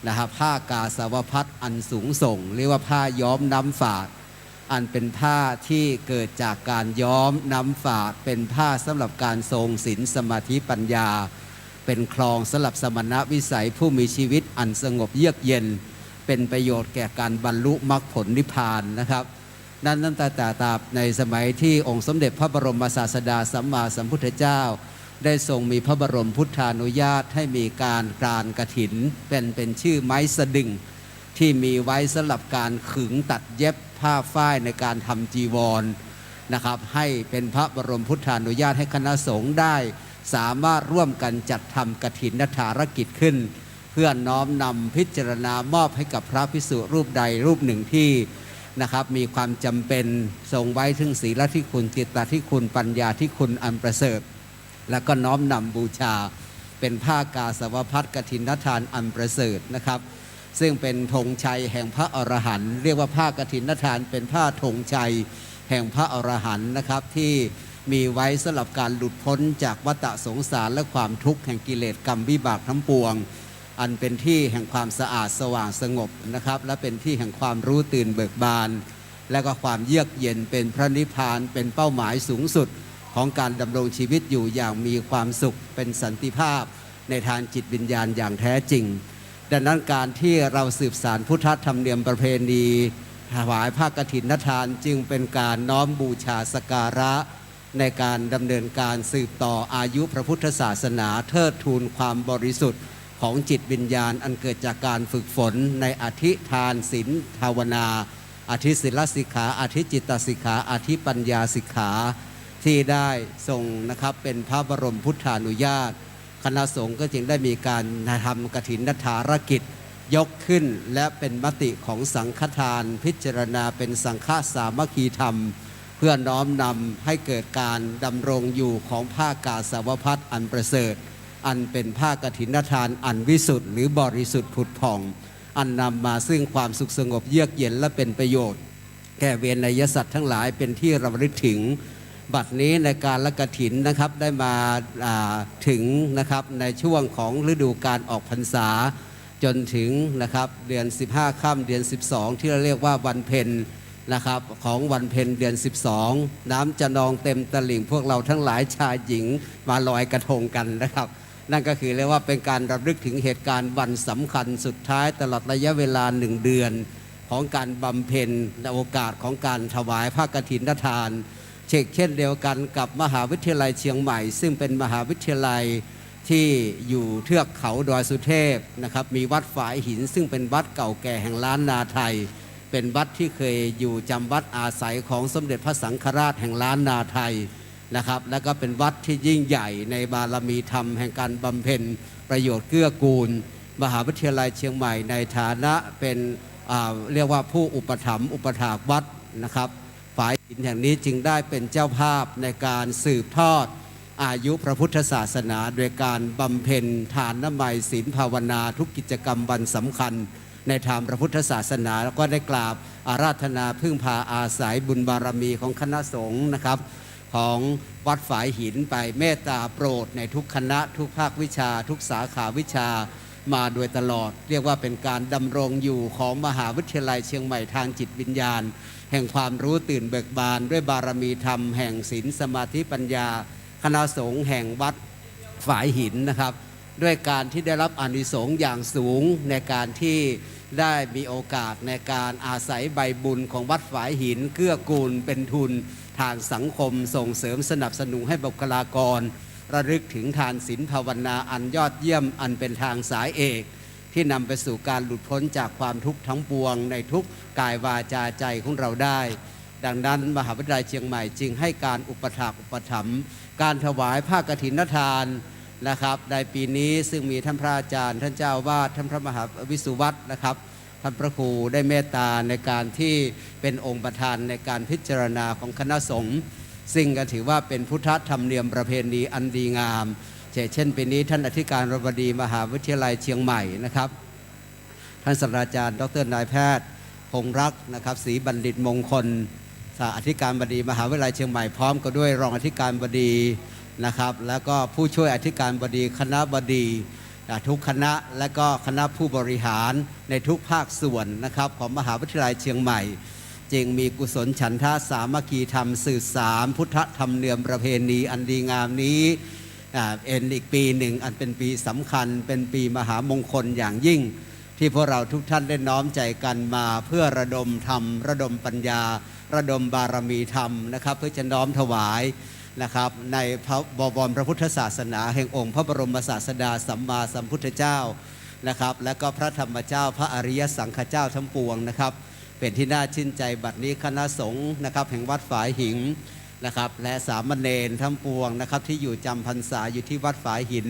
นะครับผ้ากาสาวพัสอันสูงส่งเรียกว่าผ้าย้อมน้ำฝาดอันเป็นผ้าที่เกิดจากการย้อมน้ำฝาดเป็นผ้าสำหรับการทรงศีลสมาธิปัญญาเป็นคลองสำหรับสมณวิสัยผู้มีชีวิตอันสงบเยือกเย็นเป็นประโยชน์แก่การบรรลุมรรคผลนิพพานนะครับนั่นตั้งแต่ในสมัยที่องค์สมเด็จพระบรมศาสดาสัมมาสัมพุทธเจ้าได้ทรงมีพระบรมพุทธานุญาตให้มีการกรานกฐินเป็นชื่อไม้สะดึง ที่มีไว้สำหรับการขึงตัดเย็บผ้าฝ้ายในการทำจีวรนะครับให้เป็นพระบรมพุทธานุญาตให้คณะสงฆ์ได้สามารถร่วมกันจัดทำกฐินธารกิจขึ้น เพื่อน้อมนำพิจารณามอบให้กับพระภิกษุรูปใดรูปหนึ่งที่นะครับมีความจำเป็นทรงไว้ถึงศีลที่คุณจิตตที่คุณปัญญาที่คุณอันประเสริฐแล้วก็น้อมนำบูชาเป็นผ้ากาสาวพัสกฐินทานอันประเสริฐนะครับซึ่งเป็นธงชัยแห่งพระอรหันต์เรียกว่าผ้ากฐินทานเป็นผ้าธงชัยแห่งพระอรหันต์นะครับที่มีไว้สำหรับการหลุดพ้นจากวัฏสงสารและความทุกข์แห่งกิเลสกรรมวิบากทั้งปวงอันเป็นที่แห่งความสะอาดสว่างสงบนะครับและเป็นที่แห่งความรู้ตื่นเบิกบานและก็ความเยือกเย็นเป็นพระนิพพานเป็นเป้าหมายสูงสุดของการดำรงชีวิตอยู่อย่างมีความสุขเป็นสันติภาพในทางจิตวิญญาณอย่างแท้จริงดังนั้นการที่เราสืบสานพุทธธรรมเนียมประเพณีถวายผ้ากฐินทานจึงเป็นการน้อมบูชาสการะในการดำเนินการสืบต่ออายุพระพุทธศาสนาเทิดทูนความบริสุทธิ์ของจิตวิญญาณอันเกิดจากการฝึกฝนในอธิทานศีลภาวนาอธิศีลสิกขาอธิจิตตสิกขาอธิปัญญาสิกขาที่ได้ทรงนะครับเป็นพระบรมพุทธานุญาตคณะสงฆ์ก็จึงได้มีการทำกฐินทารกิจยกขึ้นและเป็นมติของสังฆทานพิจารณาเป็นสังฆสามัคคีธรรมเพื่อน้อมนำให้เกิดการดำรงอยู่ของผ้ากาสาวพัสอันประเสริฐอันเป็นผ้ากฐินทานอันวิสุทธิ์หรือบริสุทธิ์ผุดผ่องอันนำมาซึ่งความสุขสงบเยือกเย็นและเป็นประโยชน์แก่เวไนยสัตว์ทั้งหลายเป็นที่ระลึกถึงบัดนี้ในการละกฐินนะครับได้มาถึงนะครับในช่วงของฤดูการออกพรรษาจนถึงนะครับเดือน15ค่ำเดือน12ที่เราเรียกว่าวันเพ็ญนะครับของวันเพ็ญเดือน12น้ำจะนองเต็มตลิ่งพวกเราทั้งหลายชายหญิงมาลอยกระทงกันนะครับนั่นก็คือเรียกว่าเป็นการรำลึกถึงเหตุการณ์วันสำคัญสุดท้ายตลอดระยะเวลา1 เดือนของการบำเพ็ญในโอกาสของการถวายผ้ากฐินทานเช่นเดียวกันกับมหาวิทยาลัยเชียงใหม่ซึ่งเป็นมหาวิทยาลัยที่อยู่เทือกเขาดอยสุเทพนะครับมีวัดฝายหินซึ่งเป็นวัดเก่าแก่แห่งล้านนาไทยเป็นวัดที่เคยอยู่จำวัดอาศัยของสมเด็จพระสังฆราชแห่งล้านนาไทยนะครับและก็เป็นวัดที่ยิ่งใหญ่ในบารมีธรรมแห่งการบำเพ็ญประโยชน์เกื้อกูลมหาวิทยาลัยเชียงใหม่ในฐานะเป็นเรียกว่าผู้อุปถัมภ์อุปถากวัดนะครับฝ่ายหินแห่งนี้จึงได้เป็นเจ้าภาพในการสืบทอดอายุพระพุทธศาสนาโดยการบำเพ็ญทานน้ำมัยศีลภาวนาทุกกิจกรรมวันสำคัญในทางพระพุทธศาสนาแล้วก็ได้กราบอาราธนาพึ่งพาอาศัยบุญบารมีของคณะสงฆ์นะครับของวัดฝายหินไปเมตตาโปรดในทุกคณะทุกภาควิชาทุกสาขาวิชามาโดยตลอดเรียกว่าเป็นการดำรงอยู่ของมหาวิทยาลัยเชียงใหม่ทางจิตวิญญาณแห่งความรู้ตื่นเบิกบานด้วยบารมีธรรมแห่งศีลสมาธิปัญญาคณะสงฆ์แห่งวัดฝายหินนะครับด้วยการที่ได้รับอานิสงส์อย่างสูงในการที่ได้มีโอกาสในการอาศัยใบบุญของวัดฝายหินเกื้อกูลเป็นทุนทางสังคมส่งเสริมสนับสนุนให้บุคลากรระลึกถึงทานศีลภาวนาอันยอดเยี่ยมอันเป็นทางสายเอกที่นำไปสู่การหลุดพ้นจากความทุกข์ทั้งปวงในทุกกายวาจาใจของเราได้ดังนั้นมหาวิทยาลัยเชียงใหม่จึงให้การอุปถัมภ์การถวายผ้ากฐินทานนะครับในปีนี้ซึ่งมีท่านพระอาจารย์ท่านเจ้าวาดท่านพระมหาวิสุวัตรนะครับท่านพระครูได้เมตตาในการที่เป็นองค์ประธานในการพิจารณาของคณะสงฆ์ซึ่งก็ถือว่าเป็นพุทธธรรมเนียมประเพณีอันดีงามเช่นปีนี้ท่านอธิการบดีมหาวิทยาลัยเชียงใหม่นะครับท่านศาสตราจารย์ดร.นายแพทย์พงษ์รักษ์นะครับศรีบัณฑิตมงคลอธิการบดีมหาวิทยาลัยเชียงใหม่พร้อมกับด้วยรองอธิการบดีนะครับแล้วก็ผู้ช่วยอธิการบดีคณะบดีทุกคณะและก็คณะผู้บริหารในทุกภาคส่วนนะครับของมหาวิทยาลัยเชียงใหม่จึงมีกุศลฉันทะสามัคคีธรรมสื่อสารพุทธธรรมเนียมประเพณีอันดีงามนี้อีกปีหนึ่งอันเป็นปีสำคัญเป็นปีมหามงคลอย่างยิ่งที่พวกเราทุกท่านได้น้อมใจกันมาเพื่อระดมธรรมระดมปัญญาระดมบารมีธรรมนะครับเพื่อจะน้อมถวายนะครับในพระบวรพระพุทธศาสนาแห่งองค์พระบรมศาสดาสัมมาสัมพุทธเจ้า นะครับและก็พระธรรมเจ้าพระอริยสังฆเจ้าทั้งปวงนะครับเป็นที่น่าชื่นใจบัดนี้คณะสงฆ์นะครับแห่งวัดฝายหินนะครับและสามเณรทั้งปวงนะครับที่อยู่จำพรรษาอยู่ที่วัดฝายหิน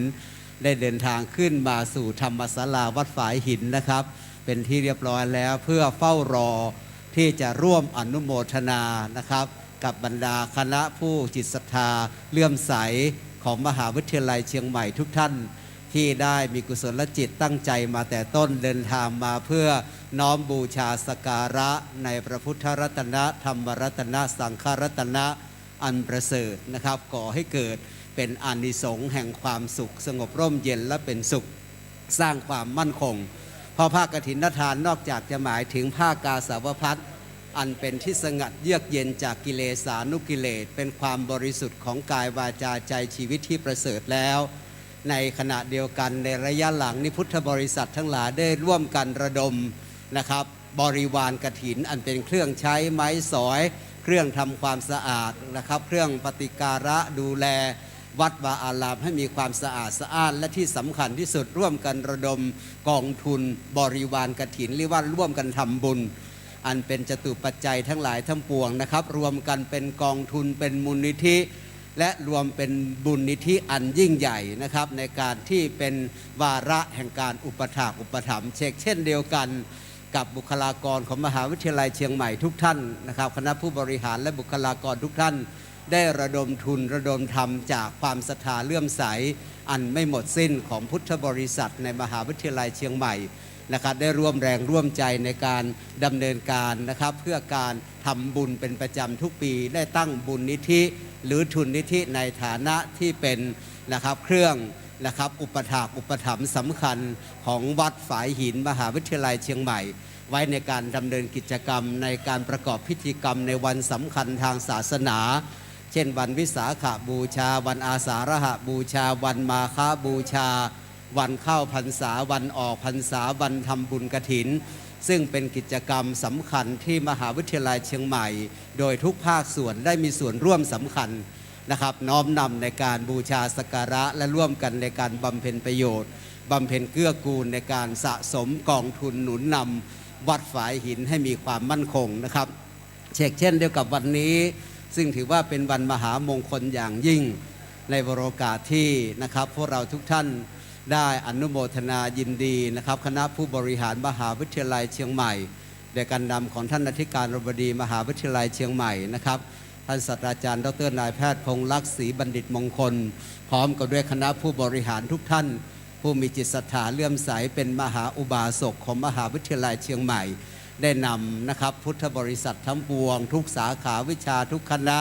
ได้เดินทางขึ้นมาสู่ธรรมศาลาวัดฝายหินนะครับเป็นที่เรียบร้อยแล้วเพื่อเฝ้ารอที่จะร่วมอนุโมทนานะครับกับบรรดาคณะผู้จิตศรัทธาเลื่อมใสของมหาวิทยาลัยเชียงใหม่ทุกท่านที่ได้มีกุศลจิตตั้งใจมาแต่ต้นเดินทางมาเพื่อน้อมบูชาสักการะในพระพุทธรัตนะธรรมรัตนะสังฆรัตนะอันประเสริฐนะครับก่อให้เกิดเป็นอานิสงส์แห่งความสุขสงบร่มเย็นและเป็นสุขสร้างความมั่นคงเพราะผ้ากฐินทานนอกจากจะหมายถึงผ้ากาสาวพัสต์อันเป็นที่สงัดเยือกเย็นจากกิเลสานุกิเลสเป็นความบริสุทธิ์ของกายวาจาใจชีวิตที่ประเสริฐแล้วในขณะเดียวกันในระยะหลังนี้พุทธบริษัททั้งหลายได้ร่วมกันระดมนะครับบริวารกฐินอันเป็นเครื่องใช้ไม้สอยเครื่องทำความสะอาดนะครับเครื่องปฏิการะดูแลวัดวาอารามให้มีความสะอาดสะอ้านและที่สำคัญที่สุดร่วมกันระดมกองทุนบริวารกฐินเรียกว่าร่วมกันทำบุญอันเป็นจตุปัจจัยทั้งหลายทั้งปวงนะครับรวมกันเป็นกองทุนเป็นมูลนิธิและรวมเป็นบุญนิธิอันยิ่งใหญ่นะครับในการที่เป็นวาระแห่งการอุปถากอุปถัมภ์เช่นเดียวกันกับบุคลากรของมหาวิทยาลัยเชียงใหม่ทุกท่านนะครับคณะผู้บริหารและบุคลากรทุกท่านได้ระดมทุนระดมธรรมจากความศรัทธาเลื่อมใสอันไม่หมดสิ้นของพุทธบริษัทในมหาวิทยาลัยเชียงใหม่นะครับได้ร่วมแรงร่วมใจในการดำเนินการนะครับเพื่อการทำบุญเป็นประจำทุกปีได้ตั้งบุญนิธิหรือทุนนิธิในฐานะที่เป็นนะครับเครื่องนะครับอุปถากอุปถัมภ์สำคัญของวัดฝายหินมหาวิทยาลัยเชียงใหม่ไว้ในการดำเนินกิจกรรมในการประกอบพิธีกรรมในวันสำคัญทางศาสนาเช่นวันวิสาขบูชาวันอาสาฬหบูชาวันมาฆบูชาวันเข้าพรรษาวันออกพรรษาวันทำบุญกฐินซึ่งเป็นกิจกรรมสำคัญที่มหาวิทยาลัยเชียงใหม่โดยทุกภาคส่วนได้มีส่วนร่วมสำคัญนะครับน้อมนำในการบูชาสักการะและร่วมกันในการบำเพ็ญประโยชน์บำเพ็ญเกื้อกูลในการสะสมกองทุนหนุนนำวัดฝายหินให้มีความมั่นคงนะครับเช่นเดียวกับวันนี้ซึ่งถือว่าเป็นวันมหามงคลอย่างยิ่งในวโรกาสที่นะครับพวกเราทุกท่านได้อนุโมทนายินดีนะครับคณะผู้บริหารมหาวิทยาลัยเชียงใหม่โดยการนำของท่านอธิการบดีมหาวิทยาลัยเชียงใหม่นะครับท่านศาสตราจารย์ดร.นายแพทย์พงษ์ลักษณ์ศรีบัณฑิตมงคลพร้อมกับด้วยคณะผู้บริหารทุกท่านผู้มีจิตศรัทธาเลื่อมใสเป็นมหาอุบาสกของมหาวิทยาลัยเชียงใหม่ได้นำนะครับพุทธบริษัททั้งปวงทุกสาขาวิชาทุกคณะ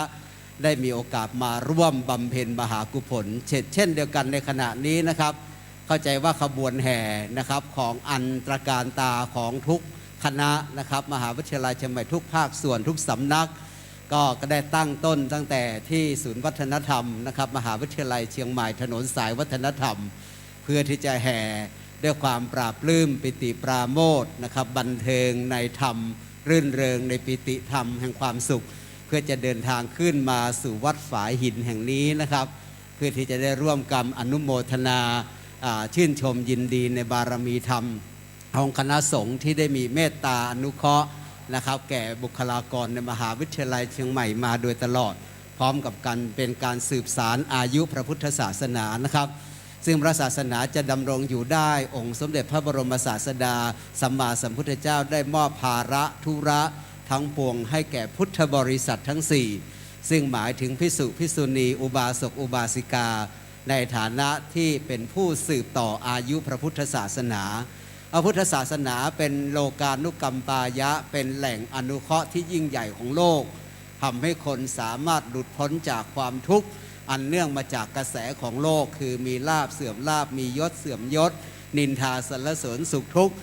ได้มีโอกาสมาร่วมบำเพ็ญมหากุศลเช่นเดียวกันในขณะนี้นะครับเข้าใจว่าขบวนแห่นะครับของอันตรการตาของทุกคณะนะครับมหาวิทยาลัยเชียงใหม่ทุกภาคส่วนทุกสำนักก็ได้ตั้งต้นตั้งแต่ที่ศูนย์วัฒนธรรมนะครับมหาวิทยาลัยเชียงใหม่ถนนสายวัฒนธรรมเพื่อที่จะแห่ด้วยความปราบปลื้มปิติปราโมทย์นะครับบันเทิงในธรรมรื่นเริงในปิติธรรมแห่งความสุขเพื่อจะเดินทางขึ้นมาสู่วัดฝายหินแห่งนี้นะครับเพื่อที่จะได้ร่วมกันอนุโมทนาชื่นชมยินดีในบารมีธรรมของคณะสงฆ์ที่ได้มีเมตตาอนุเคราะห์นะครับแก่บุคลากรในมหาวิทยาลัยเชียงใหม่มาโดยตลอดพร้อมกับการเป็นการสืบสารอายุพระพุทธศาสนานะครับซึ่งพระศาสนาจะดำรงอยู่ได้องค์สมเด็จพระบรมศาสดาสัมมาสัมพุทธเจ้าได้มอบภาระธุระทั้งปวงให้แก่พุทธบริษัททั้ง4ซึ่งหมายถึงภิกษุภิกษุณีอุบาสกอุบาสิกาในฐานะที่เป็นผู้สืบต่ออายุพระพุทธศาสนาพระพุทธศาสนาเป็นโลกานุกัมปายะเป็นแหล่งอนุเคราะห์ที่ยิ่งใหญ่ของโลกทำให้คนสามารถหลุดพ้นจากความทุกข์อันเนื่องมาจากกระแสของโลกคือมีลาภเสื่อมลาภมียศเสื่อมยศนินทาสรรเสริญสุขทุกข์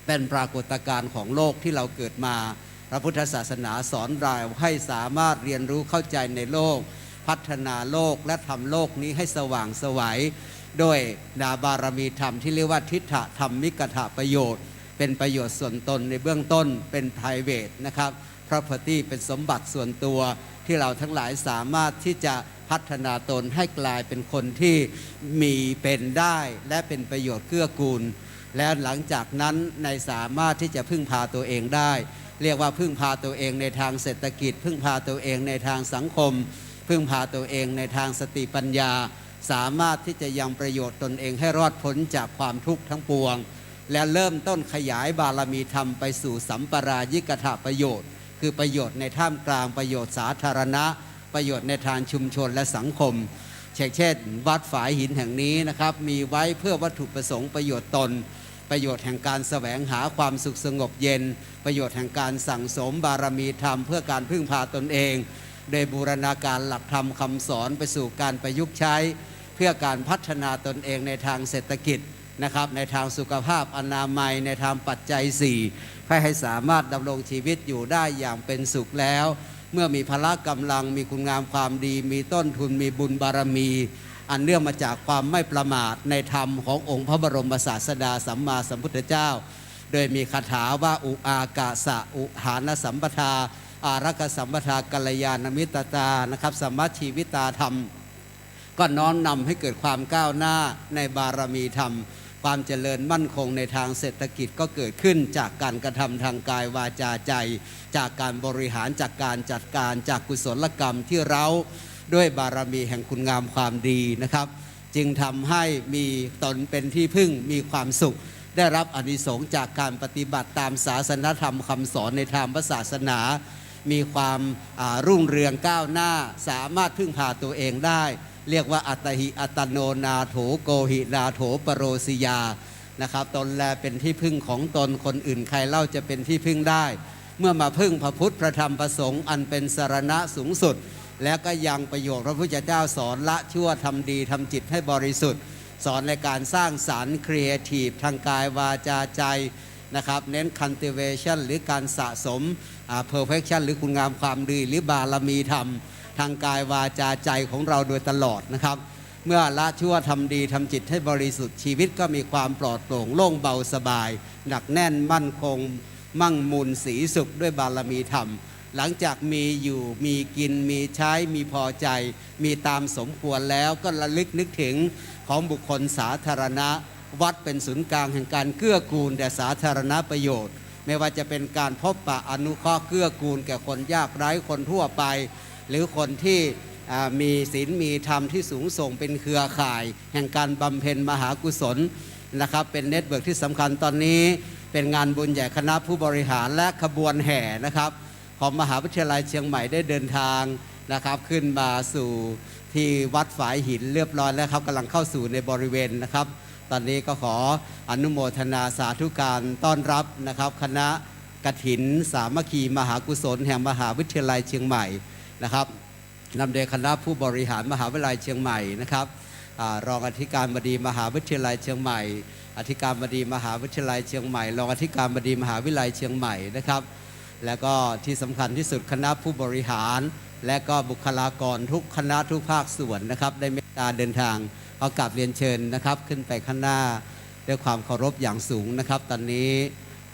เป็นปรากฏการณ์ของโลกที่เราเกิดมาพระพุทธศาสนาสอนเราให้สามารถเรียนรู้เข้าใจในโลกพัฒนาโลกและทำโลกนี้ให้สว่างไสวด้วยดาบารมีธรรมที่เรียกว่าทิฏฐธรรมมิกถประโยชน์เป็นประโยชน์ส่วนตนในเบื้องต้นเป็นไพรเวทนะครับ property เป็นสมบัติส่วนตัวที่เราทั้งหลายสามารถที่จะพัฒนาตนให้กลายเป็นคนที่มีเป็นได้และเป็นประโยชน์เกื้อกูล แล้วหลังจากนั้นในสามารถที่จะพึ่งพาตัวเองได้เรียกว่าพึ่งพาตัวเองในทางเศรษฐกิจพึ่งพาตัวเองในทางสังคมพึ่งพาตัวเองในทางสติปัญญาสามารถที่จะยังประโยชน์ตนเองให้รอดพ้นจากความทุกข์ทั้งปวงและเริ่มต้นขยายบารมีธรรมไปสู่สัมปรายิกถประโยชน์คือประโยชน์ในท่ามกลางประโยชน์สาธารณะประโยชน์ในทางชุมชนและสังคมเช่นวัดฝายหินแห่งนี้นะครับมีไว้เพื่อวัตถุประสงค์ประโยชน์ตนประโยชน์แห่งการแสวงหาความสุขสงบเย็นประโยชน์แห่งการสั่งสมบารมีธรรมเพื่อการพึ่งพาตนเองโดยบูรณาการหลักธรรมคำสอนไปสู่การประยุกต์ใช้เพื่อการพัฒนาตนเองในทางเศรษฐกิจนะครับในทางสุขภาพอนามัยในทางปัจจัย4เพื่อให้สามารถดำรงชีวิตอยู่ได้อย่างเป็นสุขแล้วเมื่อมีพละกำลังมีคุณงามความดีมีต้นทุนมีบุญบารมีอันเนื่องมาจากความไม่ประมาทในธรรมขององค์พระบรมศาสดาสัมมาสัมพุทธเจ้าโดยมีคาถาว่าอุอากาสะอุหานสัมปทาอารักขสัมปทากัลยาณมิตตานะครับสัมมาชีวิตาธรรมก็น้อมนำให้เกิดความก้าวหน้าในบารมีธรรมความเจริญมั่นคงในทางเศรษฐกิจก็เกิดขึ้นจากการกระทำทางกายวาจาใจจากการบริหารจากการจัดการจากกุศลกรรมที่เราด้วยบารมีแห่งคุณงามความดีนะครับจึงทำให้มีตนเป็นที่พึ่งมีความสุขได้รับอานิสงส์จากการปฏิบัติตามศาสนธรรมคำสอนในทางพระศาสนามีความรุ่งเรืองก้าวหน้าสามารถพึ่งพาตัวเองได้เรียกว่าอัตหิอัตโนนาโถโกหินาโถปโรสิยานะครับตนแลเป็นที่พึ่งของตนคนอื่นใครเล่าจะเป็นที่พึ่งได้เมื่อมาพึ่งพระพุทธพระธรรมพระสงฆ์อันเป็นสรณะสูงสุดและก็ยังประโยชน์พระพุทธเจ้าสอนละชั่วทำดีทำจิตให้บริสุทธิ์สอนในการสร้างสรรค์ครีเอทีฟทางกายวาจาใจนะครับเน้น cultivation หรือการสะสมperfection หรือคุณงามความดีหรือบารมีธรรมทางกายวาจาใจของเราโดยตลอดนะครับเมื่อละชั่วทำดีทำจิตให้บริสุทธิ์ชีวิตก็มีความปลอดโปร่งโล่งเบาสบายหนักแน่นมั่นคงมั่งมูลสีสุขด้วยบารมีธรรมหลังจากมีอยู่มีกินมีใช้มีพอใจมีตามสมควรแล้วก็ระลึกนึกถึงของบุคคลสาธารณะวัดเป็นศูนย์กลางแห่งการเกื้อกูลแด่สาธารณประโยชน์ไม่ว่าจะเป็นการพบปะอนุเคราะห์เกื้อกูลแก่คนยากไร้คนทั่วไปหรือคนที่มีศีลมีธรรมที่สูงส่งเป็นเครือข่ายแห่งการบำเพ็ญมหากุศลนะครับเป็นเน็ตเวิร์กที่สำคัญตอนนี้เป็นงานบุญใหญ่คณะผู้บริหารและขบวนแห่นะครับของมหาวิทยาลัยเชียงใหม่ได้เดินทางนะครับขึ้นมาสู่ที่วัดฝายหินเรียบร้อยแล้วครับกำลังเข้าสู่ในบริเวณนะครับตอนนี้ก็ขออนุโมทนาสาธุการต้อนรับนะครับคณะกฐินสามัคคีมหากุศลแห่งมหาวิทยาลัยเชียงใหม่นะครับนำโดยคณะผู้บริหารมหาวิทยาลัยเชียงใหม่นะครับรองอธิการบดีมหาวิทยาลัยเชียงใหม่อธิการบดีมหาวิทยาลัยเชียงใหม่รองอธิการบดีมหาวิทยาลัยเชียงใหม่นะครับแล้วก็ที่สำคัญที่สุดคณะผู้บริหารและก็บุคลากรทุกคณะทุกภาคส่วนนะครับได้เมตตาเดินทางเอากลับเรียนเชิญนะครับขึ้นไปข้างหน้าด้วยความเคารพอย่างสูงนะครับตอนนี้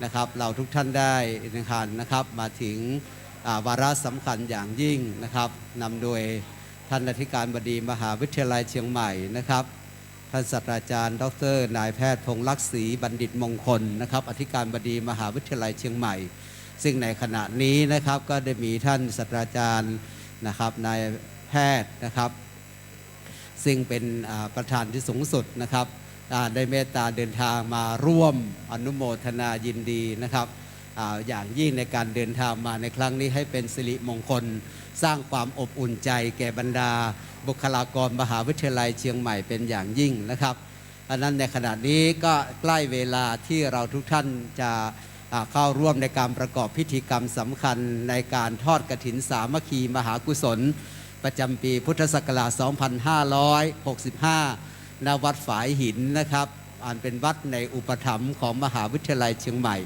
นะครับเราทุกท่านได้นะครับมาถึงวาระสำคัญอย่างยิ่งนะครับนำโดยท่านอธิการบดีมหาวิทยาลัยเชียงใหม่นะครับท่านศาสตราจารย์ดร.นายแพทย์พงษ์ลักษณ์บัณฑิตมงคลนะครับอธิการบดีมหาวิทยาลัยเชียงใหม่ซึ่งในขณะนี้นะครับก็ได้มีท่านศาสตราจารย์นะครับนายแพทย์นะครับซึ่งเป็นประธานที่สูงสุดนะครับได้เมตตาเดินทางมาร่วมอนุโมทนายินดีนะครับอย่างยิ่งในการเดินทางมาในครั้งนี้ให้เป็นสิริมงคลสร้างความอบอุ่นใจแก่บรรดาบุคลากรมหาวิทยาลัยเชียงใหม่เป็นอย่างยิ่งนะครับอันนั้นในขณะนี้ก็ใกล้เวลาที่เราทุกท่านจะเข้าร่วมในการประกอบพิธีกรรมสำคัญในการทอดกฐินสามัคคีมหากุศลประจำปีพุทธศักราช 2565 ณ วัดฝายหินนะครับอันเป็นวัดในอุปถัมภ์ของมหาวิทยาลัยเชียงใหม่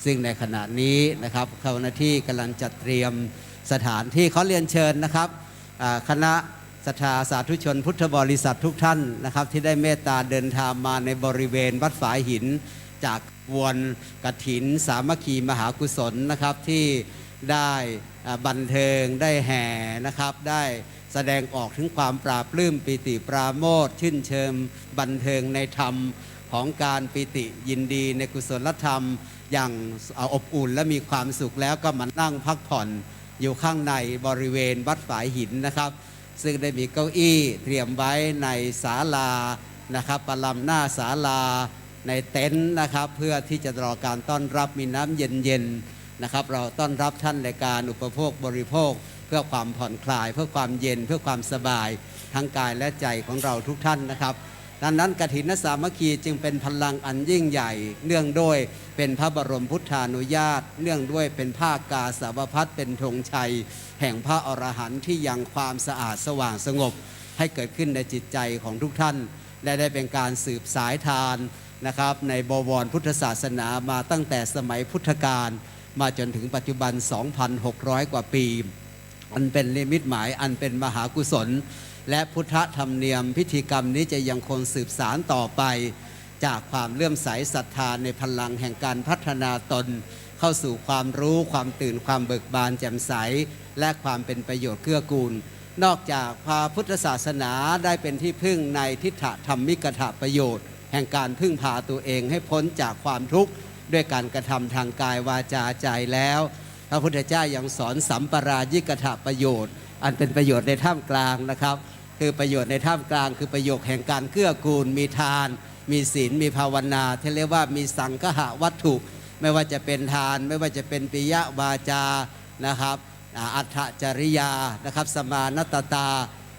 ซึ่งในขณะนี้นะครับเจ้าหน้าที่กำลังจัดเตรียมสถานที่เขาเรียนเชิญนะครับคณะศรัทธาสาธุชนพุทธบริษัททุกท่านนะครับที่ได้เมตตาเดินทางมาในบริเวณวัดฝายหินจากวนกฐินสามัคคีมหากุศลนะครับที่ได้บันเทิงได้แห่นะครับได้แสดงออกถึงความปราบปลื้มปิติปราโมทย์ชื่นเชิมบันเทิงในธรรม ของการปิติยินดีในกุศลธรรมอย่างอบอุ่นและมีความสุขแล้วก็มานั่งพักผ่อนอยู่ข้างในบริเวณวัดฝายหินนะครับ ซึ่งได้มีเก้าอี้เตรียมไว้ในศาลานะครับประลำหน้าศาลาในเต็นท์นะครับเพื่อที่จะรอการต้อนรับมีน้ำเย็นๆนะครับเราต้อนรับท่านในการอุปโภคบริโภคเพื่อความผ่อนคลายเพื่อความเย็นเพื่อความสบายทั้งกายและใจของเราทุกท่านนะครับดังนั้นกฐินสามัคคีจึงเป็นพลังอันยิ่งใหญ่เนื่องด้วยเป็นพระบรมพุทธานุญาตเนื่องด้วยเป็นผ้ากาสาวพัสเป็นธงชัยแห่งพระอรหันต์ที่ยังความสะอาดสว่างสงบให้เกิดขึ้นในจิตใจของทุกท่านและได้เป็นการสืบสายทานนะครับในบวรพุทธศาสนามาตั้งแต่สมัยพุทธกาลมาจนถึงปัจจุบัน 2,600 กว่าปีอันเป็นนิมิตหมายอันเป็นมหากุศลและพุทธธรรมเนียมพิธีกรรมนี้จะยังคงสืบสานต่อไปจากความเลื่อมใสศรัทธาในพลังแห่งการพัฒนาตนเข้าสู่ความรู้ความตื่นความเบิกบานแจ่มใสและความเป็นประโยชน์เกื้อกูลนอกจากพระพุทธศาสนาได้เป็นที่พึ่งในทิฏฐธรรมิกถประโยชน์แห่งการพึ่งพาตัวเองให้พ้นจากความทุกข์ด้วยการกระทำทางกายวาจาใจแล้วพระพุทธเจ้ายังสอนสัมปรายิกถประโยชน์อันเป็นประโยชน์ในท่ามกลางนะครับคือประโยชน์ในท่ามกลางคือประโยชน์แห่งการเกื้อกูลมีทานมีศีลมีภาวนาที่เรียกว่ามีสังฆะวัตถุไม่ว่าจะเป็นทานไม่ว่าจะเป็นปิยวาจานะครับอัตถจริยานะครับสมานตตา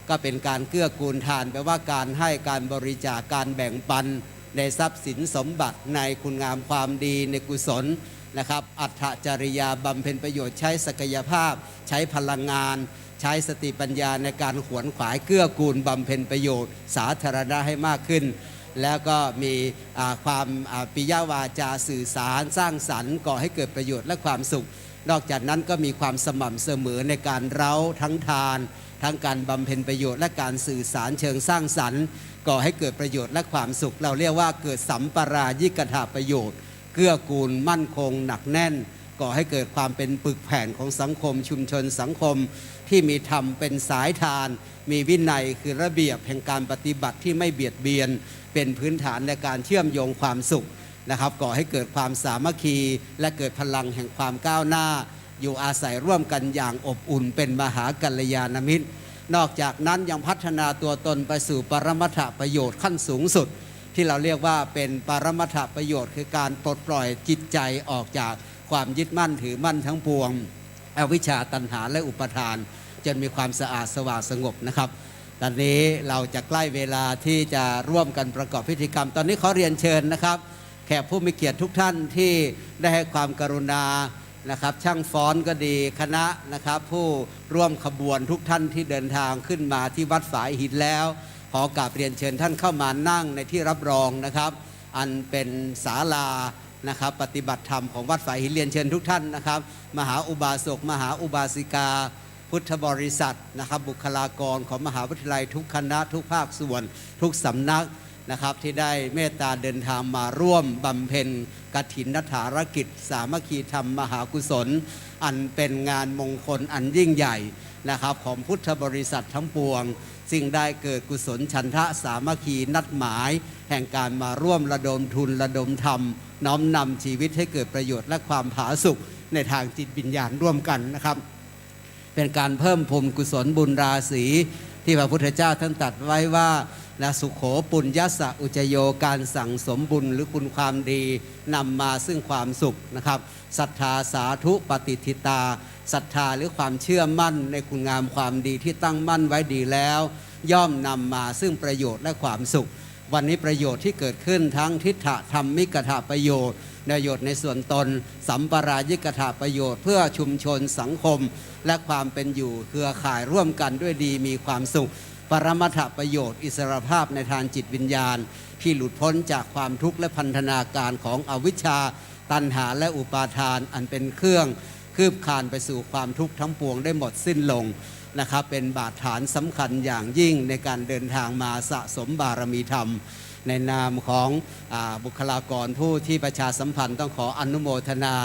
ก็เป็นการเกื้อกูลทานแปลว่าการให้การบริจาคการแบ่งปันในทรัพย์สินสมบัติในคุณงามความดีในกุศลนะครับอัตถจริยาบำเพ็ญประโยชน์ใช้ศักยภาพใช้พลังงานใช้สติปัญญาในการขวนขวายเกื้อกูลบำเพ็ญประโยชน์สาธารณะให้มากขึ้นแล้วก็มีความปิยวาจาสื่อสารสร้างสรรค์ก่อให้เกิดประโยชน์และความสุขนอกจากนั้นก็มีความสม่ำเสมอในการเร้าทั้งทานทั้งการบำเพ็ญประโยชน์และการสื่อสารเชิงสร้างสรรค์ก่อให้เกิดประโยชน์และความสุขเราเรียกว่าเกิดสัมปรายิกถประโยชน์เกื้อกูลมั่นคงหนักแน่นก่อให้เกิดความเป็นปึกแผ่นของสังคมชุมชนสังคมที่มีธรรมเป็นสายทานมีวินัยคือระเบียบแห่งการปฏิบัติที่ไม่เบียดเบียนเป็นพื้นฐานในการเชื่อมโยงความสุขนะครับก่อให้เกิดความสามัคคีและเกิดพลังแห่งความก้าวหน้าอยู่อาศัยร่วมกันอย่างอบอุ่นเป็นมหากัลยาณมิตรนอกจากนั้นยังพัฒนาตัวตนไปสู่ปรมัตถประโยชน์ขั้นสูงสุดที่เราเรียกว่าเป็นปรมัตถประโยชน์คือการปลดปล่อยจิตใจออกจากความยึดมั่นถือมั่นทั้งปวงอวิชชาตัณหาและอุปทานจนมีความสะอาดสว่างสงบนะครับตอนนี้เราจะใกล้เวลาที่จะร่วมกันประกอบพิธีกรรมตอนนี้ขอเรียนเชิญนะครับแขกผู้มีเกียรติทุกท่านที่ได้ให้ความกรุณานะครับช่างฟ้อนก็ดีคณะนะครับผู้ร่วมขบวนทุกท่านที่เดินทางขึ้นมาที่วัดฝายหินแล้วขอกราบเรียนเชิญท่านเข้ามานั่งในที่รับรองนะครับอันเป็นศาลานะครับปฏิบัติธรรมของวัดฝายหินเรียนเชิญทุกท่านนะครับมหาอุบาสกมหาอุบาสิกาพุทธบริษัทนะครับบุคลากรของมหาวิทยาลัยทุกคณะทุกภาคส่วนทุกสำนักนะครับที่ได้เมตตาเดินทางมาร่วมบำเพ็ญกฐินฐารกิจสามัคคีธรรมมหากุศลอันเป็นงานมงคลอันยิ่งใหญ่นะครับของพุทธบริษัททั้งปวงซึ่งได้เกิดกุศลฉันทะสามัคคีนัดหมายแห่งการมาร่วมระดมทุนระดมธรรมน้อมนำชีวิตให้เกิดประโยชน์และความผาสุกในทางจิตวิญญาณร่วมกันนะครับเป็นการเพิ่มพูนกุศลบุญราศีที่พระพุทธเจ้าท่านตรัสไว้ว่าและสุโขปุญญสะอุจโยการสั่งสมบุญหรือคุณความดีนำมาซึ่งความสุขนะครับศรัทธาสาธุปฏิทิตาศรัทธาหรือความเชื่อมั่นในคุณงามความดีที่ตั้งมั่นไว้ดีแล้วย่อมนำมาซึ่งประโยชน์และความสุขวันนี้ประโยชน์ที่เกิดขึ้นทั้งทิฏฐธรรมิกถประโยชน์ประโยชน์ในส่วนตนสัมปรายิกถประโยชน์เพื่อชุมชนสังคมและความเป็นอยู่เครือข่ายร่วมกันด้วยดีมีความสุขปรมัตถประโยชน์อิสรภาพในทางจิตวิญญาณที่หลุดพ้นจากความทุกข์และพันธนาการของอวิชชาตัณหาและอุปาทานอันเป็นเครื่องคืบคลานไปสู่ความทุกข์ทั้งปวงได้หมดสิ้นลงนะครับเป็นบาดฐานสำคัญอย่างยิ่งในการเดินทางมาสะสมบารมีธรรมในนามของบุคลากรผู้ที่ประชาสัมพันธ์ต้องขออนุโมทนา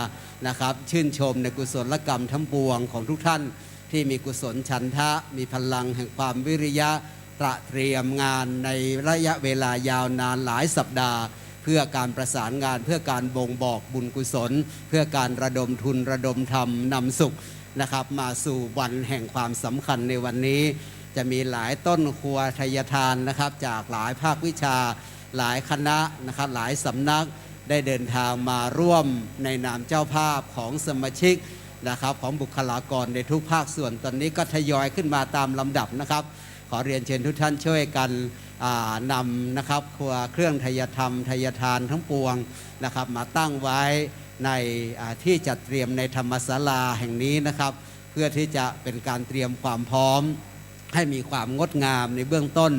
นะครับชื่นชมในกุศลกรรมทั้งปวงของทุกท่านที่มีกุศลฉันทะมีพลังแห่งความวิริยะตระเตรียมงานในระยะเวลายาวนานหลายสัปดาห์ พื่อการประสานงานเพื่อการบ่งบอกบุญกุศล เพื่อการระดมทุนระดมธรรมนำสุขนะครับมาสู่วันแห่งความสำคัญในวันนี้จะมีหลายต้นครัวทายทานนะครับจากหลายภาควิชาหลายคณะนะครับหลายสำนักได้เดินทางมาร่วมในนามเจ้าภาพของสมาชิกนะครับของบุคลากรในทุกภาคส่วนตอนนี้ก็ทยอยขึ้นมาตามลำดับนะครับขอเรียนเชิญทุกท่านช่วยกันนำนะครับครัวเครื่องทายธรรมทายทานทั้งปวงนะครับมาตั้งไว้ในที่จัดเตรียมในธรรมศาลาแห่งนี้นะครับเพื่อที่จะเป็นการเตรียมความพร้อมให้มีความงดงามในเบื้องต้น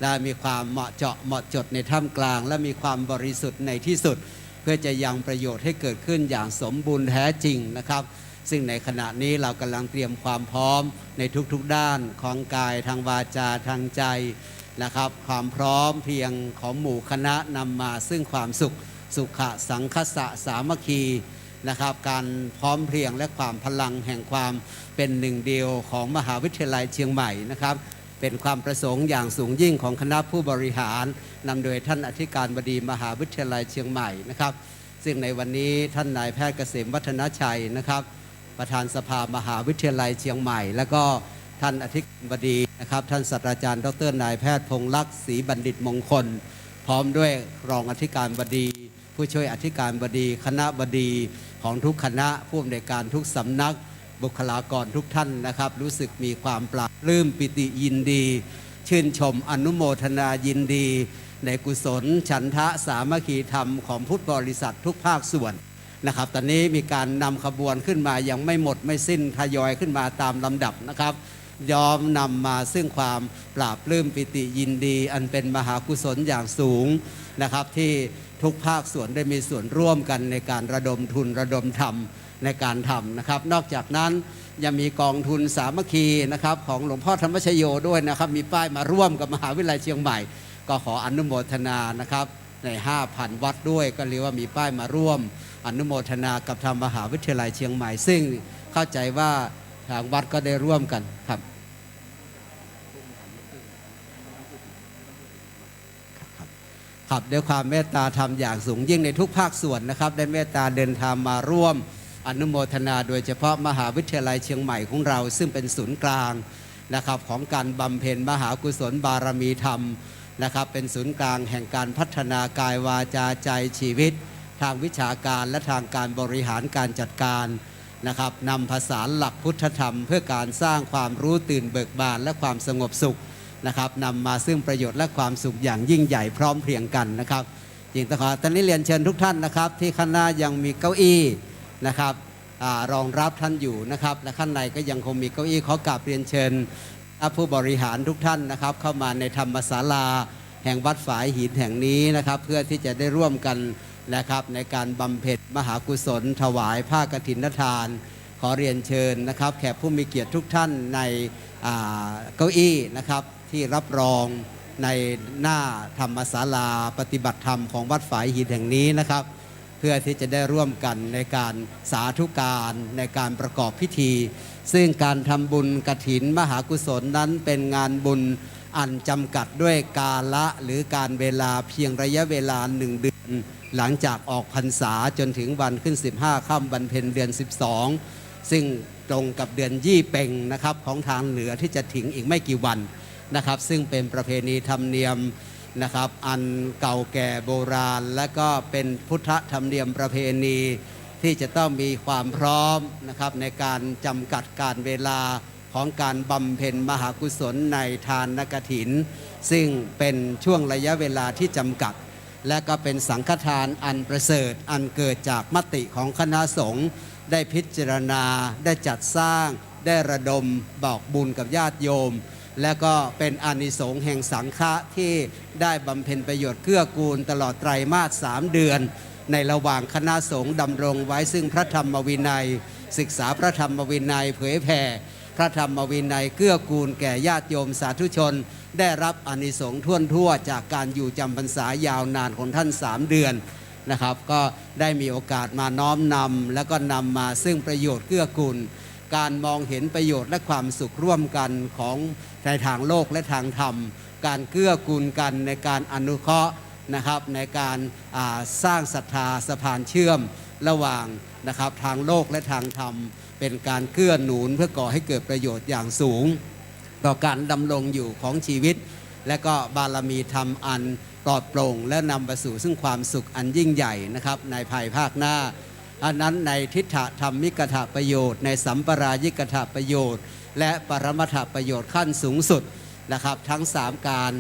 และมีความเหมาะเจาะเหมาะจดในท่ามกลางและมีความบริสุทธิ์ในที่สุดเพื่อจะยังประโยชน์ให้เกิดขึ้นอย่างสมบูรณ์แท้จริงนะครับซึ่งในขณะนี้เรากำลังเตรียมความพร้อมในทุกๆด้านของกายทางวาจาทางใจนะครับความพร้อมเพียงของหมู่คณะนำมาซึ่งความสุขสังคสะสามัคคีนะครับการพร้อมเพรียงและความพลังแห่งความเป็นหนึ่งเดียวของมหาวิทยาลัยเชียงใหม่นะครับเป็นความประสงค์อย่างสูงยิ่งของคณะผู้บริหารนำโดยท่านอธิการบดีมหาวิทยาลัยเชียงใหม่นะครับซึ่งในวันนี้ท่านนายแพทย์เกษมวัฒนชัยนะครับประธานสภามหาวิทยาลัยเชียงใหม่แล้วก็ท่านอธิการบดีนะครับท่านศาสตราจารย์ดร.นายแพทย์พงษ์ลักษณ์ศรีบัณฑิตมงคลพร้อมด้วยรองอธิการบดีผู้ช่วยอธิการบดีคณะบดีของทุกคณะผู้อำนวยการทุกสำนักบุคลากรทุกท่านนะครับรู้สึกมีความปลาบปลื้มปิติยินดีชื่นชมอนุโมทนายินดีในกุศลฉันทะสามัคคีธรรมของพุทธบริษัททุกภาคส่วนนะครับตอนนี้มีการนำขบวนขึ้นมายังไม่หมดไม่สิ้นทยอยขึ้นมาตามลำดับนะครับยอมนำมาซึ่งความปราบปลื้มปิติยินดีอันเป็นมหากุศลอย่างสูงนะครับที่ทุกภาคส่วนได้มีส่วนร่วมกันในการระดมทุนระดมธรรมในการทำนะครับนอกจากนั้นยังมีกองทุนสามัคคีนะครับของหลวงพ่อธรรมชโยด้วยนะครับมีป้ายมาร่วมกับมหาวิทยาลัยเชียงใหม่ก็ขออนุโมทนานะครับใน 5,000 วัดด้วยก็เรียกว่ามีป้ายมาร่วมอนุโมทนากับทางมหาวิทยาลัยเชียงใหม่ซึ่งเข้าใจว่าทางวัดก็ได้ร่วมกันครับครับด้วยความเมตตาธรรมอย่างสูงยิ่งในทุกภาคส่วนนะครับได้เมตตาเดินทางมาร่วมอนุโมทนาโดยเฉพาะมหาวิทยาลัยเชียงใหม่ของเราซึ่งเป็นศูนย์กลางนะครับของการบำเพ็ญมหากุศลบารมีธรรมนะครับเป็นศูนย์กลางแห่งการพัฒนากายวาจาใจชีวิตทางวิชาการและทางการบริหารการจัดการนะครับนำผสานหลักพุทธธรรมเพื่อการสร้างความรู้ตื่นเบิกบานและความสงบสุขนะครับนำมาซึ่งประโยชน์และความสุขอย่างยิ่งใหญ่พร้อมเพรียงกันนะครับจริงๆขอตอนนี้เรียนเชิญทุกท่านนะครับที่ข้างหน้ายังมีเก้าอี้นะครับรองรับท่านอยู่นะครับและข้างในก็ยังคงมีเก้าอี้ขอกราบเรียนเชิญผู้บริหารทุกท่านนะครับเข้ามาในธรรมศาลาแห่งวัดฝายหินแห่งนี้นะครับเพื่อที่จะได้ร่วมกันนะครับในการบำเพ็ญมหากุศลถวายผ้ากฐินทานขอเรียนเชิญนะครับแขกผู้มีเกียรติทุกท่านในเก้าอี้นะครับที่รับรองในหน้าธรรมศาลาปฏิบัติธรรมของวัดฝายหินแห่งนี้นะครับเพื่อที่จะได้ร่วมกันในการสาธุการในการประกอบพิธีซึ่งการทำบุญกฐินมหากุศลนั้นเป็นงานบุญอันจำกัดด้วยกาละหรือการเวลาเพียงระยะเวลา1 เดือนหลังจากออกพรรษาจนถึงวันขึ้น15 ค่ำวันเพ็ญเดือน12ซึ่งตรงกับเดือนยี่เป่งนะครับของทางเหนือที่จะถึงอีกไม่กี่วันนะครับซึ่งเป็นประเพณีธรรมเนียมนะครับอันเก่าแก่โบราณและก็เป็นพุทธธรรมเนียมประเพณีที่จะต้องมีความพร้อมนะครับในการจำกัดการเวลาของการบำเพ็ญมหากุศลในทานกฐินซึ่งเป็นช่วงระยะเวลาที่จำกัดและก็เป็นสังฆทานอันประเสริฐอันเกิดจากมติของคณะสงฆ์ได้พิจารณาได้จัดสร้างได้ระดมบอกบุญกับญาติโยมและก็เป็นอานิสงส์แห่งสังฆะที่ได้บำเพ็ญประโยชน์เกื้อกูลตลอดไตรมาส3 เดือนในระหว่างคณะสงฆ์ดำรงไว้ซึ่งพระธรรมวินัยศึกษาพระธรรมวินัยเผยแผ่พระธรรมวินัยเกื้อกูลแก่ญาติโยมสาธุชนได้รับอานิสงส์ทั่วจากการอยู่จำพรรษายาวนานของท่าน3 เดือนนะครับก็ได้มีโอกาสมาน้อมนำแล้วก็นำมาซึ่งประโยชน์เกื้อกูลการมองเห็นประโยชน์และความสุขร่วมกันของในทางโลกและทางธรรมการเกื้อกูลกันในการอนุเคราะห์ นะครับในการสร้างศรัทธาสะพานเชื่อมระหว่างนะครับทางโลกและทางธรรมเป็นการเกื้อหนุนเพื่อก่อให้เกิดประโยชน์อย่างสูงต่อการดำรงอยู่ของชีวิตและก็บารมีธรรมอันปลอดโปร่งและนำไปสู่ซึ่งความสุขอันยิ่งใหญ่นะครับในภายภาคหน้าอันนั้นในทิฏฐธรรมิกถประโยชน์ในสัมปรายิกถประโยชน์และปรมัตถประโยชน์ขั้นสูงสุดนะครับทั้ง3การ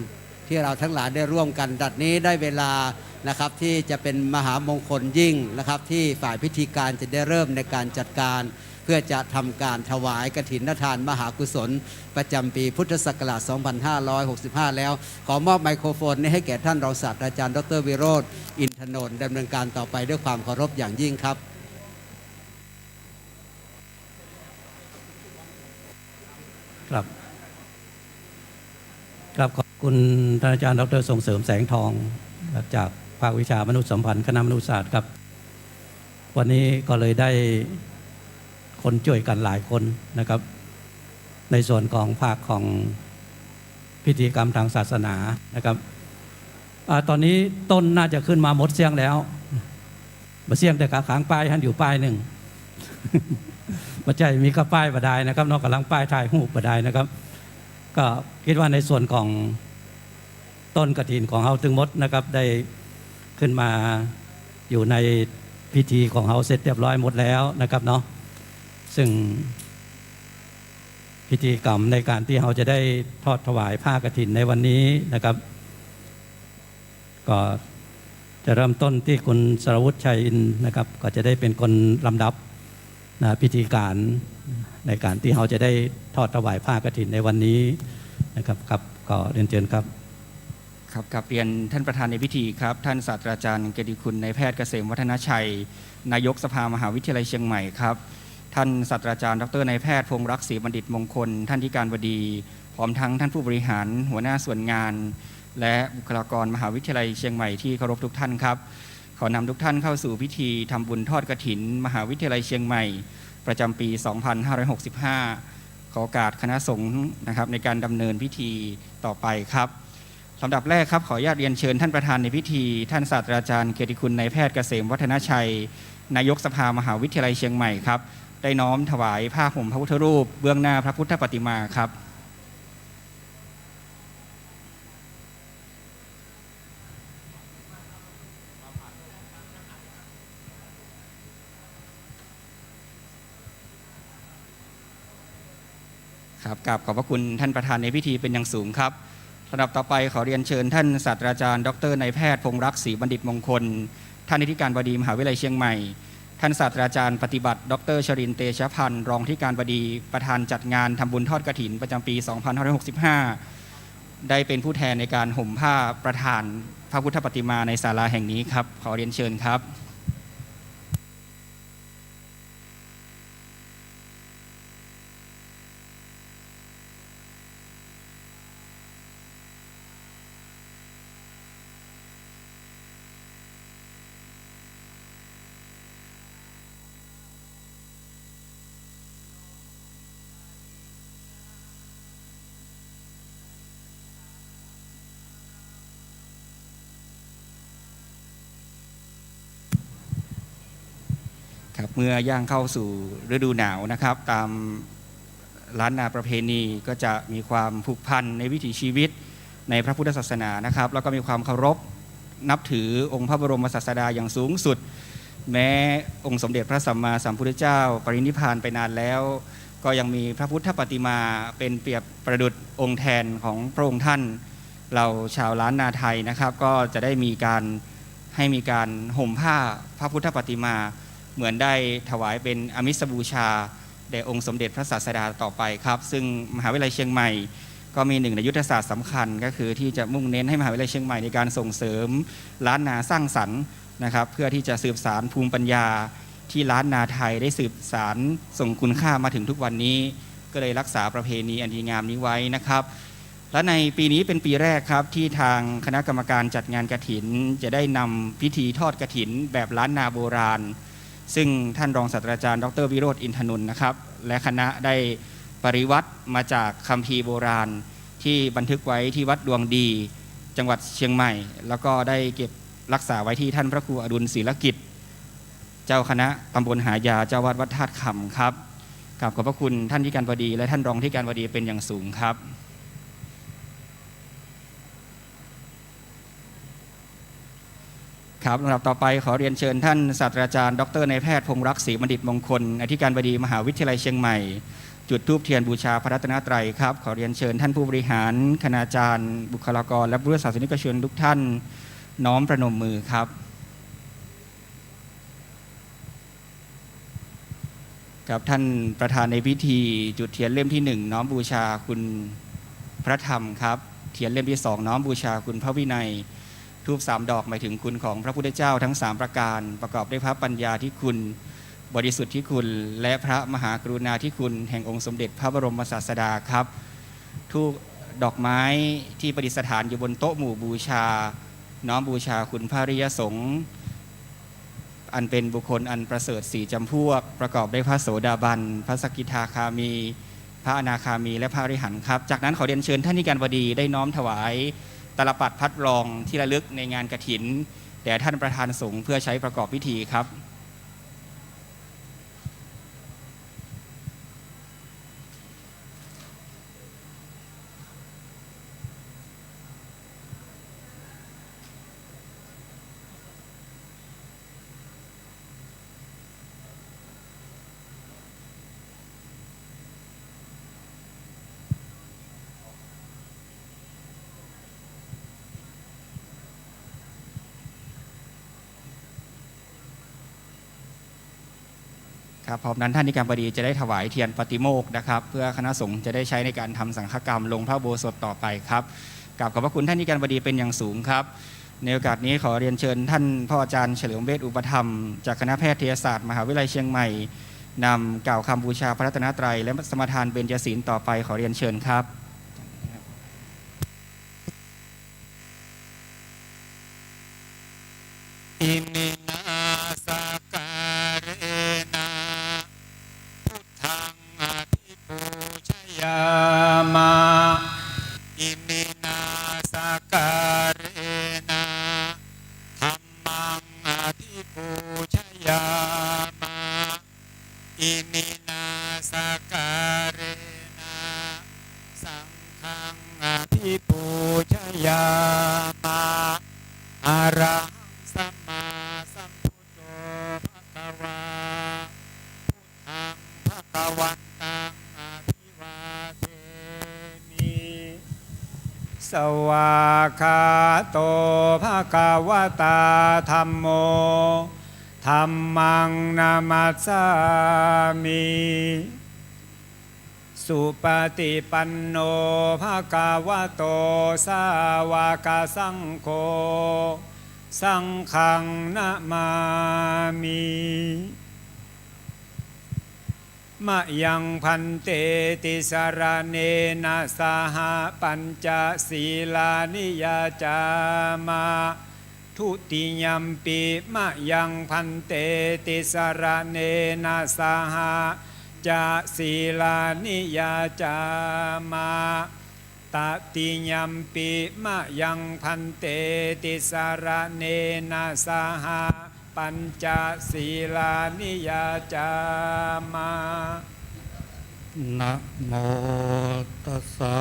ที่เราทั้งหลายได้ร่วมกันดัดนี้ได้เวลานะครับที่จะเป็นมหามงคลยิ่งนะครับที่ฝ่ายพิธีการจะได้เริ่มในการจัดการเพื่อจะทำการถวายกฐินทานมหากุศลประจำปีพุทธศักราช 2565 แล้วขอมอบไมโครโฟนนี้ให้แก่ท่านรองศาสตราจารย์ดร.วิโรจน์ อินทนนท์ดำเนินการต่อไปด้วยความเคารพอย่างยิ่งครับครับขอบคุณท่านอาจารย์ดร.ส่งเสริมแสงทองจากภาควิชามนุษยสัมพันธ์คณะมนุษยศาสตร์ครับวันนี้ก็เลยได้คนช่วยกันหลายคนนะครับในส่วนของภาคของพิธีกรรมทางศาสนานะครับตอนนี้ต้นน่าจะขึ้นมาหมดเสียงแล้วมาเสียงแต่ขาขางป้ายท่านอยู่ป้ายหนึ่ง มาใจมีกระป้ายประดายนะครับนอกกำลังป้ายถ่ายหูปประดายนะครับก็คิดว่าในส่วนของต้นกฐินของเฮาถึงหมดนะครับได้ขึ้นมาอยู่ในพิธีของเฮาเสร็จเรียบร้อยหมดแล้วนะครับเนาะซึ่งพิธีกรรมในการที่เราจะได้ทอดถวายผ้ากฐินในวันนี้นะครับก็จะเริ่มต้นที่คุณสรวุฒิชัยอินนะครับก็จะได้เป็นคนลำดับพิธีการในการที่เราจะได้ทอดถวายผ้ากฐินในวันนี้นะครับครับก็เรียนเชิญครับครับกับเรียนท่านประธานในพิธีครับท่านศาสตราจารย์เกียรติคุณนายแพทย์เกษมวัฒนชัยนายกสภามหาวิทยาลัยเชียงใหม่ครับท่านศาสตราจารย์ดร.นายแพทย์พงษ์รักศรีบัณฑิตมงคลท่านที่การบดีพร้อมทั้งท่านผู้บริหารหัวหน้าส่วนงานและบุคลากรมหาวิทยาลัยเชียงใหม่ที่เคารพทุกท่านครับขอนำทุกท่านเข้าสู่พิธีทำบุญทอดกฐินมหาวิทยาลัยเชียงใหม่ประจำปี 2565 ขอโอกาสคณะสงฆ์นะครับในการดำเนินพิธีต่อไปครับลำดับแรกครับขออนุญาตเรียนเชิญท่านประธานในพิธีท่านศาสตราจารย์เกียรติคุณนายแพทย์เกษมวัฒนชัยนายกสภามหาวิทยาลัยเชียงใหม่ครับได้น้อมถวายผ้าห่มพระพุทธรูปเบื้องหน้าพระพุทธปฏิมาครับครับกราบขอบพระคุณท่านประธานในพิธีเป็นอย่างสูงครับลำดับต่อไปขอเรียนเชิญท่านศาสตราจารย์ดร.นายแพทย์พงษ์รักศรีบัณฑิตมงคลท่านอธิการบดีมหาวิทยาลัยเชียงใหม่ท่านศาสตราจารย์ปฏิบัติดร.ชรินทร์เตชะพันธ์รองที่การบดีประธานจัดงานทำบุญทอดกฐินประจำปี 2565 ได้เป็นผู้แทนในการห่มผ้าประธานพระพุทธปฏิมาในศาลาแห่งนี้ครับขอเรียนเชิญครับครับเมื่อย่างเข้าสู่ฤดูหนาวนะครับตามล้านนาประเพณีก็จะมีความผูกพันในวิถีชีวิตในพระพุทธศาสนานะครับแล้วก็มีความเคารพนับถือองค์พระบรมศาสดาอย่างสูงสุดแม้องค์สมเด็จพระสัมมาสัมพุทธเจ้าปรินิพพานไปนานแล้วก็ยังมีพระพุทธปฏิมาเป็นเปรียบประดุจองค์แทนของพระองค์ท่านเราชาวล้านนาไทยนะครับก็จะได้มีการห่มผ้าพระพุทธปฏิมาเหมือนได้ถวายเป็นอมิสบูชาแด่องค์สมเด็จพระศาสดาต่อไปครับซึ่งมหาวิทยาลัยเชียงใหม่ก็มีหนึ่งในยุทธศาสตร์สำคัญก็คือที่จะมุ่งเน้นให้มหาวิทยาลัยเชียงใหม่ในการส่งเสริมล้านนาสร้างสรรค์นะครับเพื่อที่จะสืบสานภูมิปัญญาที่ล้านนาไทยได้สืบสานส่งคุณค่ามาถึงทุกวันนี้ก็เลยรักษาประเพณีอันดีงามนี้ไว้นะครับและในปีนี้เป็นปีแรกครับที่ทางคณะกรรมการจัดงานกฐินจะได้นำพิธีทอดกฐินแบบล้านนาโบราณซึ่งท่านรองศาสตราจารย์ดร.วิโรจน์ อินทนนท์นะครับและคณะได้ปริวัติมาจากคัมภีร์โบราณที่บันทึกไว้ที่วัดดวงดี จังหวัดเชียงใหม่ แล้วก็ได้เก็บรักษาไว้ที่ท่านพระครูอดุลศิลกิจเจ้าคณะตำบลหายาเจ้าวัดวัดธาตุคำครับกราบขอบพระคุณท่านที่การบดีและท่านรองที่การบดีเป็นอย่างสูงครับครับลำดับต่อไปขอเรียนเชิญท่านศาสตราจารย์ดรนายแพทย์พงษ์รักษ์ศรีบัณฑิตมงคลอธิการบดีมหาวิทยาลัยเชียงใหม่จุดธูปเทียนบูชาพระรัตนตรัยครับขอเรียนเชิญท่านผู้บริหารคณาจารย์บุคลากรและพุทธศาสนิกชนทุกท่านน้อมประนมมือครับกับท่านประธานในพิธีจุดเทียนเล่มที่1น้อมบูชาคุณพระธรรมครับเทียนเล่มที่2น้อมบูชาคุณพระวินัยทูป3 ดอกหมายถึงคุณของพระพุทธเจ้าทั้ง3ประการประกอบด้วยพระปัญญาที่คุณบริสุทธิ์ที่คุณและพระมหากรุณาธิคุณแห่งองค์สมเด็จพระบรมศาสดาครับทูปดอกไม้ที่ประดิษฐานอยู่บนโต๊ะหมู่บูชาน้อมบูชาคุณพระอริยสงฆ์อันเป็นบุคคลอันประเสริฐ4 จำพวกประกอบด้วยพระโสดาบันพระสกิทาคามีพระอนาคามีและพระอริหันต์ครับจากนั้นขอเรียนเชิญท่านที่การบดีได้น้อมถวายตลปัดพัดรองที่ระลึกในงานกฐินแด่ท่านประธานสงฆ์เพื่อใช้ประกอบพิธีครับครับพร้อมนั้นท่านที่การบดีจะได้ถวายเทียนปฏิโมกข์นะครับเพื่อคณะสงฆ์จะได้ใช้ในการทำสังฆกรรมลงพระอุโบสถต่อไปครับกราบขอบพระคุณท่านที่การบดีเป็นอย่างสูงครับในโอกาสนี้ขอเรียนเชิญท่านพ่ออาจารย์เฉลิมเวชอุปธรรมจากคณะแพทยศาสตร์มหาวิทยาลัยเชียงใหม่นำกล่าวคำบูชาพระรัตนตรัยและสมทานเบญจศีลต่อไปขอเรียนเชิญครับอิมินาสการเณพุทธังอภิปูชยามาอิมินาสการเณธัมมังอภิปูชยามาอิมินาสการเณสังฆังอภิปูชยามาอะระหังสัมมาสัมพุทโธภควาพุทธังภควันตังอภิวาเทมิสวากขาโตภควตาธัมโมธัมมังนามัสสามิสุปฏิปันโนภควโตสาวกสังโฆสังฆังนะมามิมะยังพันเตติสรเนนะสหปัญจศีลานิยาจามาทุติยัมปิมะยังพันเตติสรเนนะสหจะศีลานิยาจามาตติยัมปิมะยังพันเตติสรเนนะสหปัญจศีลานิยาจามานะโมตัสสะ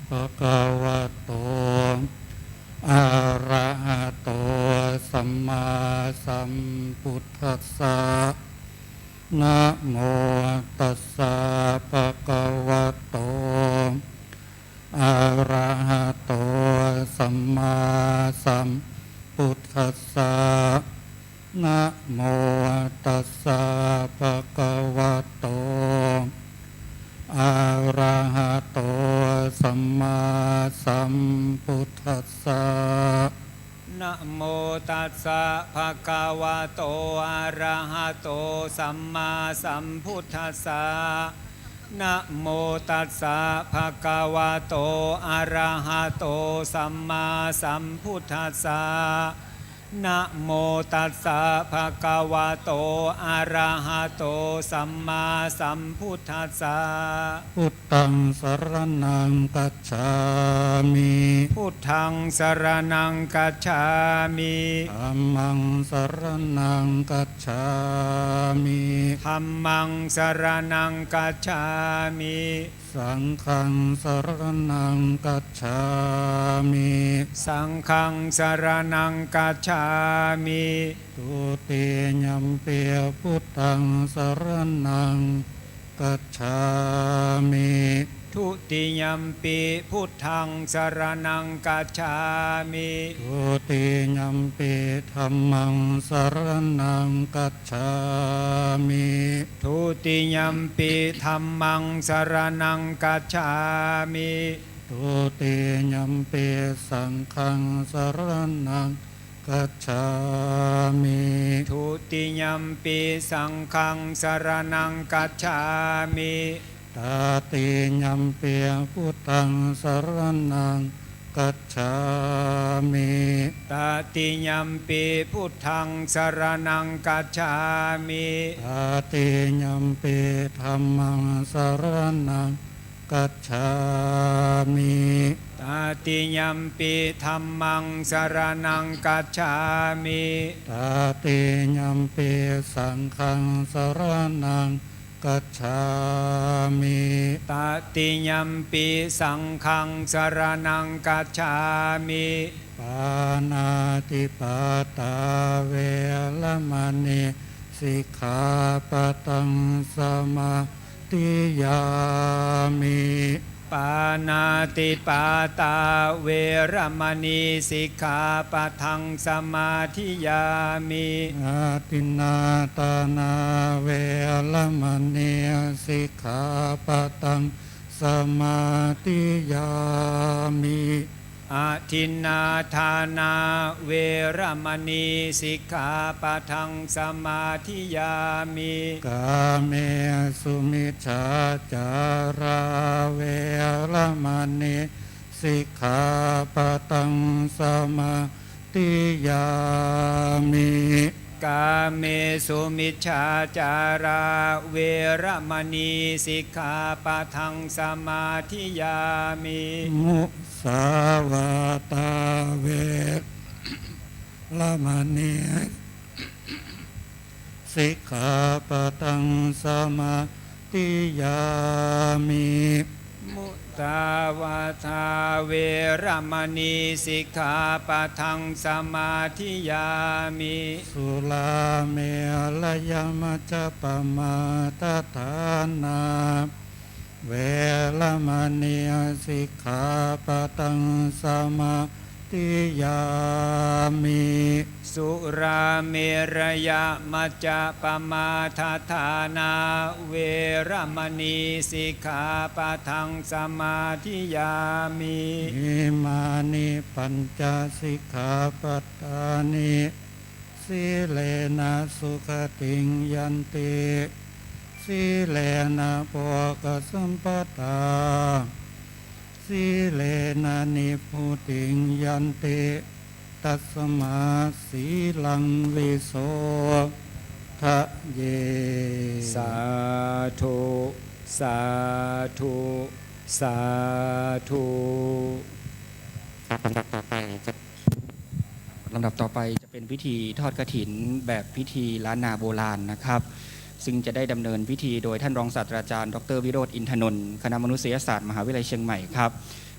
ภะคะวะโตอะระหะโตสัมมาสัมพุทธัสสะนะโมตัสสะภะคะวะโตอะระหะโตสัมมาสัมพุทธัสสะนะโมตัสสะภะคะวะโตอะระหะโตสัมมาสัมพุทธัสสะนะโมตัสสะภะคะวะโตอะระหะโตสัมมาสัมพุทธัสสะนะโมตัสสะภะคะวะโตอะระหะโตสัมมาสัมพุทธัสสะ นะโมตัสสะภะคะวะโตอะระหะโตสัมมาสัมพุทธัสสะ พุทธังสรณังกัจฉามิ พุทธังสรณังกัจฉามิ ธัมมังสรณังกัจฉามิ ธัมมังสรณังกัจฉามิ สังฆังสรณังกัจฉามิ สังฆังสรณังกัจฉามิ ตุติยัมปิพุทธังสรณังกัจฉามิ ทุติยัมปิพุทธังสรณังกัจฉามิ ทุติยัมปิธัมมังสรณังกัจฉามิ ทุติยัมปิธัมมังสรณังกัจฉามิ ทุติยัมปิสังฆังสรณังกัจฉามิ ทุติยัมปิสังฆังสรณังกัจฉามิ ตาติยัมปิพุทธังสรณังกัจฉามิ ตติยัมปิพุทธังสรณังกัจฉามิ ตาติยัมปิธัมมังสรณังกัจฉามิ ตติยัมปิธัมมังสรณังกัจฉามิ ตาติยัมปิสังฆังสรณังกัจฉามิ ตติยัมปิสังฆังสรณังกัจฉามิ ปานาติปาตาเวรมณีสิกขาปะทังสมาธิยามิ ปานาติปาตาเวรมณีสิกขาปะทังสมาธิยามิ อาตินนาตานาเวรมณีสิกขาปะทังสมาธิยามิ อาทินนาทานาเวรมณีสิกขาปะทังสมาธิยามิ กาเมสุมิจฉาจาราเวรมณีสิกขาปะทังสมาธิยามิ กาเมสุมิจฉาจาราเวรมณีสิกขาปะทังสมาธิยามิ มุสาวาตาเวรมณีสิกขาปะทังสมาธิยามิ มุตาวาทาเวรมณีสิกขาปะทังสมาธิยามิ สุลาเมรยมัจจปมาตฐานาเวรมณีสิกขาปะทังสมาธิยามิ สุราเมรยมัจจปมาทฐานาเวรมณีสิกขาปะทังสมาธิยามิ อิมานิปัญจสิกขาปัฏฐานิสีเลนะสุขติงยันติสีเลนะโภคสัมปทาสีเลนะนิพพุติงยันติตัสมาสีลังวิโสทะเย สาธุสาธุสาธุ ลำดับต่อไปจะเป็นพิธีทอดกฐินแบบพิธีล้านนาโบราณนะครับ ซึ่งจะได้ดำเนินพิธีโดยท่านรองศาสตราจารย์ดร.วิโรจน์อินทนนท์คณะมนุษยศาสตร์มหาวิทยาลัยเชียงใหม่ครับ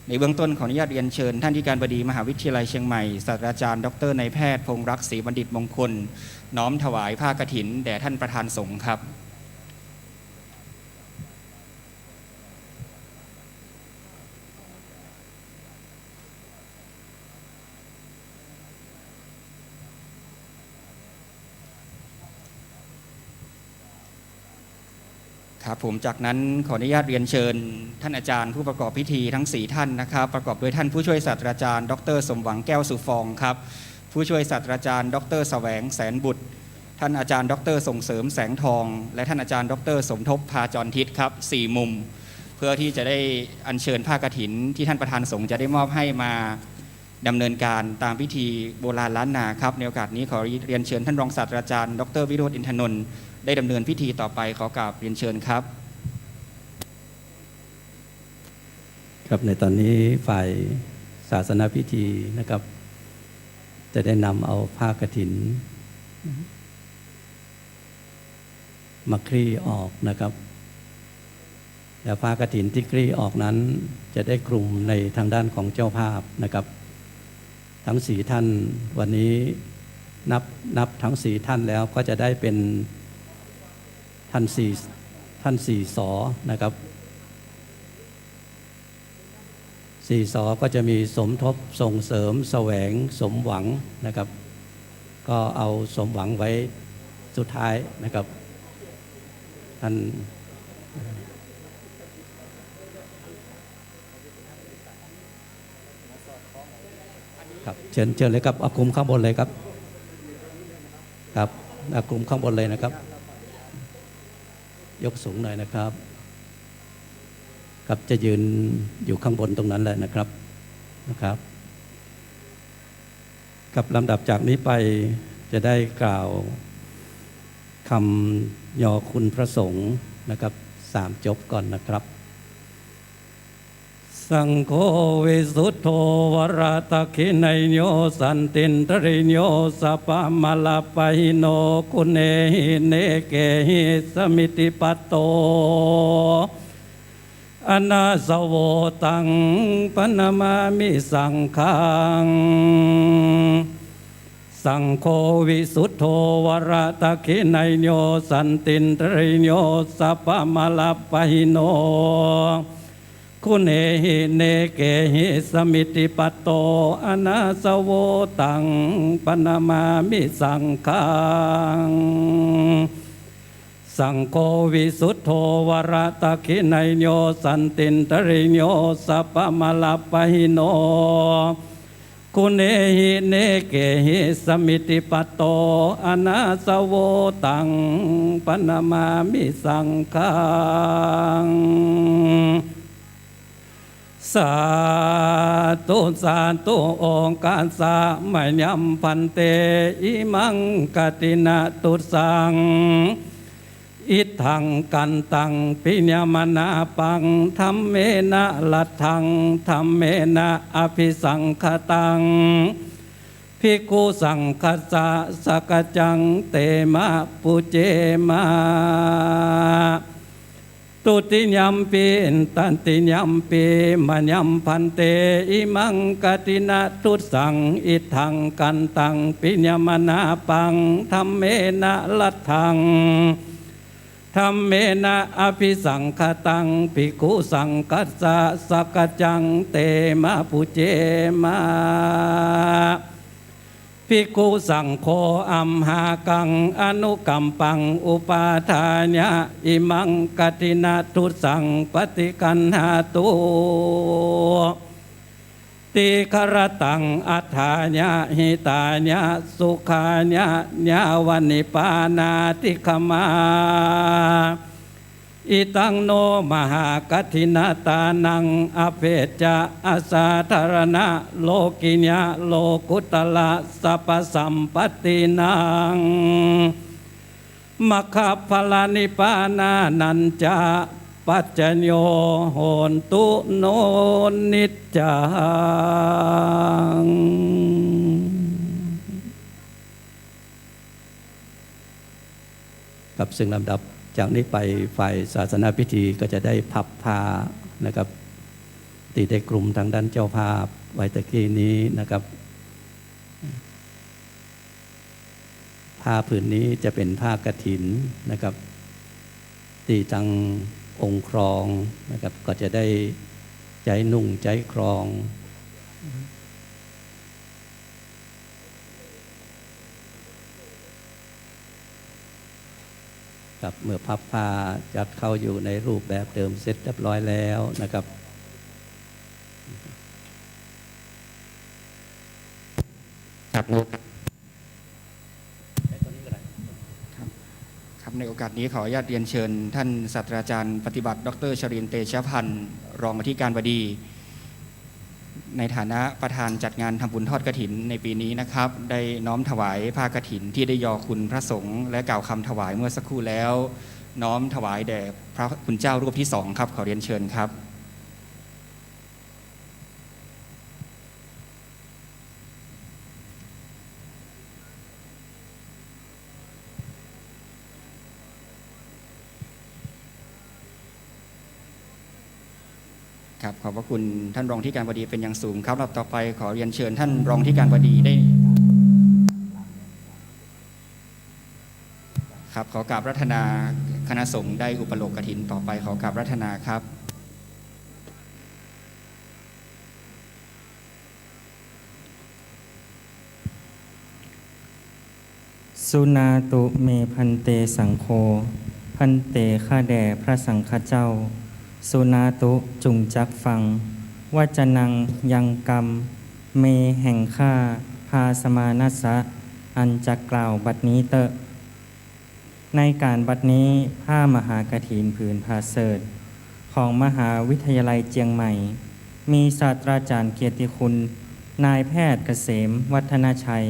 ในเบื้องต้นขออนุญาตเรียนเชิญท่านที่การบดีมหาวิทยาลัยเชียงใหม่ศาสตราจารย์ดร.นายแพทย์พงษ์รักษ์ศรีบัณฑิตมงคลน้อมถวายผ้ากฐินแด่ท่านประธานสงฆ์ครับ ครับผมจากนั้นขออนุญาตเรียนเชิญท่านอาจารย์ผู้ประกอบพิธีทั้ง4ท่านนะครับประกอบด้วยท่านผู้ช่วยศาสตราจารย์ดร.สมหวังแก้วสุฟองครับผู้ช่วยศาสตราจารย์ดร.แสวงแสนบุตรท่านอาจารย์ดร.ส่งเสริมแสงทองและท่านอาจารย์ดร.สมทบพาจรทิศครับ4มุมเพื่อที่จะได้อัญเชิญผ้ากฐินที่ท่านประธานสงฆ์จะได้มอบให้มา ดำเนินการตามพิธีโบราณล้านนาครับในโอกาสนี้ขอเรียนเชิญท่านรองศาสตราจารย์ดร.วิโรจน์ อินทนนท์ได้ดำเนินพิธีต่อไปขอกราบเรียนเชิญครับ ครับในตอนนี้ฝ่ายศาสนพิธีนะครับ จะได้นำเอาผ้ากฐินมาคลี่ออกนะครับและผ้ากฐินที่คลี่ออกนั้นจะได้คลุมในทางด้านของเจ้าภาพนะครับทั้ง4ท่านวันนี้นับทั้ง4ท่านแล้วก็จะได้เป็นท่าน4สอนะครับ4สอก็จะมีสมทบส่งเสริมแสวงสมหวังนะครับก็เอาสมหวังไว้สุดท้ายนะครับท่านครับเชิญเลยครับเอากลุ่มข้างบนเลยครับครับเอากลุ่มข้างบนเลยนะครับยกสูงหน่อยนะครับครับจะยืนอยู่ข้างบนตรงนั้นแหละนะครับกับลำดับจากนี้ไปจะได้กล่าวคำยอคุณพระสงฆ์นะครับ3จบก่อนนะครับสังโฆวิสุทโธวรตะขินัยโยสันตินทริโยสัพพมลาปหิโนกุเนหิเนเกหิสมิติปัตโตอนาสโวตังปนามามิสังฆังสังโฆวิสุทโธวรตะขินัยโยสันตินทริโยสัพพมลาปหิโนคุเนหิเนเกหิสมิติปัตโตอนาสโวตังปนามามิสังฆังสังโฆวิสุทโธวรตะขินัยโยสันตินทริโยสัพพมลาปหิโนคุเนหิเนเกหิสมิติปัตโตอนาสโวตังปนามามิสังฆังสาธุองค์การสามัญญัมพันเตอิมังกตินะตุสังอิทังกันตังปิญญมนาปังธัมเมนะลัทธังธัมเมนะอภิสังขตังภิกขุสังคัสสะสกจังเตมะปุเจมาตุติยัมปิตันติยัมปิมัญญัมพันเตอิมังกตินะตุสังอิทังกันตังปิญญมนาปังธัมเมนะลัทธังธัมเมนะอภิสังขตังภิกขุสังคัสสะสกจังเตมะปุเจมาภิกขุสังโฆอัมหากังอนุกัมปังอุปาทายะอิมังกตินะทุสังปฏิกันหาตุติครตังอัฏฐายะหิตายะสุขายะญาวันิปานาติขมาอิตังโนมหากฐินาตานังอเพจจะอาสาธารณะโลกิญะโลกุตละสัพพสัมปตินังมัคคะพลานิปานานันจะปัจจโยโหนตุโนนิจจังกับซึ่งลำดับจากนี้ไปฝ่ายศาสนาพิธีก็จะได้พับผ้านะครับตีได้กลุ่มทางด้านเจ้าภาพไว้ตะกี้นี้นะครับผ้าผืนนี้จะเป็นผ้ากฐินนะครับตีทางองค์ครองนะครับก็จะได้ใจนุ่งใจครองครับเมื่อพับผ้าจัดเข้าอยู่ในรูปแบบเดิมเสร็จเรียบร้อยแล้วนะครับครับในโอกาสนี้ขออนุญาตเรียนเชิญท่านศาสตราจารย์ปฏิบัติดร.ชรินทร์ เตชะพันธ์รองอธิการบดี ในฐานะประธานจัดงานทำบุญทอดกฐินในปีนี้นะครับ ได้น้อมถวายผ้ากฐินที่ได้ยอคุณพระสงฆ์และกล่าวคำถวายเมื่อสักครู่แล้ว น้อมถวายแด่พระคุณเจ้ารูปที่สองครับขอเรียนเชิญครับ ครับขอบพระคุณท่านรองที่การบดีเป็นอย่างสูงครับลำดับต่อไปขอเรียนเชิญท่านรองที่การบดีได้ครับขอกราบรัตนาคณะสงฆ์ได้อุปโลกกฐินต่อไปขอกราบรัตนาครับ สุนาตุเมพันเตสังโฆพันเตข้าแด่พระสังฆเจ้าสุนาตุจุงจักฟังวจนังยังกรรมเมแห่งข้าพาสมานัสสะอันจะกล่าวบัดนี้เตอะในการบัดนี้ผ้ามหากฐินผืนผ้าเสดของมหาวิทยาลัยเจียงใหม่ มีศาสตราจารย์เกียรติคุณนายแพทย์เกษมวัฒนชัย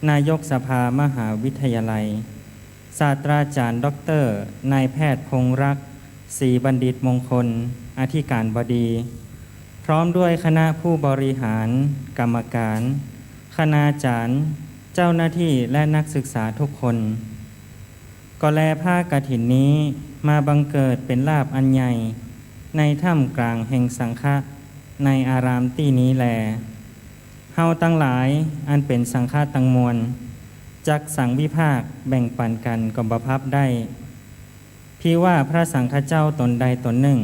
นายกสภามหาวิทยาลัยศาสตราจารย์ด็อกเตอร์นายแพทย์พงษ์รักษ์ศรีบัณฑิตมงคลอธิการบดีพร้อมด้วยคณะผู้บริหารกรรมการคณาจารย์เจ้าหน้าที่และนักศึกษาทุกคนก็แลผ้ากฐินนี้มาบังเกิดเป็นลาภอันใหญ่ในถ้ำกลางแห่งสังฆะในอารามที่นี้แลเฮาตั้งหลายอันเป็นสังฆะตังมวลจักสังวิภาคแบ่งปันกันกบพับได้พี่ว่าพระสังฆเจ้าตนใดตนหนึ่ง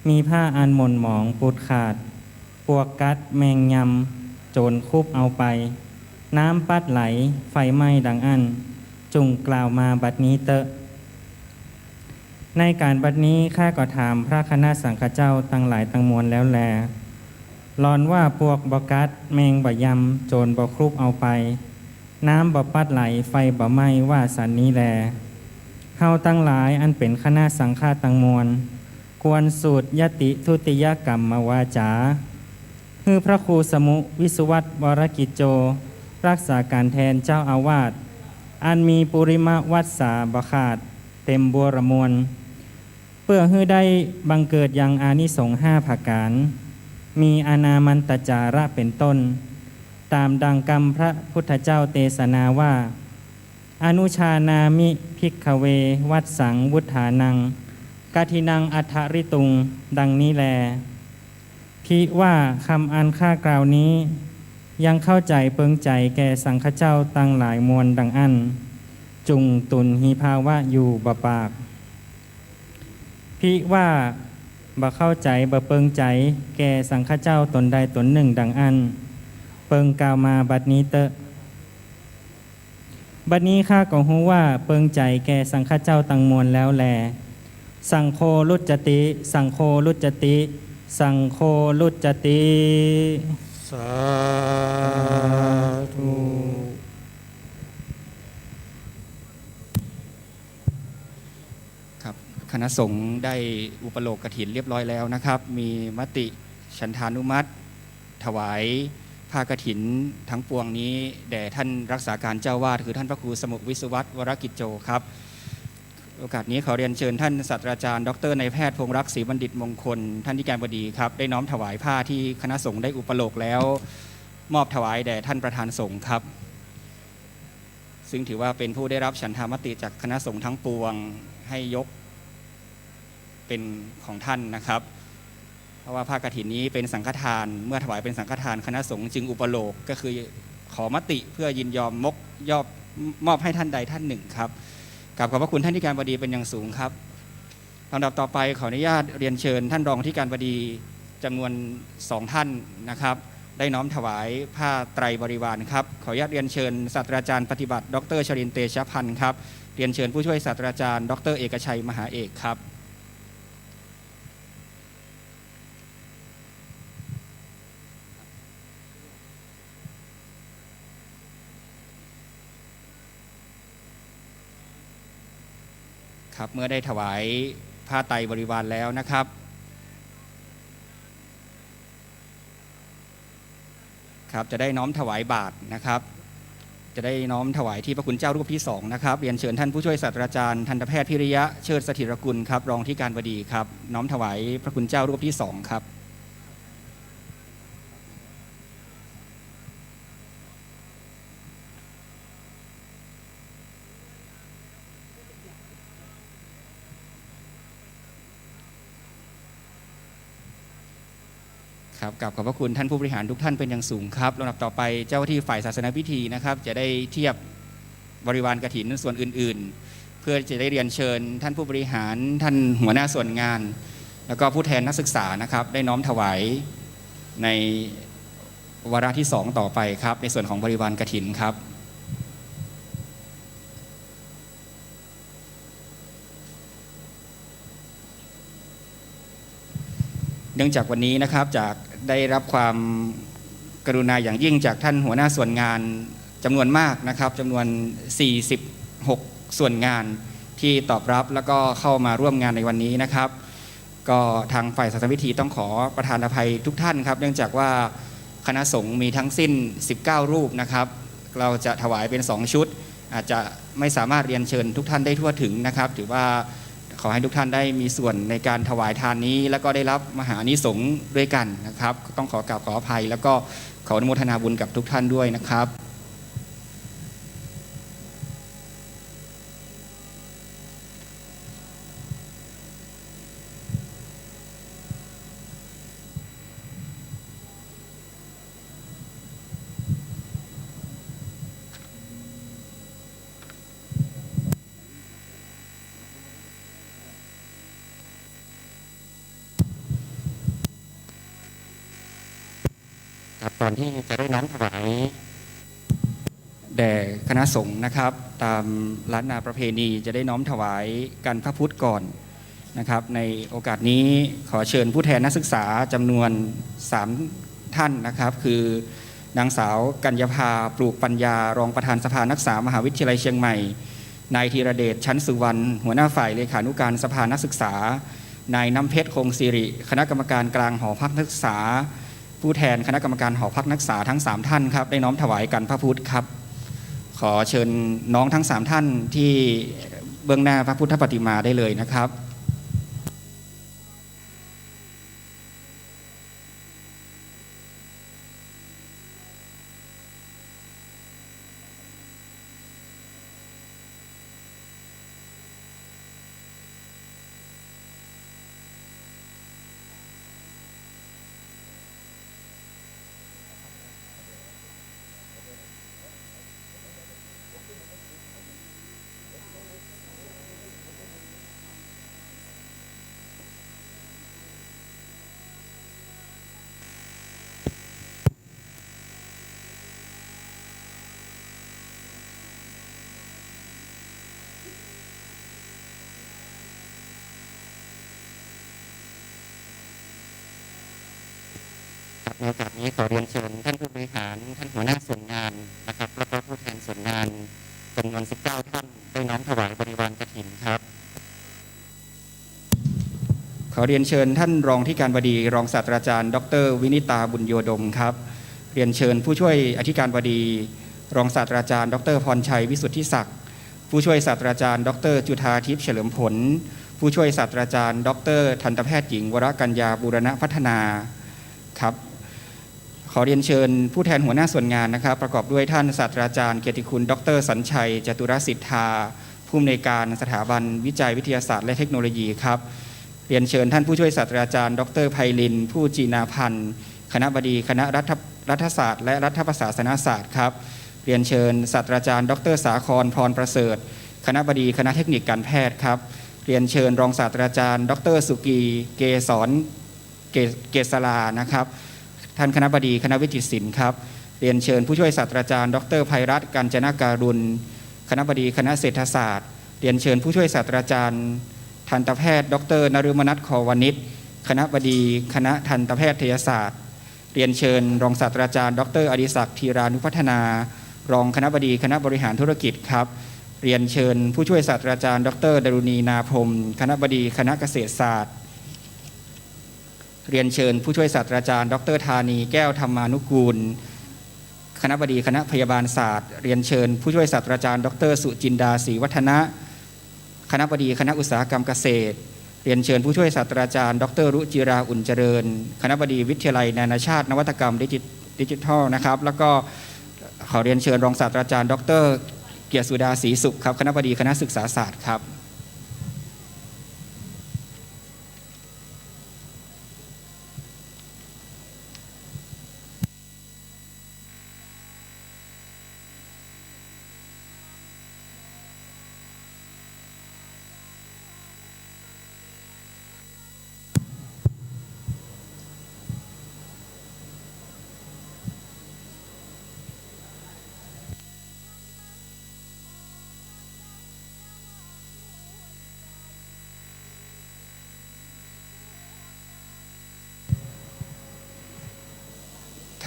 มีผ้าอันหม่นหมองปูดขาดปวกกัดแมงยำโจรคุบเอาไปน้ำปัดไหลไฟไหม้ดังอันจุงกล่าวมาบัดนี้เตอะในการบัดนี้ข้าก็ถามพระคณะสังฆเจ้าตั้งหลายตั้งมวลแล้วแลลอนว่าพวกบกัดแมงบ่ยำโจรบ่ครุบเอาไปน้ำบ่ปัดไหลไฟบ่ไหม้ว่าสันนี้แลเฮาตั้งหลายอันเป็นคณะสังฆาตังมวลควรสูตรยติทุติยกรรมมาวาจาคือพระครูสมุวิสุวัตวรกิจโจรักษาการแทนเจ้าอาวาสอันมีปุริมาวัดสาบขาดเต็มบัวระมวลเพื่อให้ได้บังเกิดยังอานิสงส์5ประการมีอนามันตจาระเป็นต้นตามดังกรรมพระพุทธเจ้าเทศนาว่าอนุชานามิภิกขเววัดสังวุฒานังกาทินังอัฏฐริตุงดังนี้แลพิว่าคำอันข้ากล่าวนี้ยังเข้าใจเปิงใจแก่สังฆเจ้าตั้งหลายมวลดังอันจุงตุนหีภาวะอยู่บปากพิว่าบ่เข้าใจบ่เปิงใจแก่สังฆเจ้าตนใดตนหนึ่งดังอันเปิงกล่าวมาบัดนี้เตอะบัดนี้ข้าก็รู้ว่าเปิงใจแก่สังฆเจ้าตั้งมวลแล้วแลสังโฆลุจจติสังโฆลุจจติสังโฆลุจจติ สาธุ ครับคณะสงฆ์ได้อุปโลกกฐินเรียบร้อยแล้วนะครับ มีมติฉันทานุมัติถวายผ้ากฐินทั้งปวงนี้แด่ท่านรักษาการเจ้าวาดคือท่านพระครูสมุวิศวัตวรกิจโจครับโอกาสนี้ขอเรียนเชิญท่านศาสตราจารย์ดรนายแพทย์พงษ์รักษ์ศรีบัณฑิตมงคลท่านที่การบดีครับได้น้อมถวายผ้าที่คณะสงฆ์ได้อุปโลกแล้วมอบถวายแด่ท่านประธานสงฆ์ครับซึ่งถือว่าเป็นผู้ได้รับฉันทามติจากคณะสงฆ์ทั้งปวงให้ยกเป็นของท่านนะครับเพราะว่าผ้ากฐินนี้เป็นสังฆทานเมื่อถวายเป็นสังฆทานคณะสงฆ์จึงอุปโลกก็คือขอมติเพื่อยินยอมมอบให้ท่านใดท่านหนึ่งครับกราบขอบพระคุณท่านที่การบดีเป็นอย่างสูงครับลำดับต่อไปขออนุญาตเรียนเชิญท่านรองที่การบดีจำนวน2ท่านนะครับได้น้อมถวายผ้าไตรบริวารครับขออนุญาตเรียนเชิญศาสตราจารย์ปฏิบัติดร.ชรินทร์เตชะพันธ์ครับเรียนเชิญผู้ช่วยศาสตราจารย์ดร.เอกชัยมหาเอกครับครับเมื่อได้ถวายผ้าไตรบริวารแล้วนะครับ ครับจะได้น้อมถวายบาตรนะครับจะได้น้อมถวายที่พระคุณเจ้ารูปที่2นะครับเรียนเชิญท่านผู้ช่วยศาสตราจารย์ทันตแพทย์พิริยะเชิดสถิรกุลครับรองที่การบดีครับน้อมถวายพระคุณเจ้ารูปที่2ครับครับกับขอบพระคุณท่านผู้บริหารทุกท่านเป็นอย่างสูงครับลำดับต่อไปเจ้าหน้าที่ฝ่ายศาสนพิธีนะครับจะได้เทียบบริวารกฐินส่วนอื่นๆเพื่อจะได้เรียนเชิญท่านผู้บริหารท่านหัวหน้าส่วนงานแล้วก็ผู้แทนนักศึกษานะครับได้น้อมถวายในวาระที่2ต่อไปครับในส่วนของบริวารกฐินครับเนื่องจากวันนี้นะครับจากได้รับความกรุณาอย่างยิ่งจากท่านหัวหน้าส่วนงานจำนวนมากนะครับจำนวน46ส่วนงานที่ตอบรับแล้วก็เข้ามาร่วมงานในวันนี้นะครับก็ทางฝ่ายศาสนพิธีต้องขอประทานอภัยทุกท่านครับเนื่องจากว่าคณะสงฆ์มีทั้งสิ้น19รูปนะครับเราจะถวายเป็น2ชุดอาจจะไม่สามารถเรียนเชิญทุกท่านได้ทั่วถึงนะครับถือว่าขอให้ทุกท่านได้มีส่วนในการถวายทานนี้แล้วก็ได้รับมหาอานิสงส์ด้วยกันนะครับต้องขอกราบขออภัยแล้วก็ขออนุโมทนาบุญกับทุกท่านด้วยนะครับก่อนที่จะได้น้อมถวายแด่คณะสงฆ์นะครับตามล้านนาประเพณีจะได้น้อมถวายกันพระพุทธก่อนนะครับในโอกาสนี้ขอเชิญผู้แทนนักศึกษาจำนวน3ท่านนะครับคือนางสาวกัญญาภาปลูกปัญญารองประธานสภานักศึกษามหาวิทยาลัยเชียงใหม่นายธีรเดชชั้นสุวรรณหัวหน้าฝ่ายเลขานุการสภานักศึกษานายน้ำเพชรคงศิริคณะกรรมการกลางหอพักนักศึกษาผู้แทนคณะกรรมการหอพักนักศึกษาทั้ง3ท่านครับได้น้อมถวายกันพระพุทธครับขอเชิญน้องทั้ง3ท่านที่เบื้องหน้าพระพุทธปฏิมาได้เลยนะครับในโอกาสนี้ขอเรียนเชิญท่านผู้บริหารท่านหัวหน้าส่วนงานนะครับแล้วก็ผู้แทนส่วนงานจำนวน19ท่านได้น้อมถวายบริวารกฐินครับขอเรียนเชิญท่านรองที่การบดีรองศาสตราจารย์ดร.วินิตาบุญโยดมครับเรียนเชิญผู้ช่วยอธิการบดีรองศาสตราจารย์ดร.พรชัยวิสุทธิศักดิ์ผู้ช่วยศาสตราจารย์ดร.จุฑาทิพย์เฉลิมผลผู้ช่วยศาสตราจารย์ดร.ทันตแพทย์หญิงวรกัญญาบูรณพัฒนาครับขอเรียนเชิญผู้แทนหัวหน้าส่วนงานนะครับประกอบด้วยท่านศาสตราจารย์เกียรติคุณดร.สัญชัยจตุรสิทธาผู้อำนวยการสถาบันวิจัยวิทยาศาสตร์และเทคโนโลยีครับเรียนเชิญท่านผู้ช่วยศาสตราจารย์ดร.ไพลินผู้จีนาพันธ์คณบดีคณะรัฐศาสตร์และรัฐประศาสนศาสตร์ครับเรียนเชิญศาสตราจารย์ดร.สาครพรประเสริฐคณบดีคณะเทคนิคการแพทย์ครับเรียนเชิญรองศาสตราจารย์ดร.สุกีเกษรเกษลานะครับท่านคณบดีคณะวิจิตรศิลป์ครับเรียนเชิญผู้ช่วยศาสตราจารย์ดร.ไพรัตน์กัญจนาการุณคณบดีคณะเศรษฐศาสตร์เรียนเชิญผู้ช่วยศาสตราจารย์ทันตแพทย์ดร.นฤมนัส ควณิชคณบดีคณะทันตแพทยศาสตร์เรียนเชิญรองศาสตราจารย์ดร.อดิศักดิ์ธีรานุพัฒนารองคณบดีคณะบริหารธุรกิจครับเรียนเชิญผู้ช่วยศาสตราจารย์ดร.ดรุณีนาพรมคณบดีคณะเกษตรศาสตร์เรียนเชิญผู้ช่วยศาสตราจารย์ดร.ธานีแก้วธรรมานุกูล คณบดีคณะพยาบาลศาสตร์เรียนเชิญผู้ช่วยศาสตราจารย์ดรสุจินดาศรีวัฒนะคณบดีคณะอุตสาหกรรมเกษตรเรียนเชิญผู้ช่วยศาสตราจารย์ดรรุจิราอุ่นเจริญคณบดีวิทยาลัยนานาชาตินวัตกรรมดิจิทัลนะครับแล้วก็ขอเรียนเชิญรองศาสตราจารย์ดรเกียรติสุดาศรีสุขครับคณบดีคณะศึกษาศาสตร์ครับ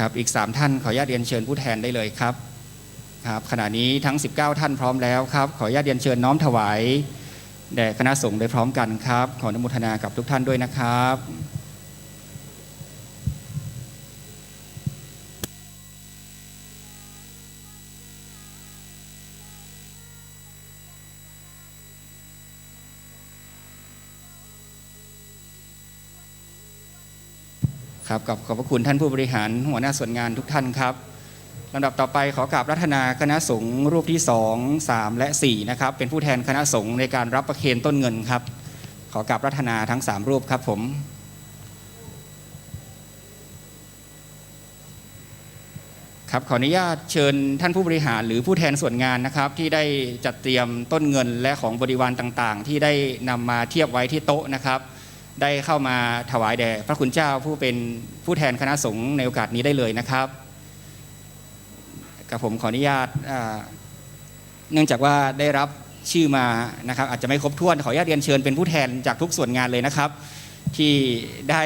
ครับอีก3ท่านขออนุญาตเรียนเชิญผู้แทนได้เลยครับครับขณะนี้ทั้ง19ท่านพร้อมแล้วครับขออนุญาตเรียนเชิญน้อมถวายแด่คณะสงฆ์โดยพร้อมกันครับขออนุโมทนากับทุกท่านด้วยนะครับครับขอบพระคุณท่านผู้บริหารหัวหน้าส่วนงานทุกท่านครับลำดับต่อไปขอกราบรัตนาคณะสงฆ์รูปที่2 3 และ 4นะครับเป็นผู้แทนคณะสงฆ์ในการรับประเคนต้นเงินครับขอกราบรัตนาทั้ง3รูปครับผมครับขออนุญาตเชิญท่านผู้บริหารหรือผู้แทนส่วนงานนะครับที่ได้จัดเตรียมต้นเงินและของบริวารต่างๆที่ได้นำมาเทียบไว้ที่โต๊ะนะครับได้เข้ามาถวายแด่พระคุณเจ้าผู้เป็นผู้แทนคณะสงฆ์ในโอกาสนี้ได้เลยนะครับกับผมขออนุญาตเนื่องจากว่าได้รับชื่อมานะครับอาจจะไม่ครบถ้วนขออนุญาตเรียนเชิญเป็นผู้แทนจากทุกส่วนงานเลยนะครับที่ได้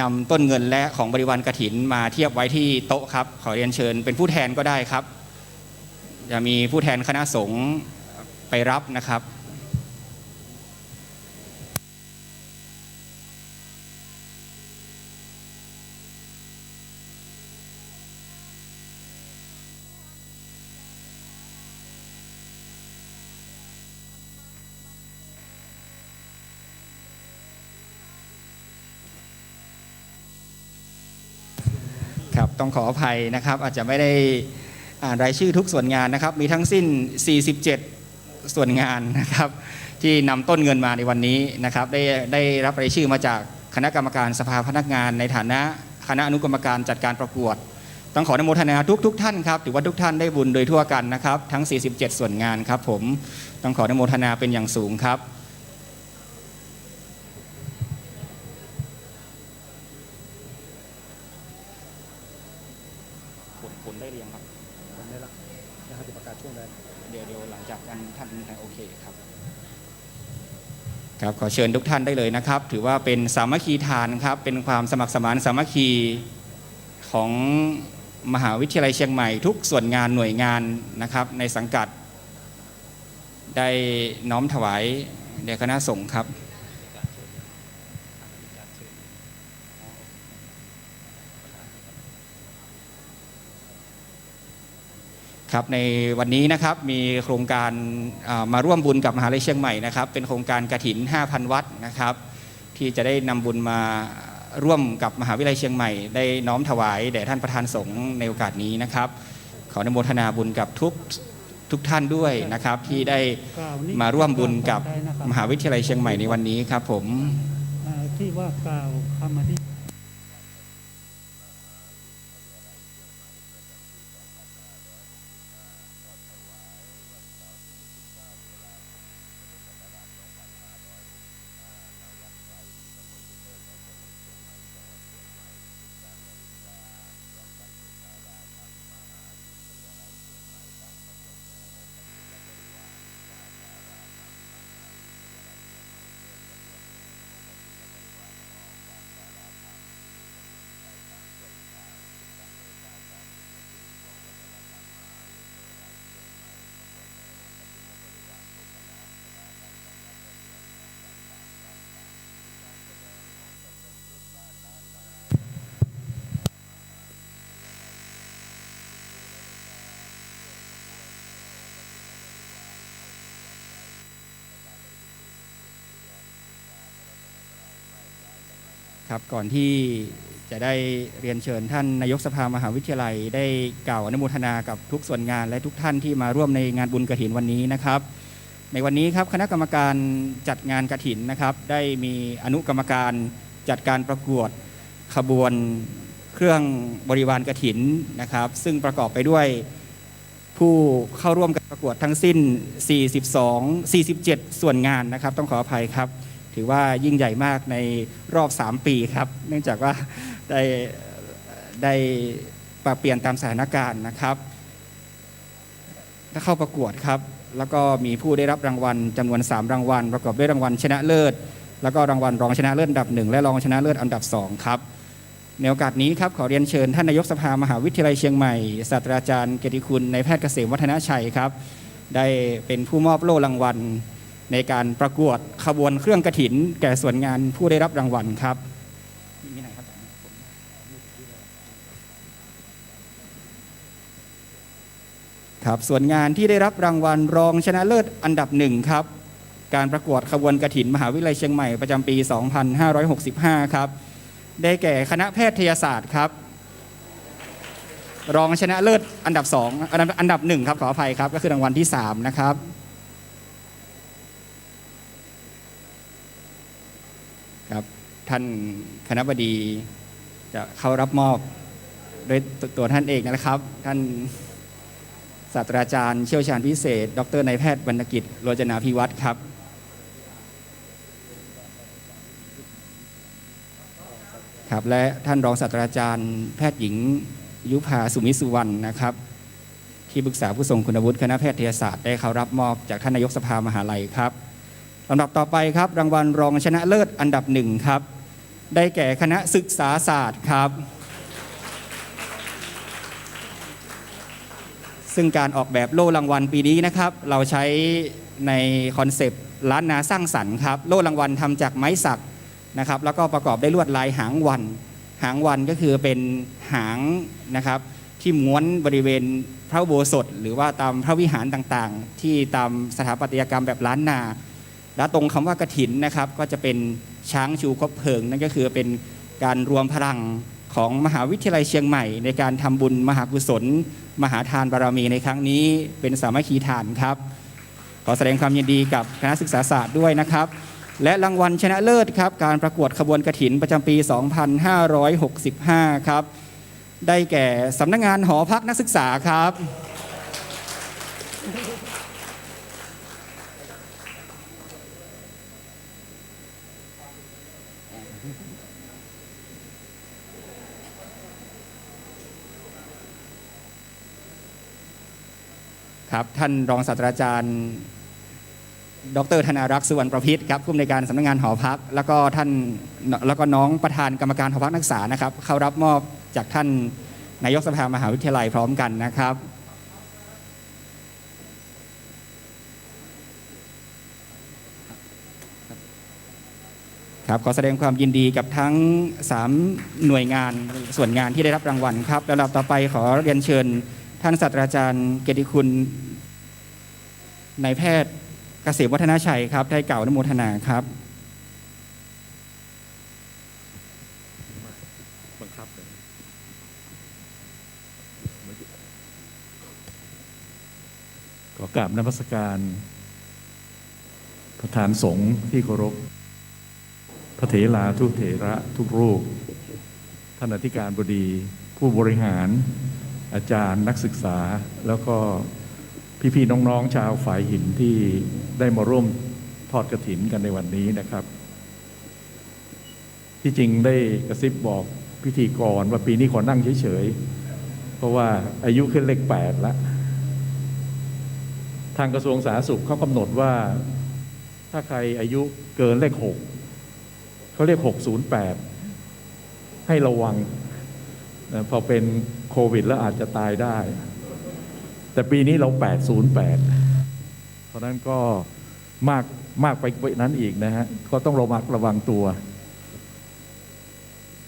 นำต้นเงินและของบริวารกฐินมาเทียบไว้ที่โต๊ะครับขอเรียนเชิญเป็นผู้แทนก็ได้ครับจะมีผู้แทนคณะสงฆ์ไปรับนะครับครับต้องขออภัยนะครับอาจจะไม่ได้อ่านรายชื่อทุกส่วนงานนะครับมีทั้งสิ้น47ส่วนงานนะครับที่นำต้นเงินมาในวันนี้นะครับได้รับรายชื่อมาจากคณะกรรมการสภาพนักงานในฐานะคณะอนุกรรมการจัดการประกวดต้องขออนุโมทนาทุกท่านครับถือว่าทุกท่านได้บุญโดยทั่วกันนะครับทั้ง47ส่วนงานครับผมต้องขออนุโมทนาเป็นอย่างสูงครับผลได้เรียงครับผลได้แล้วนะครับจะประกาศช่วงใดเดี๋ยวหลังจากนั้นท่านโอเคครับครับขอเชิญทุกท่านได้เลยนะครับถือว่าเป็นสามัคคีทานครับเป็นความสมัครสมานสามัคคีของมหาวิทยาลัยเชียงใหม่ทุกส่วนงานหน่วยงานนะครับในสังกัดได้น้อมถวายแด่คณะสงฆ์ครับครับในวันนี้นะครับมีโครงการมาร่วมบุญกับมหาวิทยาลัยเชียงใหม่นะครับเป็นโครงการกฐิน 5,000 วัดนะครับที่จะได้นำบุญมาร่วมกับมหาวิทยาลัยเชียงใหม่ได้น้อมถวายแด่ท่านประธานสงฆ์ในโอกาสนี้นะครับขออนุโมทนาบุญกับทุกท่านด้วยนะครับที่ได้มาร่วมบุญกับมหาวิทยาลัยเชียงใหม่ในวันนี้ครับผมที่ว่ากล่าวคำอธิ ครับก่อนที่จะได้เรียนเชิญท่านนายกสภามหาวิทยาลัยได้กล่าวอนุโมทนากับทุกส่วนงานและทุกท่านที่มาร่วมในงานบุญกฐินวันนี้นะครับในวันนี้ครับคณะกรรมการจัดงานกฐินนะครับได้มีอนุกรรมการจัดการประกวดขบวนเครื่องบริวารกฐินนะครับซึ่งประกอบไปด้วยผู้เข้าร่วมการประกวดทั้งสิ้น47 ส่วนงานนะครับต้องขออภัยครับถือว่ายิ่งใหญ่มากในรอบ3 ปีครับเนื่องจากว่าได้ปรับเปลี่ยนตามสถานการณ์นะครับถ้าเข้าประกวดครับแล้วก็มีผู้ได้รับรางวัลจำนวน3 รางวัลประกอบด้วยรางวัลชนะเลิศแล้วก็รางวัลรองชนะเลิศอันดับ1และรองชนะเลิศอันดับ2ครับในโอกาสนี้ครับขอเรียนเชิญท่านนายกสภามหาวิทยาลัยเชียงใหม่ศาสตราจารย์เกียรติคุณนายแพทย์เกษมวัฒนชัยครับได้เป็นผู้มอบโล่รางวัลในการประกวดขบวนเครื่องกฐินแก่ส่วนงานผู้ได้รับรางวัลครับครับส่วนงานที่ได้รับรางวัลรองชนะเลิศอันดับ1ครับการประกวดขบวนกฐินมหาวิทยาลัยเชียงใหม่ประจำปี 2565 ครับได้แก่คณะแพทยศาสตร์ครับรองชนะเลิศอันดับ2อันดับ1ครับขออภัยครับก็คือรางวัลที่3นะครับครับท่านคณบดีจะเข้ารับมอบโดยตัวท่านเองนะครับท่านศาสตราจารย์เชี่ยวชาญพิเศษดร.นายแพทย์วรรณกิจโรจนาภิวัฒน์ครับครับและท่านรองศาสตราจารย์แพทย์หญิงยุภาสุมิสุวรรณนะครับที่ปรึกษาผู้ทรงคุณวุฒิคณะแพทยศาสตร์ได้เข้ารับมอบจากท่านนายกสภามหาลัยครับลำดับต่อไปครับรางวัลรองชนะเลิศอันดับ1ครับได้แก่คณะศึกษาศาสตร์ครับซึ่งการออกแบบโล่รางวัลปีนี้นะครับเราใช้ในคอนเซปต์ล้านนาสร้างสรรค์ครับโล่รางวัลทำจากไม้สักนะครับแล้วก็ประกอบด้วยลวดลายหางวันก็คือเป็นหางนะครับที่ม้วนบริเวณพระอุโบสถหรือว่าตามพระวิหารต่างๆที่ตามสถาปัตยกรรมแบบล้านนาและตรงคำว่ากฐินนะครับก็จะเป็นช้างชูคบเพลิงนั่นก็คือเป็นการรวมพลังของมหาวิทยาลัยเชียงใหม่ในการทำบุญมหากุศลมหาทานบารมีในครั้งนี้เป็นสามัคคีทานครับขอแสดงความยินดีกับคณะศึกษาศาสตร์ด้วยนะครับและรางวัลชนะเลิศครับการประกวดขบวนกฐินประจำปี 2565 ครับได้แก่สำนักงานหอพักนักศึกษาครับครับท่านรองศาสตราจารย์ดร.ธนารักษ์สุวรรณประพิตรครับผู้อำนวยการสำนักงานหอพักแล้วก็น้องประธานกรรมการหอพักนักศึกษานะครับเข้ารับมอบจากท่านนายกสภามหาวิทยาลัยพร้อมกันนะครับครับขอแสดงความยินดีกับทั้ง3หน่วยงานส่วนงานที่ได้รับรางวัลครับแล้วต่อไปขอเรียนเชิญท่านศาสตราจารย์เกียรติคุณนายแพทย์เกษมวัฒนชัยครับได้กล่าวอนุโมทนาครับขอกราบนมัสการประธานสงฆ์ที่เคารพพระเถราทุกเถระทุกรูปท่านอธิการบดีผู้บริหารอาจารย์นักศึกษาแล้วก็พี่ๆน้องๆชาวฝ่ายหินที่ได้มาร่วมทอดกฐินกันในวันนี้นะครับที่จริงได้กระซิบบอกพิธีกรว่าปีนี้ขอนั่งเฉยๆเพราะว่าอายุขึ้นเลข8แล้วทางกระทรวงสาธารณสุขเขากำหนดว่าถ้าใครอายุเกินเลข6เขาเรียก608ให้ระวังนะพอเป็นโควิดแล้วอาจจะตายได้แต่ปีนี้เรา808เพราะนั้นก็มากไปกว่านั้นอีกนะฮะก็ต้องระวังตัว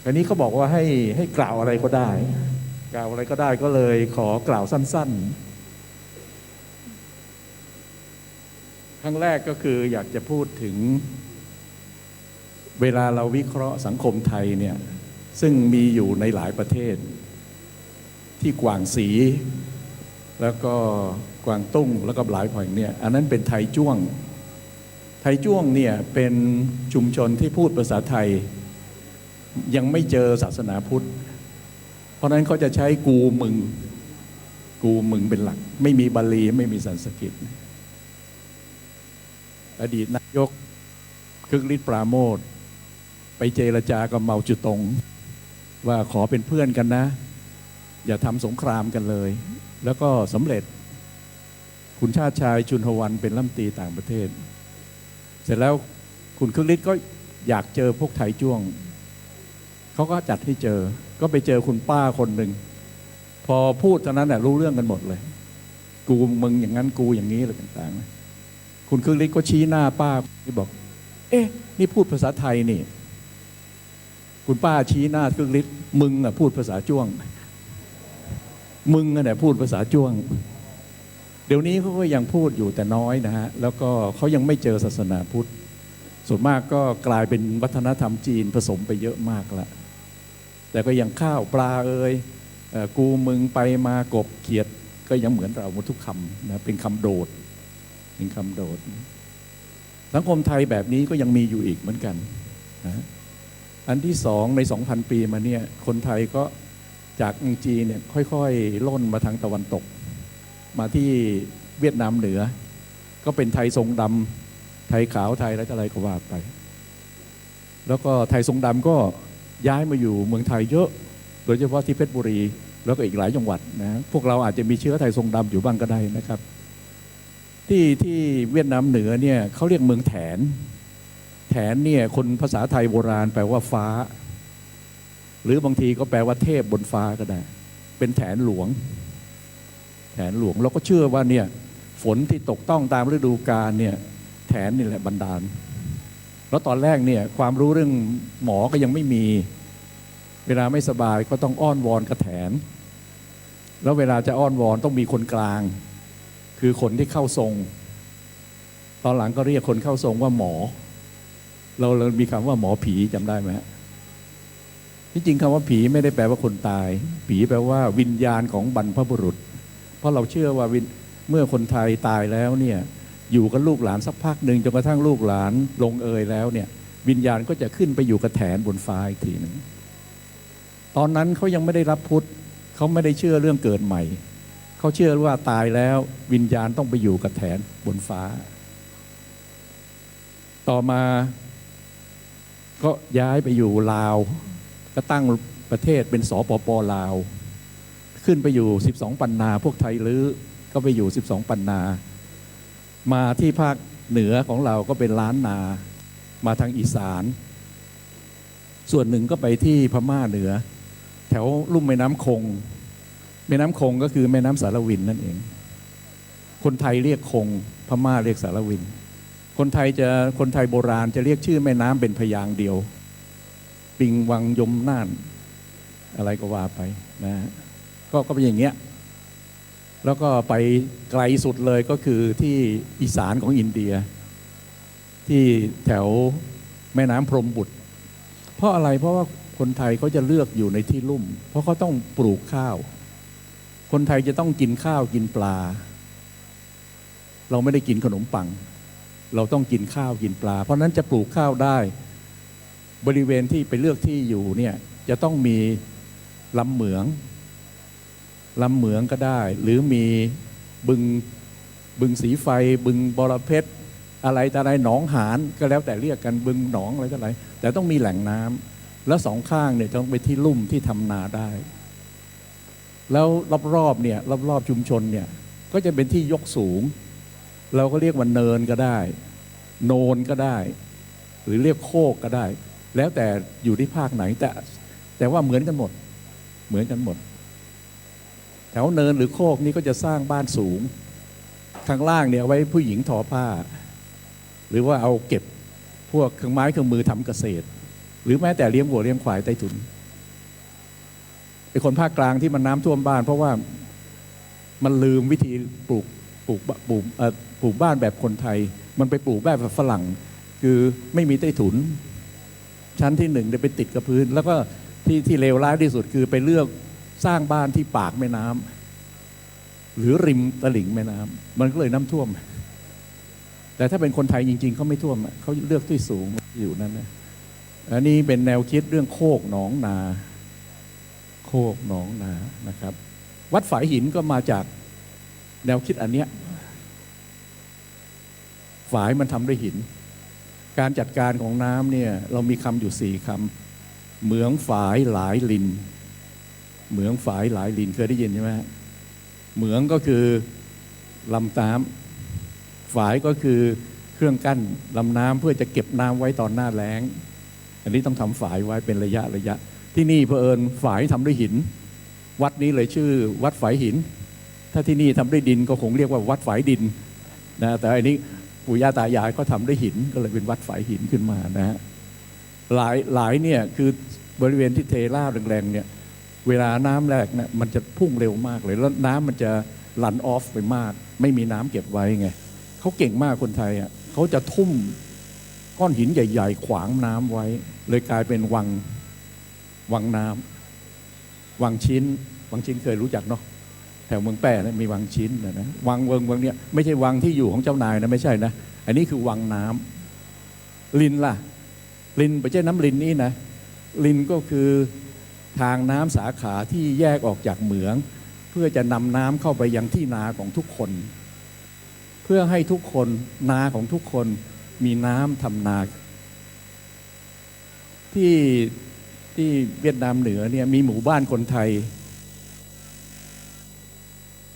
อันนี้เขาบอกว่าให้กล่าวอะไรก็ได้ก็เลยขอกล่าวสั้นๆครั้งแรกก็คืออยากจะพูดถึง เวลาเราวิเคราะห์สังคมไทยเนี่ยซึ่งมีอยู่ในหลายประเทศที่กวางสีแล้วก็กวางตุ้งแล้วก็หลายแห่งเนี่ยอันนั้นเป็นไทยจ้วงไทยจ้วงเนี่ยเป็นชุมชนที่พูดภาษาไทยยังไม่เจอศาสนาพุทธเพราะนั้นเขาจะใช้กูมึงเป็นหลักไม่มีบาลีไม่มีสันสกฤตอดีตนายกคึกฤทธิ์ปราโมทย์ไปเจรจากับเมาจุตงว่าขอเป็นเพื่อนกันนะอย่าทำสงครามกันเลยแล้วก็สำเร็จคุณชาติชายชุนหวันเป็นรัฐมนตรีต่างประเทศเสร็จแล้วคุณคึกฤทธิ์ก็อยากเจอพวกไทยจ้วงเขาก็จัดให้เจอก็ไปเจอคุณป้าคนหนึ่งพอพูดเท่านั้นแหละรู้เรื่องกันหมดเลยกูมึงอย่างนั้นกูอย่างนี้อะไรต่างๆคุณคึกฤทธิ์ก็ชี้หน้าป้าที่บอกเอ๊ะนี่พูดภาษาไทยนี่คุณป้าชี้หน้าคึกฤทธิ์มึงอ่ะพูดภาษาจ้วงมึงอ่ะพูดภาษาจ้วงเดี๋ยวนี้เขาก็ยังพูดอยู่แต่น้อยนะฮะแล้วก็เขายังไม่เจอศาสนาพุทธส่วนมากก็กลายเป็นวัฒนธรรมจีนผสมไปเยอะมากแล้วแต่ก็ยังข้าวปลากูมึงไปมากบเขียดก็ยังเหมือนเราหมดทุกคำนะเป็นคำโดดเป็นคำโดดสังคมไทยแบบนี้ก็ยังมีอยู่อีกเหมือนกันนะอันที่สองใน 2,000 ปีมาเนี่ยคนไทยก็จากเมืองจีนเนี่ยค่อยๆล่นมาทางตะวันตกมาที่เวียดนามเหนือก็เป็นไทยทรงดำไทยขาวไทยอะไรก็ว่าไปแล้วก็ไทยทรงดำก็ย้ายมาอยู่เมืองไทยเยอะโดยเฉพาะที่เพชรบุรีแล้วก็อีกหลายจังหวัดนะพวกเราอาจจะมีเชื้อไทยทรงดำอยู่บ้างก็ได้นะครับที่เวียดนามเหนือเนี่ยเขาเรียกเมืองแถนเนี่ยคนภาษาไทยโบราณแปลว่าฟ้าหรือบางทีก็แปลว่าเทพบนฟ้าก็ได้เป็นแถนหลวงเราก็เชื่อว่าเนี่ยฝนที่ตกต้องตามฤดูกาลเนี่ยแถนนี่แหละบันดาลแล้วตอนแรกเนี่ยความรู้เรื่องหมอก็ยังไม่มีเวลาไม่สบายก็ต้องอ้อนวอนกระแถนแล้วเวลาจะอ้อนวอนต้องมีคนกลางคือคนที่เข้าทรงตอนหลังก็เรียกคนเข้าทรงว่าหมอเราเลยมีคำว่าหมอผีจำได้ไหมที่จริงคำว่าผีไม่ได้แปลว่าคนตายผีแปลว่าวิญญาณของบรรพบุรุษเพราะเราเชื่อว่าเมื่อคนไทยตายแล้วเนี่ยอยู่กับลูกหลานสักพักหนึ่งจนกระทั่งลูกหลานลงเอยแล้วเนี่ยวิญญาณก็จะขึ้นไปอยู่กับแถนบนฟ้าอีกทีหนึ่งตอนนั้นเขายังไม่ได้รับพุทธเขาไม่ได้เชื่อเรื่องเกิดใหม่เขาเชื่อว่าตายแล้ววิญญาณต้องไปอยู่กับแถนบนฟ้าต่อมาก็ย้ายไปอยู่ลาวก็ตั้งประเทศเป็นสปป.ลาวขึ้นไปอยู่12ปันนาพวกไทยลื้อก็ไปอยู่12ปันนามาที่ภาคเหนือของเราก็เป็นล้านนามาทางอีสานส่วนหนึ่งก็ไปที่พม่าเหนือแถวลุ่มแม่น้ำคงก็คือแม่น้ำสารวินนั่นเองคนไทยเรียกคงพม่าเรียกสารวินคนไทยโบราณจะเรียกชื่อแม่น้ำเป็นพยางค์เดียวปิงวังยมน่านอะไรก็ว่าไปนะก็เป็นอย่างเงี้ยแล้วก็ไปไกลสุดเลยก็คือที่อีสานของอินเดียที่แถวแม่น้ำพรหมบุตรเพราะอะไรเพราะว่าคนไทยเขาจะเลือกอยู่ในที่ลุ่มเพราะเขาต้องปลูกข้าวคนไทยจะต้องกินข้าวกินปลาเราไม่ได้กินขนมปังเราต้องกินข้าวกินปลาเพราะนั้นจะปลูกข้าวได้บริเวณที่ไปเลือกที่อยู่เนี่ยจะต้องมีลำเหมืองก็ได้หรือมีบึงสีไฟบึงบรเพชรอะไรแต่อะไรหนองหานก็แล้วแต่เรียกกันบึงหนองอะไรแต่ไรแต่ต้องมีแหล่งน้ำแล้วสองข้างเนี่ยต้องไปที่ลุ่มที่ทำนาได้แล้วรอบๆเนี่ยรอบๆชุมชนเนี่ยก็จะเป็นที่ยกสูงเราก็เรียกว่าเนินก็ได้โนนก็ได้หรือเรียกโคกก็ได้แล้วแต่อยู่ที่ภาคไหนแต่ว่าเหมือนกันหมดแถวเนินหรือโคกนี้ก็จะสร้างบ้านสูงข้างล่างเนี่ยเอาไว้ผู้หญิงทอผ้าหรือว่าเอาเก็บพวกเครื่องไม้เครื่องมือทำเกษตรหรือแม้แต่เลี้ยงวัวเลี้ยงควายใต้ถุนไอ้คนภาคกลางที่มันน้ำท่วมบ้านเพราะว่ามันลืมวิธีปลูกบ้านแบบคนไทยมันไปปลูกแบบฝรั่งคือไม่มีใต้ถุน ชั้นที่1ได้ไปติดกับพื้น แล้วก็ที่เลวร้ายที่สุดคือไปเลือกสร้างบ้านที่ปากแม่น้ำหรือริมตลิ่งแม่น้ำมันก็เลยน้ำท่วม แต่ถ้าเป็นคนไทยจริงๆเขาไม่ท่วมเขาเลือกที่สูงอยู่นั่นนะอันนี้เป็นแนวคิดเรื่องโคกหนองนาโคกหนองนานะครับ วัดฝายหินก็มาจากแนวคิดอันเนี้ยฝายมันทำด้วยหินการจัดการของน้ำเนี่ยเรามีคำอยู่4 คำเหมืองฝายหลายลินเหมืองฝายหลายลินเคยได้ยินใช่ไหมเหมืองก็คือลำน้ำฝายก็คือเครื่องกั้นลำน้ำเพื่อจะเก็บน้ำไว้ตอนหน้าแล้งอันนี้ต้องทำฝายไว้เป็นระยะที่นี่เผอิญฝายทำด้วยหินวัดนี้เลยชื่อวัดฝายหินถ้าที่นี่ทำด้วยดินก็คงเรียกว่าวัดฝายดินนะแต่อันนี้ปู่ย่าตายายก็ทำด้วยหินก็เลยเป็นวัดฝายหินขึ้นมานะฮะหลายเนี่ยคือบริเวณที่เทราบแรงๆเนี่ยเวลาน้ำแรกเนี่ยมันจะพุ่งเร็วมากเลยแล้วน้ำมันจะลันออฟไปมากไม่มีน้ำเก็บไว้ไงเขาเก่งมากคนไทยอ่ะเขาจะทุ่มก้อนหินใหญ่ๆขวางน้ำไว้เลยกลายเป็นวังน้ำวังชิ้นเคยรู้จักเนาะแถวเมืองแป้นะมีวังชิ้นนะวังเนี่ยไม่ใช่วังที่อยู่ของเจ้านายนะไม่ใช่นะอันนี้คือวังน้ำลินล่ะลินไม่ใช่น้ำลินนี่นะลินก็คือทางน้ำสาขาที่แยกออกจากเหมืองเพื่อจะนำน้ำเข้าไปยังที่นาของทุกคนเพื่อให้ทุกคนนาของทุกคนมีน้ำทำนาที่เวียดนามเหนือเนี่ยมีหมู่บ้านคนไทย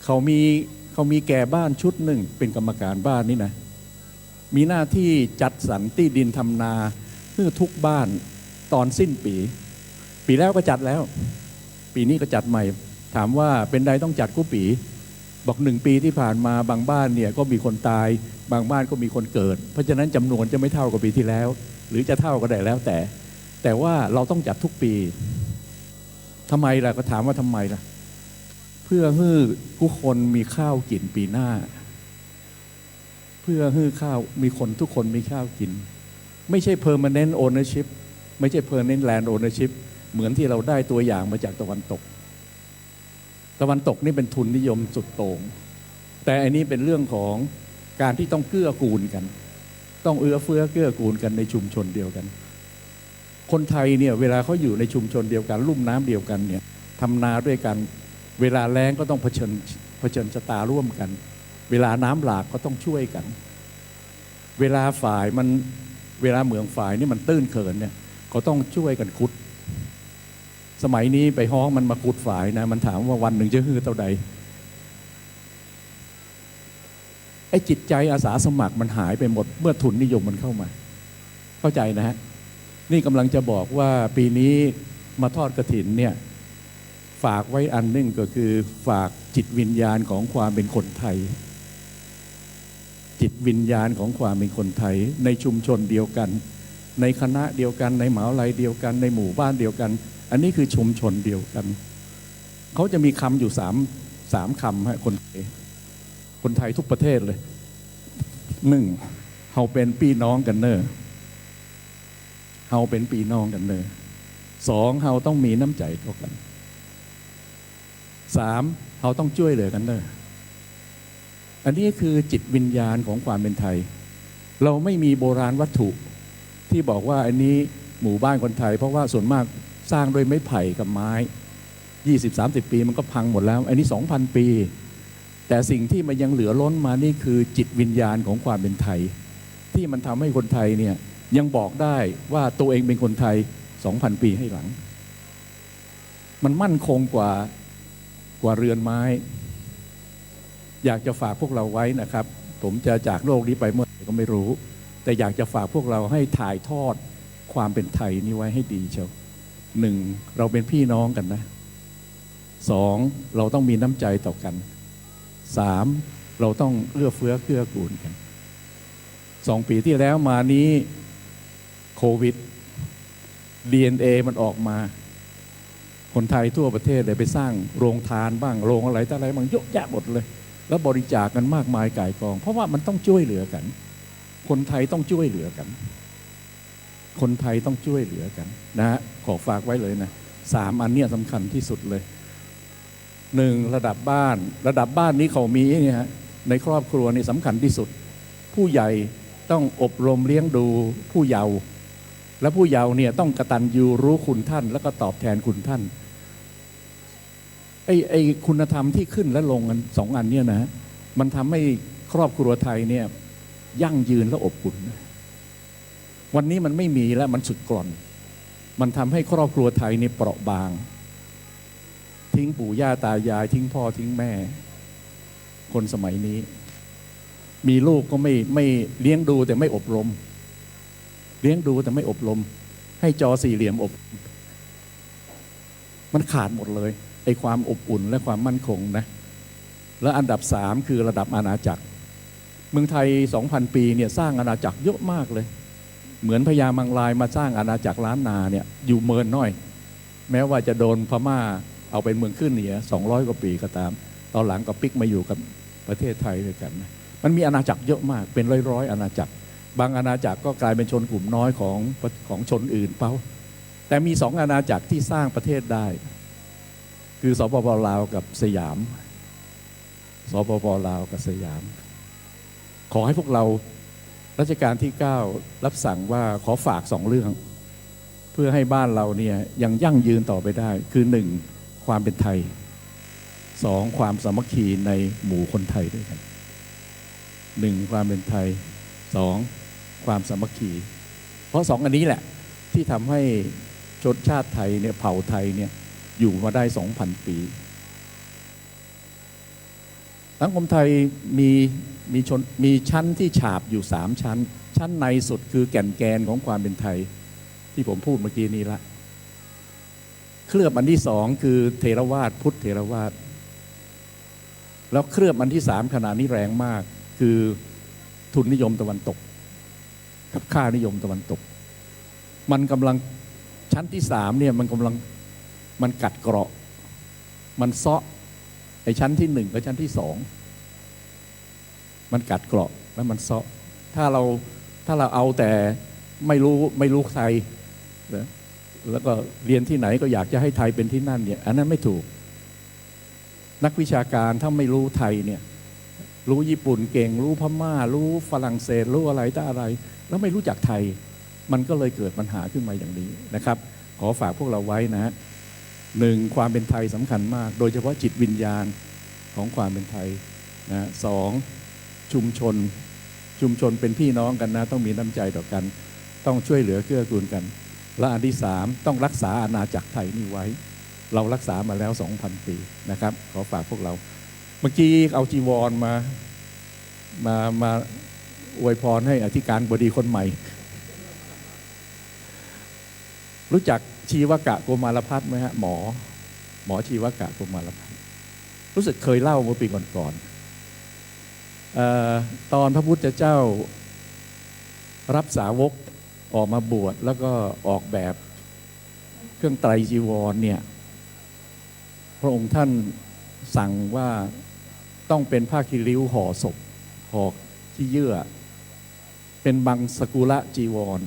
เขามีแก่บ้านชุดหนึ่งเป็นกรรมการบ้านนี่นะมีหน้าที่จัดสรรที่ดินทำนาเพื่อทุกบ้านตอนสิ้นปีแล้วก็จัดแล้วปีนี้ก็จัดใหม่ถามว่าเป็นใดต้องจัดกู้ปีบอก1 ปีที่ผ่านมาบางบ้านเนี่ยก็มีคนตายบางบ้านก็มีคนเกิดเพราะฉะนั้นจำนวนจะไม่เท่ากับปีที่แล้วหรือจะเท่าก็ได้แล้วแต่ว่าเราต้องจัดทุกปีทำไมล่ะก็ถามว่าทำไมล่ะเพื่อให้ทุกคนมีข้าวกินปีหน้าเพื่อให้มีคนทุกคนมีข้าวกินไม่ใช่ permanent ownership ไม่ใช่ permanent land ownership เหมือนที่เราได้ตัวอย่างมาจากตะวันตกนี่เป็นทุนนิยมสุดโต่งแต่อันนี้เป็นเรื่องของการที่ต้องเกื้อกูลกันต้องเอื้อเฟื้อเกื้อกูลกันในชุมชนเดียวกันคนไทยเนี่ยเวลาเขาอยู่ในชุมชนเดียวกันลุ่มน้ำเดียวกันเนี่ยทำนาด้วยกันเวลาแล้งก็ต้องเผชิญชะตาร่วมกันเวลาน้ำหลากก็ต้องช่วยกันเวลาเหมืองฝ่ายนี่มันตื้นเขินเนี่ยก็ต้องช่วยกันขุดสมัยนี้ไปฮ้องมันมาขุดฝ่ายนะมันถามว่าวันหนึ่งจะฮือเท่าใดไอ้จิตใจอาสาสมัครมันหายไปหมดเมื่อทุนนิยมมันเข้ามาเข้าใจนะฮะนี่กำลังจะบอกว่าปีนี้มาทอดกฐินเนี่ยฝากไว้อันหนึ่งก็คือฝากจิตวิญญาณของความเป็นคนไทยจิตวิญญาณของความเป็นคนไทยในชุมชนเดียวกันในคณะเดียวกันในมหาวิทยาลัยเดียวกันในหมู่บ้านเดียวกันอันนี้คือชุมชนเดียวกันเขาจะมีคำอยู่สามคำฮะคนไทยทุกประเทศเลย1เราเป็นพี่น้องกันเนอะเราเป็นพี่น้องกันเนอะ2เราต้องมีน้ำใจต่อกัน3เราต้องช่วยเหลือกันเนอะอันนี้คือจิตวิญญาณของความเป็นไทยเราไม่มีโบราณวัตถุที่บอกว่าอันนี้หมู่บ้านคนไทยเพราะว่าส่วนมากสร้างด้วยไม้ไผ่กับไม้ 20-30 ปีมันก็พังหมดแล้วอันนี้ 2,000 ปีแต่สิ่งที่มันยังเหลือล้นมานี่คือจิตวิญญาณของความเป็นไทยที่มันทำให้คนไทยเนี่ยยังบอกได้ว่าตัวเองเป็นคนไทย 2,000 ปีให้หลังมันมั่นคงกว่าเรือนไม้อยากจะฝากพวกเราไว้นะครับผมจะจากโลกนี้ไปเมื่อไหร่ก็ไม่รู้แต่อยากจะฝากพวกเราให้ถ่ายทอดความเป็นไทยนี้ไว้ให้ดีเชียว1เราเป็นพี่น้องกันนะ2เราต้องมีน้ำใจต่อกัน3เราต้องเอื้อเฟื้อเกื้อกูลกัน2 ปีที่แล้วมานี้โควิด DNA มันออกมาคนไทยทั่วประเทศเลยไปสร้างโรงทานบ้างโรงอะไรต่ออะไรบางเยอะแยะหมดเลยแล้วบริจาคกันมากมายก่ายกองเพราะว่ามันต้องช่วยเหลือกันคนไทยต้องช่วยเหลือกัน คนไทยต้องช่วยเหลือกันนะฮะขอฝากไว้เลยนะ3 อันเนี้ยสำคัญที่สุดเลย 1. ระดับบ้านนี้เขามีเนี่ยฮะในครอบครัวนี่สำคัญที่สุด ผู้ใหญ่ต้องอบรมเลี้ยงดูผู้เยาว์และผู้เยาว์เนี่ยต้องกตัญญูรู้คุณท่านแล้วก็ตอบแทนคุณท่านไอ้คุณธรรมที่ขึ้นและลงกัน2 อันเนี่ยนะมันทำให้ครอบครัวไทยเนี่ยยั่งยืนและอบอุ่นวันนี้มันไม่มีแล้วมันสุดกร่อนมันทำให้ครอบครัวไทยเนี่ยเปราะบางทิ้งปู่ย่าตายายทิ้งพ่อทิ้งแม่คนสมัยนี้มีลูกก็ไม่เลี้ยงดูแต่ไม่อบรมเลี้ยงดูแต่ไม่อบรมให้จอ4 เหลี่ยมอบมันขาดหมดเลยไอ้ความอบอุ่นและความมั่นคงนะและอันดับ3คือระดับอาณาจักรเมืองไทย 2,000 ปีเนี่ยสร้างอาณาจักรเยอะมากเลยเหมือนพญามังรายมาสร้างอาณาจักรล้านนาเนี่ยอยู่เมินน้อยแม้ว่าจะโดนพม่าเอาเป็นเมืองขึ้นเหนือ200 กว่าปีก็ตามตอนหลังก็ปิกมาอยู่กับประเทศไทยด้วยกันนะมันมีอาณาจักรเยอะมากเป็นร้อยอาณาจักรบางอาณาจักรก็กลายเป็นชนกลุ่มน้อยของชนอื่นเปล่าแต่มี2 อาณาจักรที่สร้างประเทศได้คือสปป.ลาวกับสยามสปป.ลาวกับสยามขอให้พวกเรารัชกาลที่9รับสั่งว่าขอฝาก2 เรื่องเพื่อให้บ้านเราเนี่ยยังยั่งยืนต่อไปได้คือ1ความเป็นไทย2ความสามัคคีในหมู่คนไทยด้วยกัน1ความเป็นไทย2ความสามัคคีเพราะ2 อันนี้แหละที่ทำให้ชนชาติไทยเนี่ยเผ่าไทยเนี่ยอยู่มาได้ 2,000 ปีสังคมไทยมีชั้นที่ฉาบอยู่3 ชั้นชั้นในสุดคือแก่นแกนของความเป็นไทยที่ผมพูดเมื่อกี้นี้ละเคลือบอันที่2คือเทรวาสพุทธเทรวาสแล้วเคลือบอันที่3ขณะนี้แรงมากคือทุนนิยมตะวันตกกับค่านิยมตะวันตกมันกำลังชั้นที่3เนี่ยมันกัดเกราะมันเซาะไอ้ชั้นที่1กับชั้นที่2มันกัดเกราะแล้วมันเซาะถ้าเราเอาแต่ไม่รู้ไทยแล้วก็เรียนที่ไหนก็อยากจะให้ไทยเป็นที่นั่นเนี่ยอันนั้นไม่ถูกนักวิชาการถ้าไม่รู้ไทยเนี่ยรู้ญี่ปุ่นเก่งรู้พม่ารู้ฝรั่งเศสรู้อะไรต่ออะไรแล้วไม่รู้จักไทยมันก็เลยเกิดปัญหาขึ้นมาอย่างนี้นะครับขอฝากพวกเราไว้นะ1ความเป็นไทยสำคัญมากโดยเฉพาะจิตวิญญาณของความเป็นไทยนะ2ชุมชนเป็นพี่น้องกันนะต้องมีน้ำใจต่อกันต้องช่วยเหลือเกื้อกูลกันและอันที่3ต้องรักษาอาณาจักรไทยนี่ไว้เรารักษามาแล้ว 2,000 ปีนะครับขอฝากพวกเราเมื่อกี้เอาจีวรมาอวยพรให้อธิการบดีคนใหม่รู้จักชีวกะโกมารพัฒน์ไหมฮะหมอชีวกะโกมารพัฒน์รู้สึกเคยเล่าเมื่อปีก่อนตอนพระพุทธเจ้ารับสาวกออกมาบวชแล้วก็ออกแบบเครื่องไตรจีวรเนี่ยพระองค์ท่านสั่งว่าต้องเป็นผ้าคีริ้วห่อศพห่อที่เยื่อเป็นบังสกุละจีวร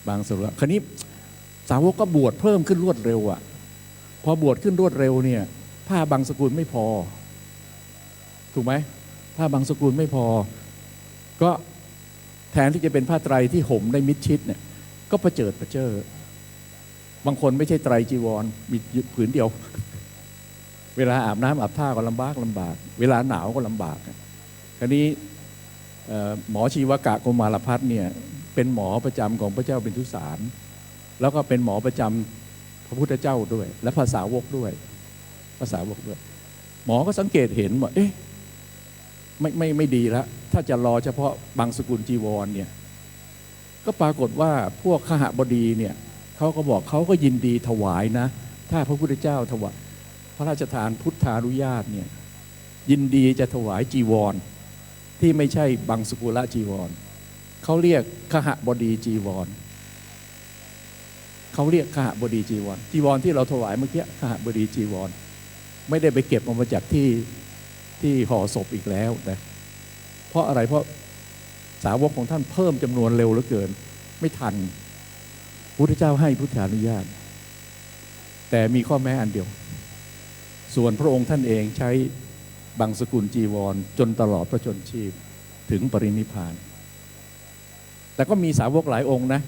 บางสกุละคราวนี้สาวกก็บวชเพิ่มขึ้นรวดเร็วอ่ะพอบวชขึ้นรวดเร็วเนี่ยผ้าบางสกุลไม่พอถูกไหมผ้าบางสกุลไม่พอก็แทนที่จะเป็นผ้าไตรที่ห่มได้มิดชิดเนี่ยก็ประเจิดประเจ้อบางคนไม่ใช่ไตรจีวรมีผืนเดียวเวลาอาบน้ำอาบท่าก็ลำบากเวลาหนาวก็ลำบากคราวนี้หมอชีวกะโกมารพัฒน์เนี่ยเป็นหมอประจำของพระเจ้าเบญทุสารแล้วก็เป็นหมอประจำพระพุทธเจ้าด้วยและภาษาวกด้วยหมอก็สังเกตเห็นว่าเอ๊ะไม่ดีแล้วถ้าจะรอเฉพาะบางสกุลจีวรเนี่ยก็ปรากฏว่าพวกขหบดีเนี่ยเขาก็บอกเขาก็ยินดีถวายนะถ้าพระพุทธเจ้าถวายพระราชทานพุทธานุญาตเนี่ยยินดีจะถวายจีวรที่ไม่ใช่บางสกุละจีวรเขาเรียกขหบดีจีวรเขาเรียกขหบดีจีวรที่เราถวายเมื่อกี้ขหบดีจีวรไม่ได้ไปเก็บมาจากที่ห่อศพอีกแล้วนะเพราะอะไรเพราะสาวกของท่านเพิ่มจำนวนเร็วเหลือเกินไม่ทัน พุทธเจ้าให้พุทธานุญาตแต่มีข้อแม้อันเดียวส่วนพระองค์ท่านเองใช้บังสกุลจีวรจนตลอดพระชนชีพถึงปรินิพพานแต่ก็มีสาวกหลายองค์นะ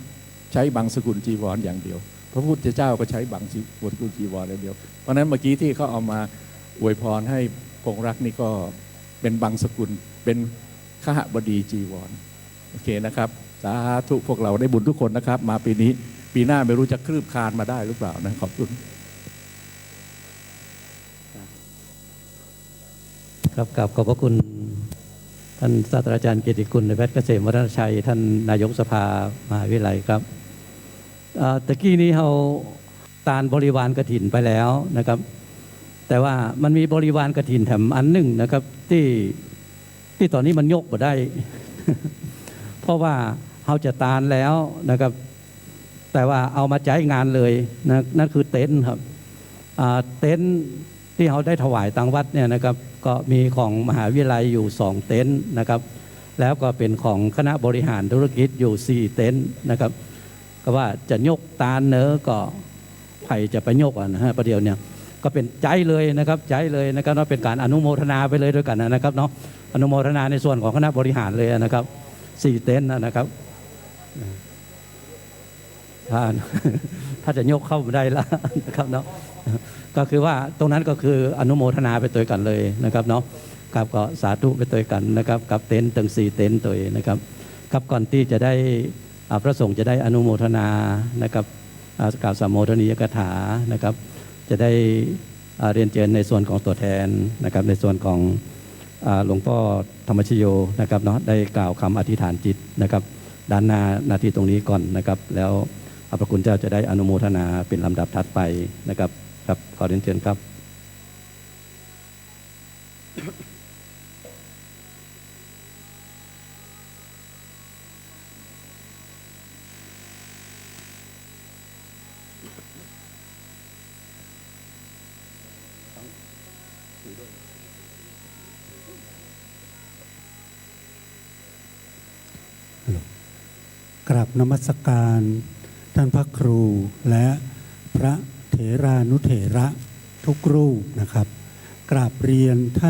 ใช้บังสกุลจีวรอย่างเดียวพระพุทธเจ้าก็ใช้บังสกุลจีวรอย่างเดียวเพราะฉะนั้นเมื่อกี้ที่เขาเอามาอวยพรให้พงษ์รักนี่ก็เป็นบังสกุลเป็นขหบดีจีวรโอเคนะครับสาธุพวกเราได้บุญทุกคนนะครับมาปีนี้ปีหน้าไม่รู้จะคลืบคลานมาได้หรือเปล่านะขอบคุณครับกับขอบพระคุณท่านศาสตราจารย์เกียรติคุณในแพทย์เกษมวัฒนชัยท่านนายกสภามหาวิทยาลัยครับตะกี้นี้เราตานบริวารกฐินไปแล้วนะครับแต่ว่ามันมีบริวารกฐินแถมอันหนึ่งนะครับที่ตอนนี้มันยกมาได้ เพราะว่าเราจะตานแล้วนะครับแต่ว่าเอามาใช้งานเลยนะนั่นคือเต็นท์ครับเต็นท์ที่เราได้ถวายตังวัดเนี่ยนะครับก็มีของมหาวิทยาลัยอยู่2เต็นท์นะครับแล้วก็เป็นของคณะบริหารธุรกิจอยู่4เต็นท์นะครับก็ว่าจะยกตาลเนอก็ใครจะไปยกนะฮะประเดี๋ยวเนี่ยก็เป็นใจเลยนะครับใจเลยนะครับเป็นการอนุโมทนาไปเลยด้วยกันนะครับเนาะอนุโมทนาในส่วนของคณะบริหารเลยนะครับ4เต็นท์นะครับถ้าจะยกเข้าได้แล้วนะครับเนาะก็คือว่าตรงนั้นก็คืออนุโมทนาไปตัวกันเลยนะครับเนาะครับก็สาธุไปตัวกันนะครับกับเต็นท์ตั้ง4เต็นท์ตัวนะครับครับก่อนที่จะได้พระสงฆ์จะได้อนุโมทนานะครับกล่าวสัมโมทนียกถานะครับจะได้เรียนเชิญในส่วนของตัวแทนนะครับในส่วนของหลวงพ่อธรรมชโยนะครับเนาะได้กล่าวคำอธิษฐานจิตนะครับด้านหน้านาทีตรงนี้ก่อนนะครับแล้วพระคุณเจ้าจะได้อนุโมทนาเป็นลำดับถัดไปนะครับครับขอเรียนเชิญครับกราบนมัสการท่านพระครูและพระเถรานุเถระทุกรูปนะครับกราบเรียนท่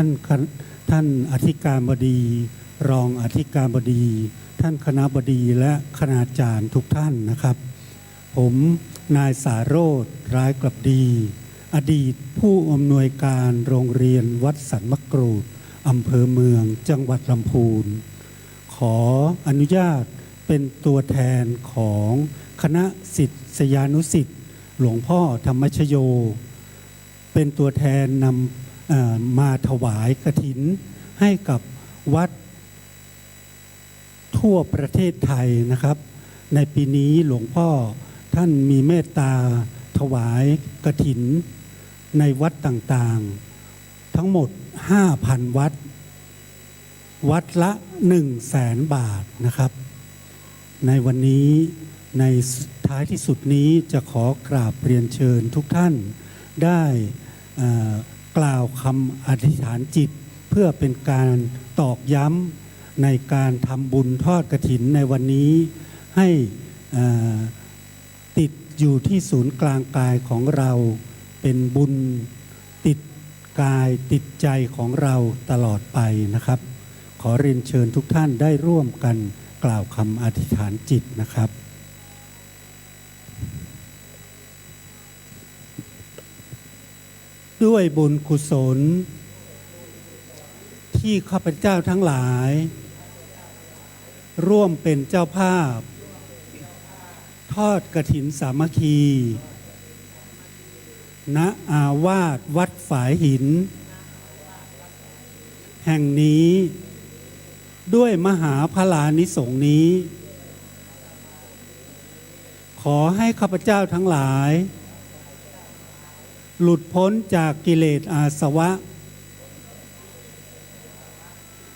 านอธิการบดีรองอธิการบดีท่านคณบดีและคณาจารย์ทุกท่านนะครับผมนายสาโรจน์ร้ายกลับดีอดีตผู้อำนวยการโรงเรียนวัดสันมะกรูดอำเภอเมืองจังหวัดลำพูนขออนุญาตเป็นตัวแทนของคณะศิษยานุศิษย์หลวงพ่อธรรมชโยเป็นตัวแทนนำมาถวายกฐินให้กับวัดทั่วประเทศไทยนะครับในปีนี้หลวงพ่อท่านมีเมตตาถวายกฐินในวัดต่างๆทั้งหมด 5,000 วัดวัดละ 100,000 บาทนะครับในวันนี้ในท้ายที่สุดนี้จะขอกราบเรียนเชิญทุกท่านได้กล่าวคำอธิษฐานจิตเพื่อเป็นการตอกย้ำในการทำบุญทอดกฐินในวันนี้ให้ติดอยู่ที่ศูนย์กลางกายของเราเป็นบุญติดกายติดใจของเราตลอดไปนะครับขอเรียนเชิญทุกท่านได้ร่วมกันกล่าวคำอธิษฐานจิตนะครับด้วยบุญกุศลที่ข้าพเจ้าทั้งหลายร่วมเป็นเจ้าภาพทอดกฐินสามัคคีณอาวาสวัดฝายหินแห่งนี้ด้วยมหาพลานิสงส์นี้ขอให้ข้าพเจ้าทั้งหลายหลุดพ้นจากกิเลสอาสวะ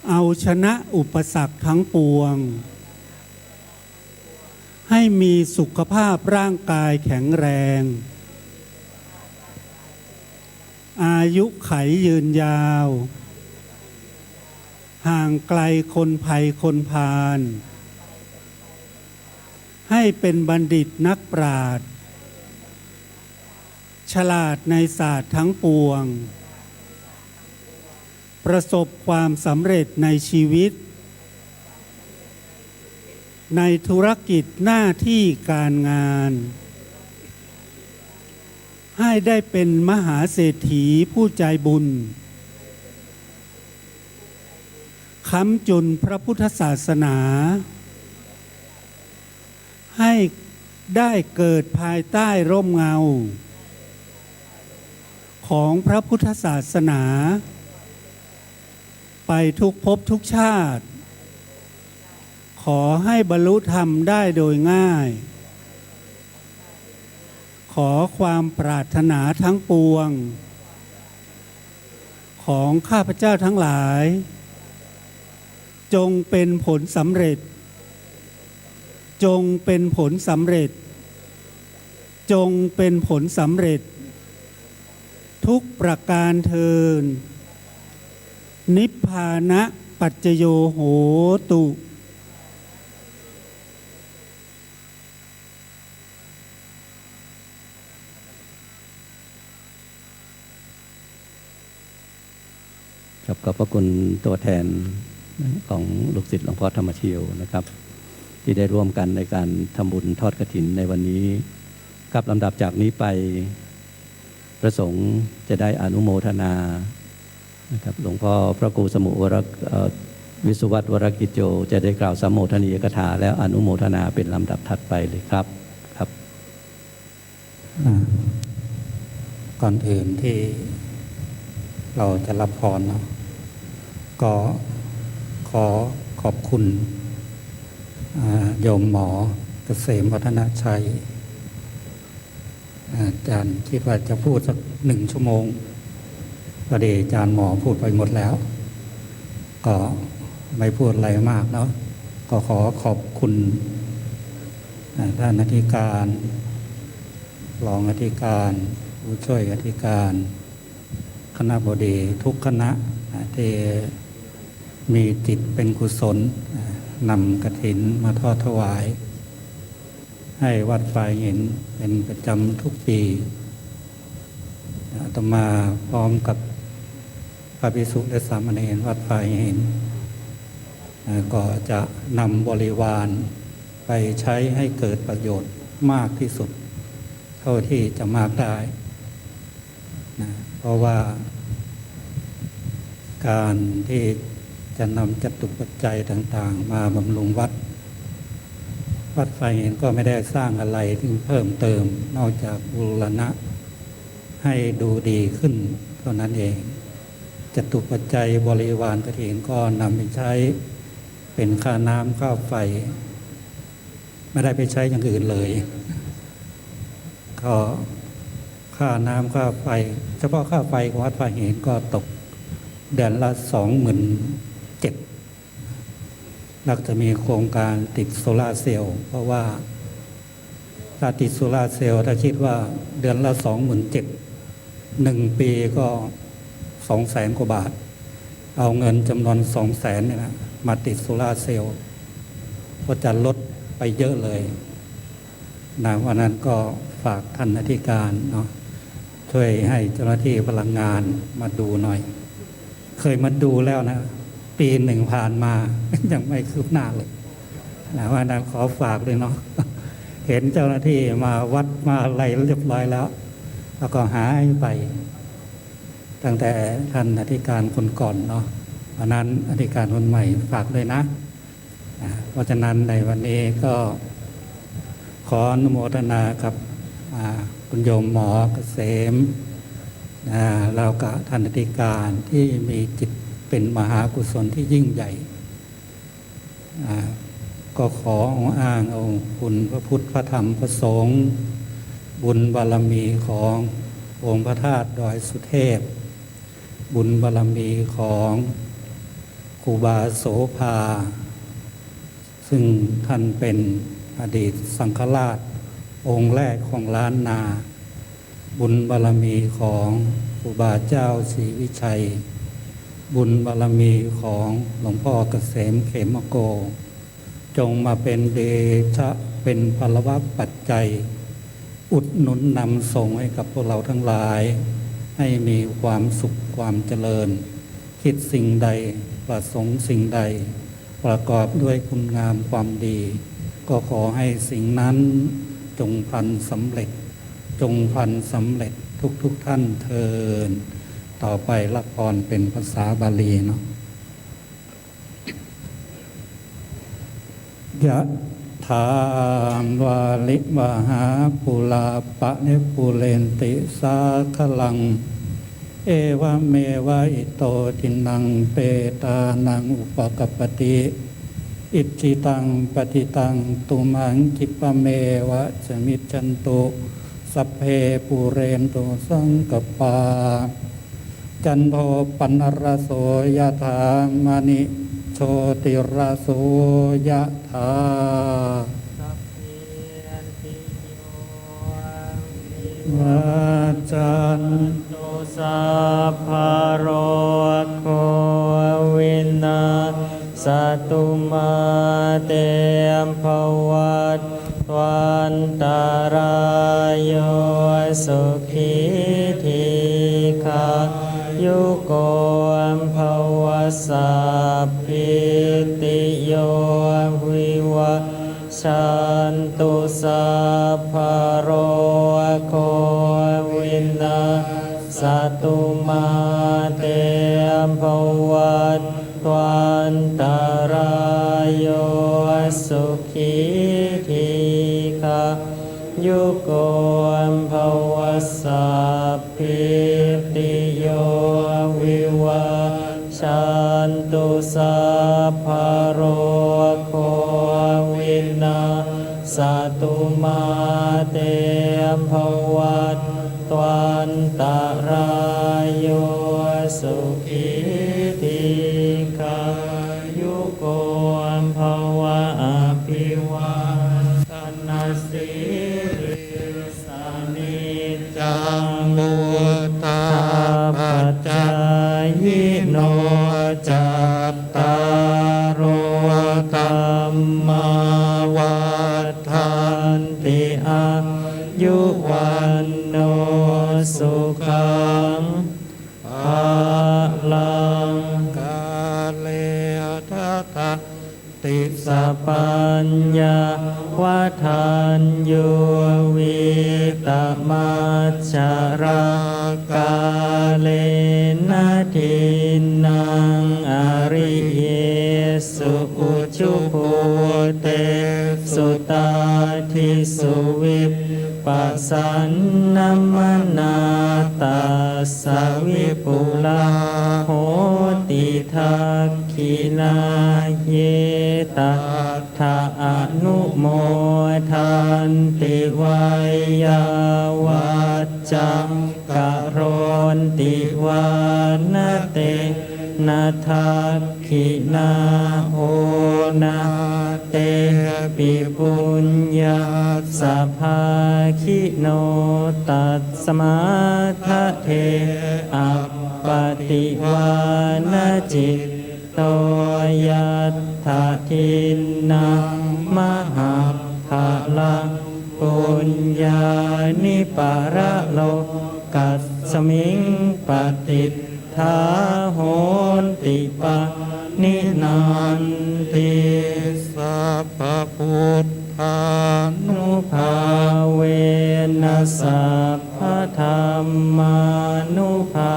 เอาชนะอุปสรรคทั้งปวงให้มีสุขภาพร่างกายแข็งแรงอายุขัยยืนยาวห่างไกลคนภัยคนพาล ให้เป็นบัณฑิตนักปราชญ์ฉลาดในศาสตร์ทั้งปวงประสบความสำเร็จในชีวิตในธุรกิจหน้าที่การงานให้ได้เป็นมหาเศรษฐีผู้ใจบุญค้ำจุนพระพุทธศาสนาให้ได้เกิดภายใต้ร่มเงาของพระพุทธศาสนาไปทุกภพทุกชาติขอให้บรรลุธรรมได้โดยง่ายขอความปรารถนาทั้งปวงของข้าพเจ้าทั้งหลายจงเป็นผลสำเร็จจงเป็นผลสำเร็จจงเป็นผลสำเร็จทุกประการเทินนิพพานะปัจจโยโหตุครับขอบพระคุณตัวแทนของลูกศิษย์หลวงพ่อธรรมชโยนะครับที่ได้ร่วมกันในการทำบุญทอดกฐินในวันนี้กับลำดับจากนี้ไปพระสงฆ์จะได้อนุโมทนานะครับหลวงพ่อพระครูสมุวิสุวัตวรกิจโจจะได้กล่าวสัมโมทนียกถาแล้วอนุโมทนาเป็นลำดับถัดไปเลยครับครับ ก่อนอื่นที่เราจะรับพรเนาะก็ขอขอบคุณโยมหมอเกษมวัฒนชัยอาจารย์คิดว่าจะพูดสัก1 ชั่วโมงพอดีอาจารย์หมอพูดไปหมดแล้วก็ไม่พูดอะไรมากเนาะก็ขอขอบคุณท่านอธิการรองอธิการผู้ช่วยอธิการคณบดีทุกคณะที่มีจิตเป็นกุศลนำกฐินมาทอดถวายให้วัดฝ่ายเห็นเป็นประจำทุกปีอาตมาพร้อมกับพระภิกษุและสามเณรวัดฝ่ายเห็นก็จะนำบริวารไปใช้ให้เกิดประโยชน์มากที่สุดเท่าที่จะมากได้นะเพราะว่าการที่จะนำจตุปัจจัยต่างๆมาบำรุงวัดไฟเห็นก็ไม่ได้สร้างอะไรที่เพิ่มเติมนอกจากบูรณะให้ดูดีขึ้นเท่านั้นเองจตุปัจจัยบริวารกฐินก็นำไปใช้เป็นค่าน้ำค่าไฟไม่ได้ไปใช้อย่างอื่นเลยก็ค่าน้ำค่าไฟเฉพาะค่าไฟของวัดไฟเห็นก็ตกเดือนละ27,000แล้วจะมีโครงการติดโซลาร์เซลล์เพราะว่าถ้าติดโซลาร์เซลล์ถ้าคิดว่าเดือนละ27,000 1 ปีก็200,000 กว่าบาทเอาเงินจำนวน200,000เนี่ยนะมาติดโซลาร์เซลล์ก็จะลดไปเยอะเลยนะวันนั้นก็ฝากท่านอธิการเนาะช่วยให้เจ้าหน้าที่พลังงานมาดูหน่อยเคยมาดูแล้วนะปี 1ผ่านมา ยังไม่คืบหน้าเลยนะวันนั้นขอฝากเลยเนาะ เห็นเจ้าหน้าที่มาวัดมาอะไรเรียบร้อยแล้วแล้วก็หายไปตั้งแต่ท่านอธิการคนก่อนเนาะวันนั้นอธิการคนใหม่ฝากเลยนะเพราะฉะนั้นในวันนี้ก็ขออนุโมทนากับคุณโยมหมอเกษมแล้วก็ท่านอธิการที่มีจิตเป็นมหากุศลที่ยิ่งใหญ่ก็ขออ้างเอาคุณพระพุทธพระธรรมพระสงฆ์บุญบารมีขององค์พระธาตุดอยสุเทพบุญบารมีของครูบาโสภาซึ่งท่านเป็นอดีตสังฆราชองค์แรกของล้านนาบุญบารมีของครูบาเจ้าศรีวิชัยบุญบารมีของหลวงพ่อเกษมเขมโกจงมาเป็นเดชะพ เป็นพลวะปัจจัย อุดหนุนนำส่งให้กับพวกเราทั้งหลาย ให้มีความสุขความเจริญ คิดสิ่งใดประสงค์สิ่งใด ประกอบด้วยคุณงามความดี ก็ขอให้สิ่งนั้นจงพลันสำเร็จ จงพลันสำเร็จทุกท่านเทินต่อไปละพรเป็นภาษาบาลีเนาะยะถาวาลิวหาปุลาปะเนปุเรนติสาคลัง เอวะเมวะอิโตทินังเปตานังอุปกัปปติอิจิตังปฏิตังตุมังคิปะเมวะสมิจจันตุสัพเพปุเรนตุสังกปาจันโทปนรโสยถามณิโชติรโสยถาวัจจันตุสัพพะโรโควินาสตุมาเตมภวัตวันตารายโยสุขีทีขายุโกมภวสัพพิติโยวิวัชชันตุสัพพะโรโควินาสตุมาเตมภวัตวันตารายโยสุขีทีขายุโกมภวสัพพิติโยวิวัชชันตุสัพพะโรโควินาสตุมาเตมภวัตวันตารายโยสุขีทีขายุโกมภวะอภิวาทนาสิริสานิจังมุตตาปัจจายโนจัตตารโอธัมมาวัฏันติอายุวันโนสุขังภาลังกาเลทัตตติสัพพัญญาวัฏันยุวิตมัจจารากาเลนะทินังอริเยสุอุชุภูเตสุตาทิสุวิปปัสสันนัมมนาตาสวิปุลาโหติทักขินาเยตถาอนุโมทันติวายาวัจจังกะโรนติวานเตนาทักขินาโหนาเตปิปุญญาสัพพาคิโนตัสสมาทะเทอัปปติวานจิตโตยัตถะทินนังมหาภาลังปุญญานิปาระโลกัสสมิงปฏิทาโหนติปะนินันติสัพพพุทธานุภาเวนัสสัพพธรรมานุภา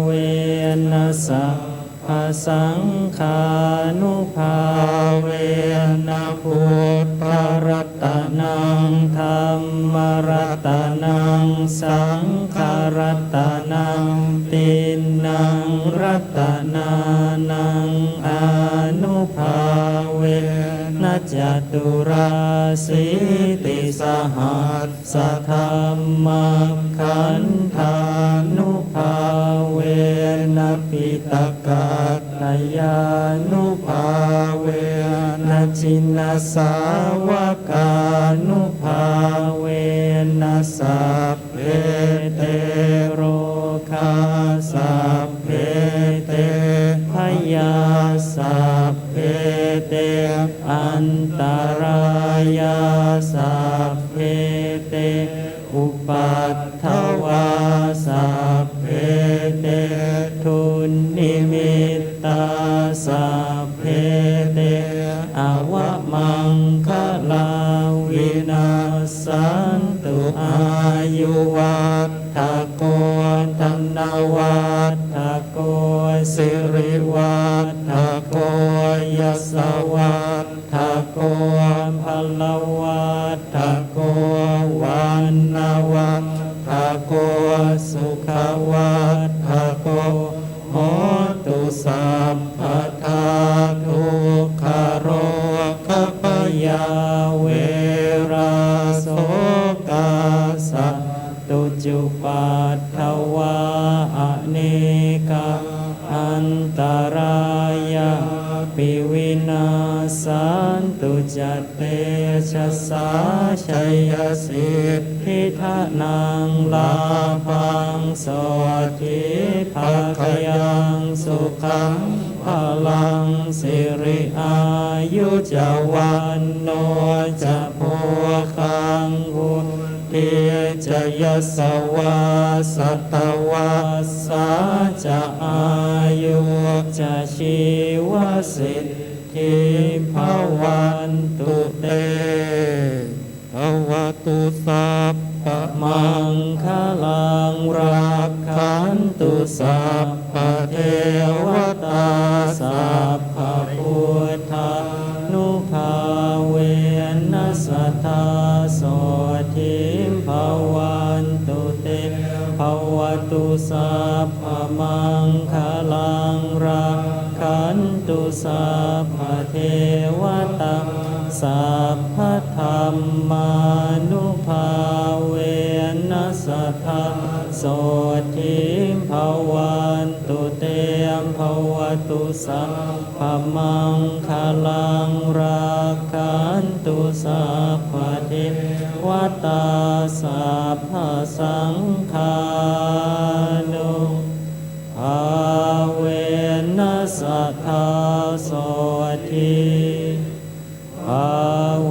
เวนัสสัพพสังฆานุภาเวนะพุทธรัตนังธัมมรัตนังสังฆรัตนังตินังรัตนานังอนุภาเวนะจตุราสีติสหัสสะธัมมัคขันธานุภาเวนะปิตกะตยานุภาเวนะจินนาสาวกานุภาเวนะสัพเพเตโรคาสัพเพเตพยาสัพเพเตอันตรายา เตอวะมังคลาวินาสันตุอายุวัฏฐโกธนวัฏฐโกสิริวัฏฐโกยสวัฏฐโกพลวัฏฐโกวันนาวัฏฐโกสุขวัฏฐโกโหตุสัพพทาทุกขโรคพยาเวราโสกาสัตตุจุปัฏฐวาอเนกาอันตรายาปิวินาสันตุจัตเตชะสาชัยสิทธิทานังลาภังโสทิภาคยังสุขังพลังสิริอายุจวันโนจะโพคังวุติจะยสวาสัตวาสาจะอายุจะชีวสิทธิภวันตุเตภวตุสัพพมังคลังรักขันตุสัพพเทวตาสัพพพุทธานุภาเวนัสสทาโสทิมภวันตุเตภวตุสัพพมังคลังรักขันตุสัพพเทวตาสัพพธรรมานุภาเวนัสสทธาโสทิมภวันตุเตมภวตุสัพพมังคลังรักขันตุสัพพเทวตาสัพพสังฆานุภาเวนัสสทธาโสทิภ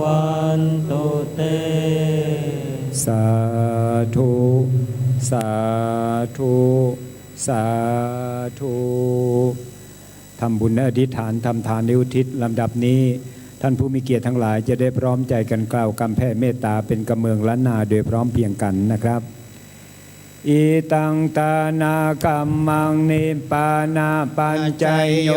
วันตุเตสาธุสาธุสาธุทำบุญอธิษฐานทำทานนิอุทิศลำดับนี้ท่านผู้มีเกียรติทั้งหลายจะได้พร้อมใจกันกล่าวคำแผ่เมตตาเป็นกำเมืองล้านนาโดยพร้อมเพรียงกันนะครับอิตังตานากัมมังนิปปานาปัญจโย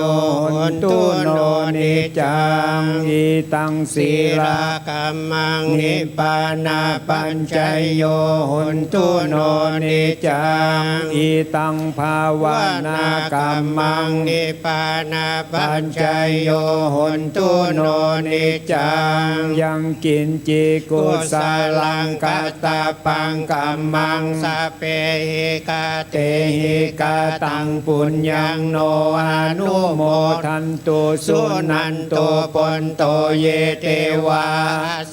หนตุโนนิจังอิตังศีลากัมมังนิปปานาปัญจโยหนตุโนนิจังอิตังภาวนากัมมังนิปปานาปัญจโยหนตุโนนิจังยังกินจิกุสาลังกัตตาปังกัมมังสเปหิกาเตหิกาตังปุญญังโนอนุโมทันตุสุนันโตปนโตเยเทวา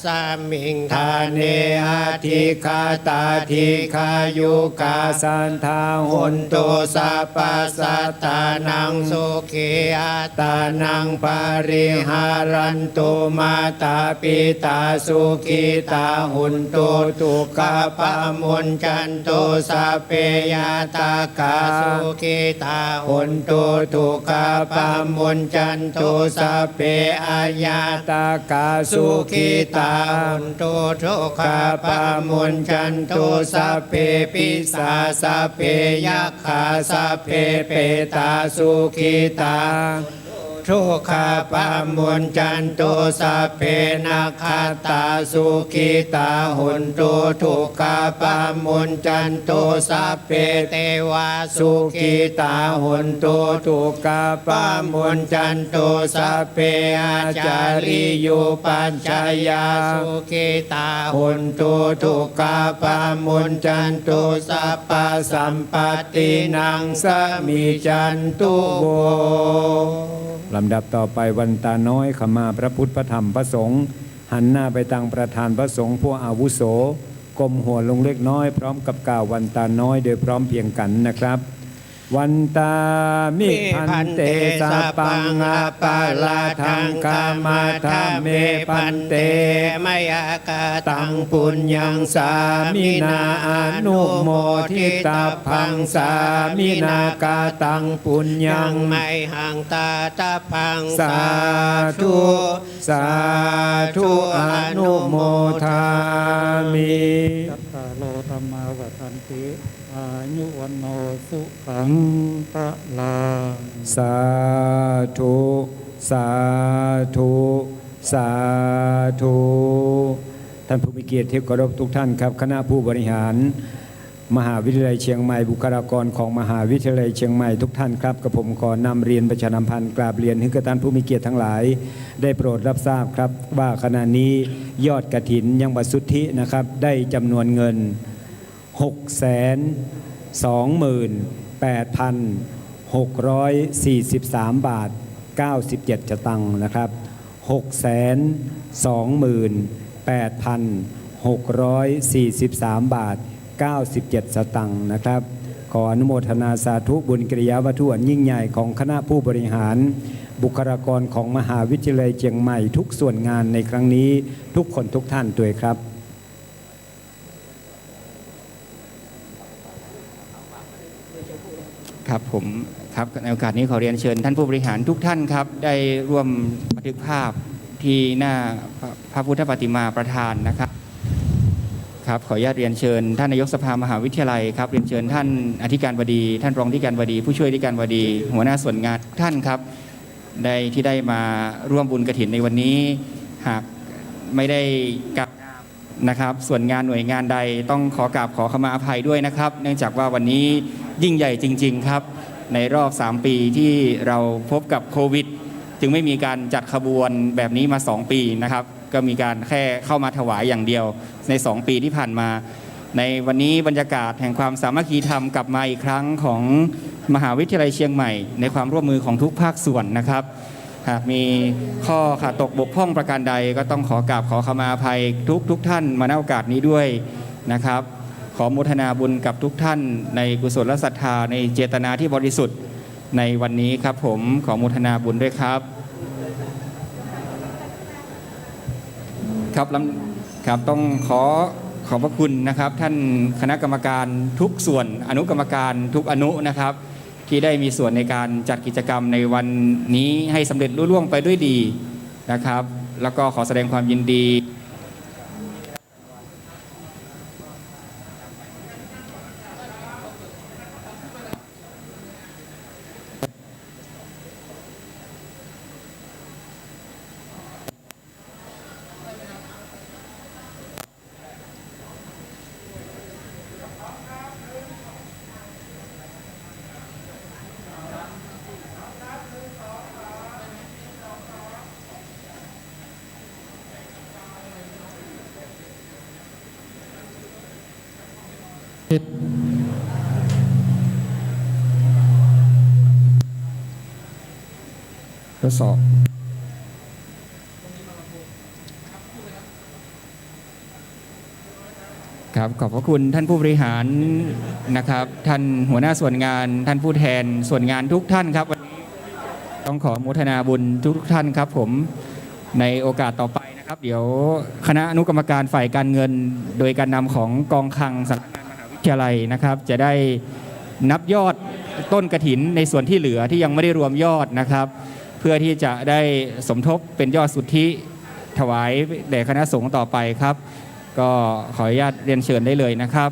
สัมมิงทาเนอาทิคาตาทิคายุกาสันทาหุนตุสัพพสัตตานังสุขีอาตานังปาริหารันตุมาตาปิตาสุขีตาหุนตุตุกะปะมุนจันตุสัพเพยาตากาสุขิตาหุนตุทุกขปามุนจันตุสัพเพอาญาตากาสุขิตาหุนตุทุกขปามุนจันตุสัพเพปิสาสัพเพยัคขาสัพเพเปตาสุขิตาทุกขปามุนจันตุสัพเพนาคาตาสุขิตาหุนตุทุกขปามุนจันตุสัพเพเทวาสุขิตาหุนตุทุกขปามุนจันตุสัพเพอาจาริยุปัญจายาสุขิตาหุนตุทุกขปามุนจันตุสัพพสัมปตินังสมิจันตุโวลำดับต่อไปวันตาน้อยขมาพระพุทธพระธรรมพระสงฆ์หันหน้าไปทางประธานพระสงฆ์ผู้อาวุโสก้มหัวลงเล็กน้อยพร้อมกับกล่าววันตาน้อยโดยพร้อมเพรียงกันนะครับ วันตามิพันเตสัพพังอปาลาทังกามาธาเมพันเตมยากาตังปุญญังสามินาอนุโมทิตาพังสามินากาตังปุญญังไมหังตาตาพังสาธุสาธุอนุโมทามิ ยัตตาโลธรรมาวัฏันติอายุวันโนสุขังพะลา สาธุสาธุสาธุท่านผู้มีเกียรติที่เคารพทุกท่านครับคณะผู้บริหารมหาวิทยาลัยเชียงใหม่บุคลากรของมหาวิทยาลัยเชียงใหม่ทุกท่านครับกับผมขอนำเรียนประชาสัมพันธ์กราบเรียนให้กับท่านผู้มีเกียรติทั้งหลายได้โปรดรับทราบครับว่าขณะนี้ยอดกฐินยังบสุทธินะครับได้จำนวนเงิน 628,643 บาท 97 สตังค์นะครับ 628,643 บาท 97 สตังค์นะครับขออนุโมทนาสาธุบุญกิริยาวัตถุอันยิ่งใหญ่ของคณะผู้บริหารบุคลากรของมหาวิทยาลัยเชียงใหม่ทุกส่วนงานในครั้งนี้ทุกคนทุกท่านด้วยครับ ครับผมครับในโอกาสนี้ขอเรียนเชิญท่านผู้บริหารทุกท่านครับได้ร่วมบันทึกภาพที่หน้าพระพุทธปฏิมาประธานนะครับครับขออนุญาตเรียนเชิญท่านนายกสภามหาวิทยาลัยครับเรียนเชิญท่านอธิการบดีท่านรองอธิการบดีผู้ช่วยอธิการบดีหัวหน้าส่วนงานทุกท่านครับที่ได้มาร่วมบุญกฐินในวันนี้หากไม่ได้กราบนะครับส่วนงานหน่วยงานใดต้องขอกราบขอขมาอภัยด้วยนะครับเนื่องจากว่าวันนี้ยิ่งใหญ่จริงๆครับในรอบ3ปีที่เราพบกับโควิดจึงไม่มีการจัดขบวนแบบนี้มา2ปีนะครับก็มีการแค่เข้ามาถวายอย่างเดียวใน2ปีที่ผ่านมาในวันนี้บรรยากาศแห่งความสามัคคีธรรมกลับมาอีกครั้งของมหาวิทยาลัยเชียงใหม่ในความร่วมมือของทุกภาคส่วนนะครับหากมีข้อขาดตกบกพร่องประการใดก็ต้องขอกราบขอขมาอภัยทุกท่านมาณโอกาสนี้ด้วยนะครับขออนุโมทนาบุญกับทุกท่านในกุศลศรัทธาในเจตนาที่บริสุทธิ์ในวันนี้ครับผมขออนุโมทนาบุญด้วยครับครับต้องขอบพระคุณนะครับท่านคณะกรรมการทุกส่วนอนุกรรมการทุกอนุนะครับที่ได้มีส่วนในการจัดกิจกรรมในวันนี้ให้สำเร็จรุ่ร่วงไปด้วยดีนะครับแล้วก็ขอแสดงความยินดีทดสอบครับขอบพระคุณท่านผู้บริหารนะครับท่านหัวหน้าส่วนงานท่านผู้แทนส่วนงานทุกท่านครับวันนี้ต้องขออนุโมทนาบุญทุกท่านครับผมในโอกาสต่อไปนะครับเดี๋ยวคณะอนุกรรมการฝ่ายการเงินโดยการนำของกองคลังสำนักงานมหาวิทยาลัยนะครับจะได้นับยอดต้นกฐินในส่วนที่เหลือที่ยังไม่ได้รวมยอดนะครับเพื่อที่จะได้สมทบเป็นยอดสุทธิถวายแด่คณะสงฆ์ต่อไปครับก็ขออนุญาตเรียนเชิญได้เลยนะครับ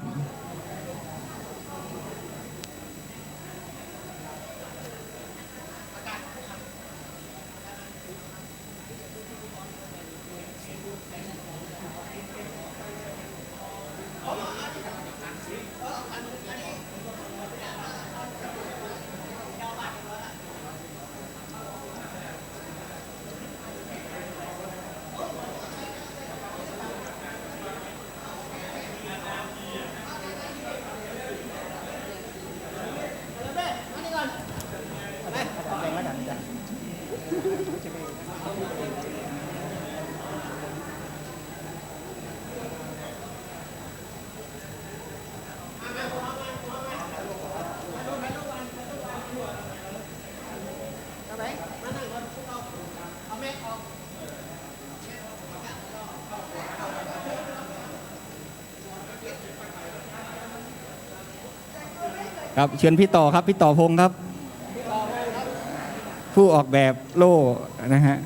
ครับเชิญพี่ต่อครับพี่ต่อพงศ์ครับ ผู้ออกแบบโล่นะฮะ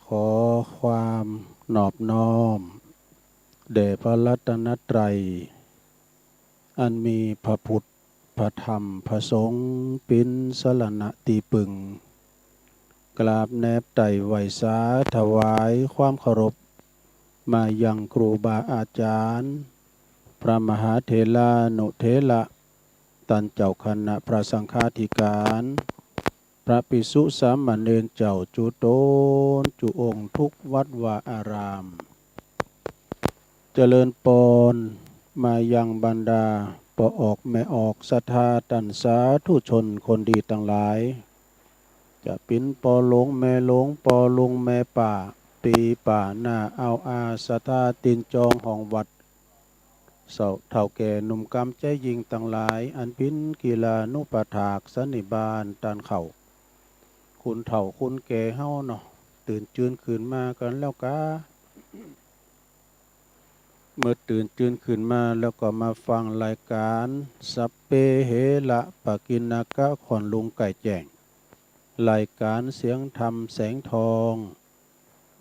ขอความนอบน้อมแด่พระรัตนตรัยอันมีพระพุทธพระธรรมพระสงฆ์เป็นสรณะตีปึงกราบแนบไต่ไหวสาถวายความเคารพมายังครูบาอาจารย์พระมหาเถรานุเถระตันเจ้าคณะพระสังฆาธิการพระภิกษุสามเณรเจ้าจุโตนจุองค์ทุกวัดวาอารามเจริญปอนมายังบรรดาปออกแม่ออกศรัทธาตันสาธุชนคนดีทั้งหลายจะปิ้นปอหลงแม่หลงปอลุงแม่ป่าปีป่าหน้าเอาอาศรัทธาตินจองห้องวัดเสาเท่าแก่หนุ่มกำใจยิงทั้งหลายอันพินกีฬานุปถากสันนิบาลตานเข่าคุณเถ่าคุณแก่เฮาเนาะตื่นจืนขืนมากันแล้วกะเมื่อตื่นจืนขืนมาแล้วก็มาฟังรายการสัพเพเหระปะกินากะขอนลุงไก่แจ้งรายการเสียงธรรมแสงทอง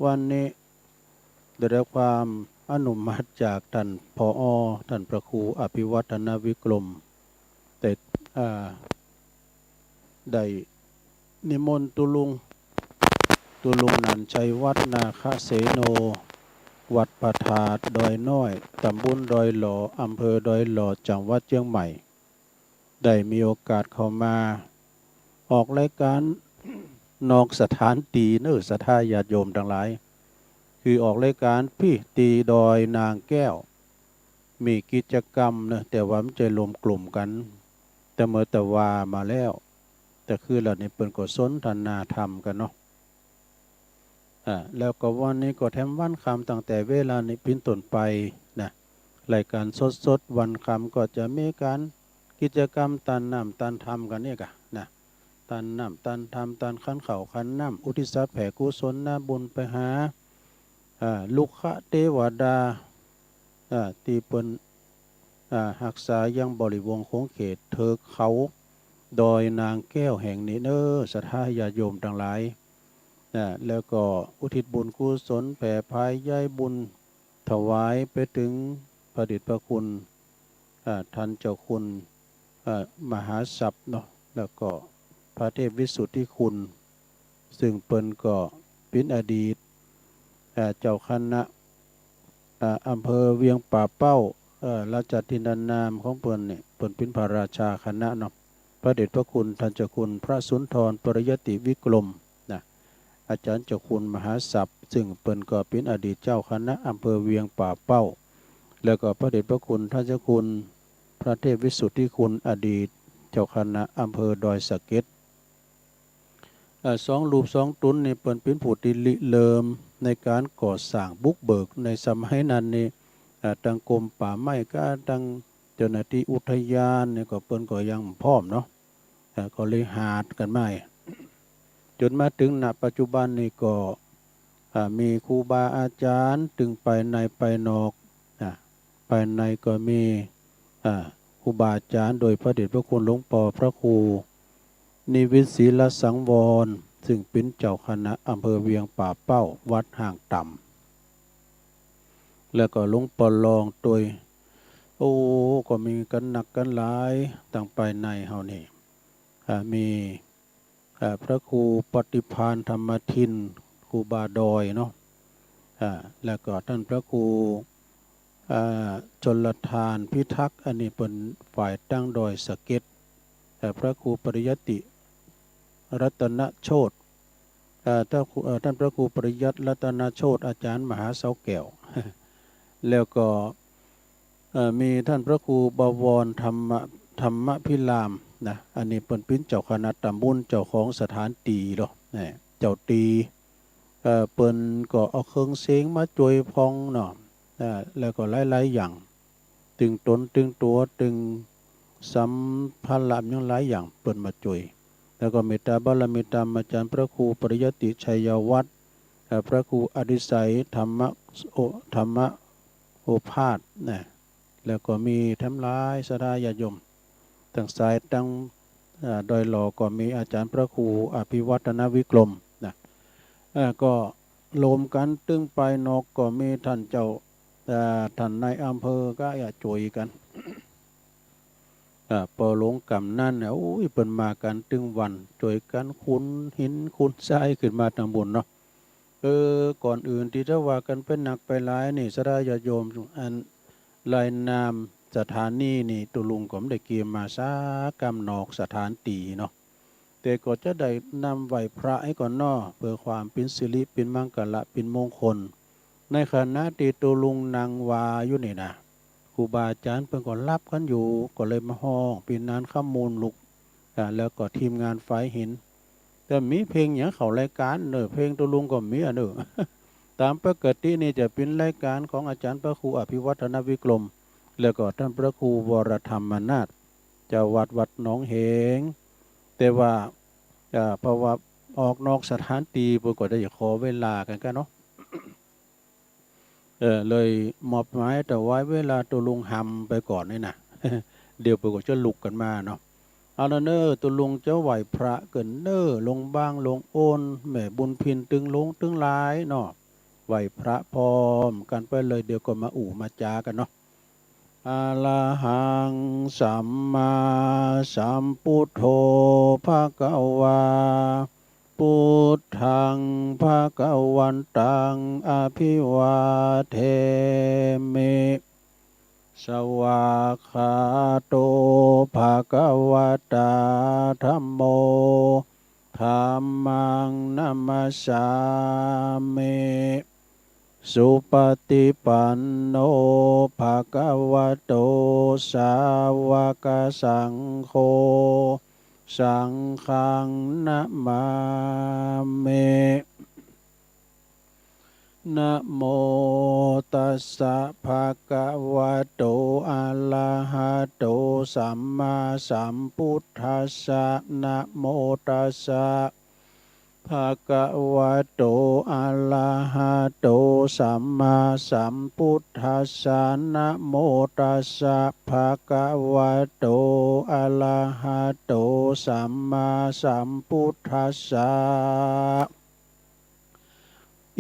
วันนี้ได้รับความอนุมัติจากท่านผอ.ท่านพระครูอภิวัฒนวิกรมแต่ได้นิมนต์ตุลุงนันชัยวัฒนาคเสโนวัดประทาดดอยน้อยตำบลดอยหล่ออำเภอดอยหล่อจังหวัดเชียงใหม่ได้มีโอกาสเข้ามาออกรายการนอกสถานตีเนื้อสถาญาติโยมทั้งหลายคือออกรายการพี่ตีดอยนางแก้วมีกิจกรรมนะแต่ว่ามันจะรวมกลุ่มกันแต่เมื่อแต่ว่ามาแล้วแต่คือเราเนี่ยเปิดก็สนทนาธรรมกันเนาะแล้วก็วันนี้ก็แถมวันคำตั้งแต่เวลาในพินต้นไปนะรายการสดวันคำก็จะมีการกิจกรรมตันน้ำตันธรรมกันเนี่ยกะนะตันน้ำตันธรรมตันขันเข่าขันน้ำอุทิศแผ่กุศลหน้าบุญไปหาลูกขะเทวดาที่เป็นหักษายังบริวงศ์ของเขตเธอเขาดอยนางแก้วแห่งนี้เนอศรัทธาญาติโยมทั้งหลายแล้วก็อุทิศบุญกุศลแผ่พายย้ายบุญถวายไปถึงพระเดชพระคุณท่านเจ้าคุณมหาศัพย์เนาะแล้วก็พระเทพวิสุทธิคุณซึ่งเปิ้นก็เป็นอดีตเจ้าคณะอำเภอเวียงป่าเป้าราชทินานามของเปิ้นเนี่ยเปิ้นเป็นพระราชาคณะเนาะพระเดชพระคุณท่านเจ้าคุณพระสุนทรปริยติวิกรมนะอาจารย์เจ้าคุณมหาศัพย์ซึ่งเปิ้นก็เป็นอดีตเจ้าคณะอำเภอเวียงป่าเป้าแล้วก็พระเดชพระคุณท่านเจ้าคุณพระเทพวิสุทธิคุณอดีตเจ้าคณะอำเภอดอยสะเก็ดสองรูปสองตุนนี่เปิ้นเป็นผู้ที่ริเริ่มในการก่อสร้างบุกเบิกในสมัยนั้นนี่ทางกรมป่าไม้ก็ทางเจ้าหน้าที่อุทยานเนี่ยก็เปิ้นก็ยังพร้อมเนาะก็เลยหาดกันมาจนมาถึงณปัจจุบันนี่ก็มีครูบาอาจารย์ถึงไปในไปนอกไปในก็มีครูบาอาจารย์โดยพระเดชพระคุณหลวงปู่พระครูนิวิตศีลสังวรซึ่งเป็นเจ้าคณะอำเภอเวียงป่าเป้าวัดห่างต่ำแล้วก็หลวงปู่รองตัวก็มีกันหนักกันหลายต่างไปในเฮานี่มีพระครูปฏิภาณธรรมทินครูบาดอยเนาะแล้วก็ท่านพระครูชลทานพิทักษ์อันนี้เป็นฝ่ายตั้งดอยสะเก็ดพระครูปริยติรัตนโชตท่านพระครูปริยัติรัตนโชตอาจารย์มหาเสาแก้ว แล้วก็มีท่านพระครูบวรธรรมพิรามนะอันนี้เป็นเจ้าคณะตำบลเจ้าของสถานตีหรอเจ้าตีเปิ้นก็เอาเครื่องเสียงมาจวยพองเนาะแล้วก็หลายๆอย่างตึงตนตึงตัวตึงสัมพันธ์ลำยังหลายอย่างเปิ้นมาจวยแล้วก็เมตตาบารมีตามอาจารย์พระครูปริยติชัยวัฒน์พระครูอดิศัยธรรมโอภาสนะแล้วก็มีทั้งหลายศรัทธาญาติโยมตั้งสายตั้งดอยหล่อก็มีอาจารย์พระครูอภิวัฒนวิกรมนะก็ โลมกันตึงไปนอกก็มีท่านเจ้าท่านนายอำเภอก็อย่าจ่วยกันพอลงกำนั่นเนี่ยโอ้ยเปิ่นมากันตึงวันจ่วยกันขุนหินขุนทรายขึ้นมาทางบนเนาะก่อนอื่นที่จะว่ากันเป็นหนักไปหลายนี่สดาญาติโยมอันลายนามสถานีนี่ตุลุงก็ไม่ได้เกี่ยมมาซากำนอกสถานตีเนาะแต่ก็จะได้นำไหวพระให้ก่อนนอเพื่อความเป็นสิริเป็นมังกรเป็นมงคลในขณะที่ตุลุงนางวาอยู่นี่นะครูบาอาจารย์เพิ่นก็รับกันอยู่ก็เลยมาห้องปีนานข้ามมูลลุกแล้วก็ทีมงานไฟเห็นแต่มีเพลงอย่างเขารายการเนอะเพลงตุลุงก็มีเนอะ ตามปกตินี่จะเป็นรายการของอาจารย์พระครูอภิวัฒนวิกรมแล้วก็ท่านพระครูวรธรรมนาถเจ้าวัดหนองเหงแต่ว่าเพราะว่าออกนอกสถานตีปรากฏได้ขอเวลากันเนาะ เลยมอบหมายแต่ไว้เวลาตัวลุงหำไปก่อนนี่นะ เดี๋ยวปรากฏจะลุกกันมาเนาะเอาละเนอตัวลุงเจ้าไหวพระเกินเนอลงบางลงโอนแม่บุญพินตึงลงตึงลายเนาะไหวพระพร้อมกันไปเลยเดี๋ยวก็มามาจากันเนาะอะระหังสัมมาสัมพุทโธภะคะวาพุทธังภะคะวันตังอภิวาเทมิสวากขาโตภะคะวะตาธัมโมธัมมังนัมมัสสามิสุปฏิปันโนภะคะวะโตสาวกสังโฆสังฆังนะมามินะโมตัสสะภะคะวะโตอะระหะโตสัมมาสัมพุทธัสสะนะโมตัสสะภะคะวะโตอะระหะโตสัมมาสัมพุทธัสสะนะโมตัสสะภะคะวะโตอะระหะโตสัมมาสัมพุทธัสสะ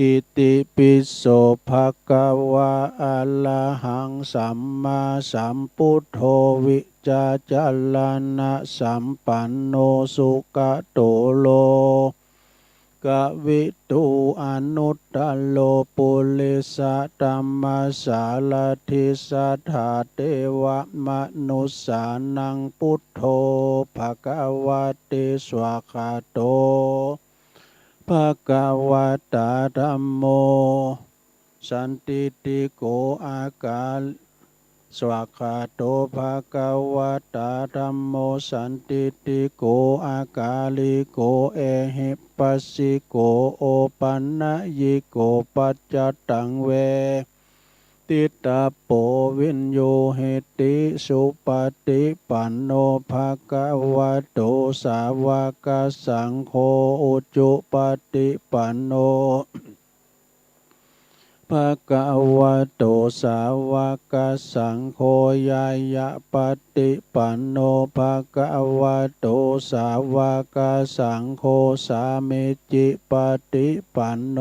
อิติปิโสภะคะวะอะระหังสัมมาสัมพุทโธวิจาจารณะสัมปันโนสุขโตโลกวิตูอนุตตโลปุริสตัมมาสารทิสัทธาเทวมนุสสานังพุทโธภะคะวะเตสวากขาโตภะคะวะตาธัมโมสันติติโกอากาลสวากขาโตภะคะวะตาธัมโมสันติติโกอากาลิโกเอหิปัสสิโกโอปันนะยิโกปัจจตังเวติตาโปวินโยเหติสุปฏิปันโนภะคะวะโตสาวกสังโฆอุจุปฏิปันโนภะคะวะโตสาวกสังโฆยายะปฏิปันโนภะคะวะโตสาวกสังโฆสามิจิปฏิปันโน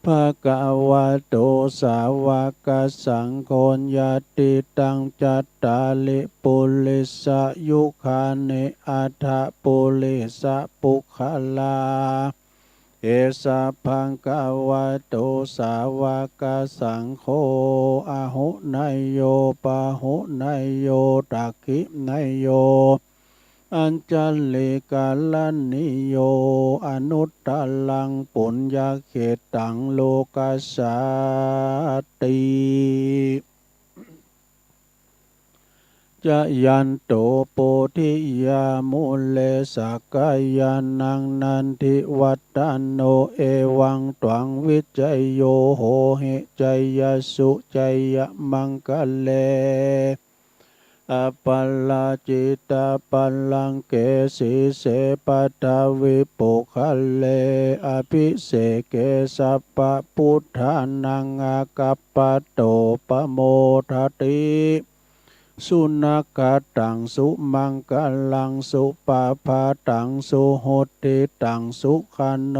ภะคะวะโตสาวกสังโฆญาติตังจัตตาลิปุริสยุคานิอัฏฐปุริสปุคลาเอสะพังกวะโตสาวกสังโฆอาหุนายโยปะหุนายโยตักขินายโยอัญจลิกาลนิโยอนุตตลังปุญญาเขตังโลกัสสาติจะยันโตโพธิยามุเลสักกายานังนันทิวัตตโนเอวังตวังวิจัยโยโหหิจัยยสุจัยยมังคะเลอปัลลาจิตาปัลลังเกสีเสปัตาวิปุคะเลอภิเสเกสัพพพุทธานังอากัปปะโตปโมทติสุนักตังสุมังกลังสุปาภาตังสุโหติตังสุขันโน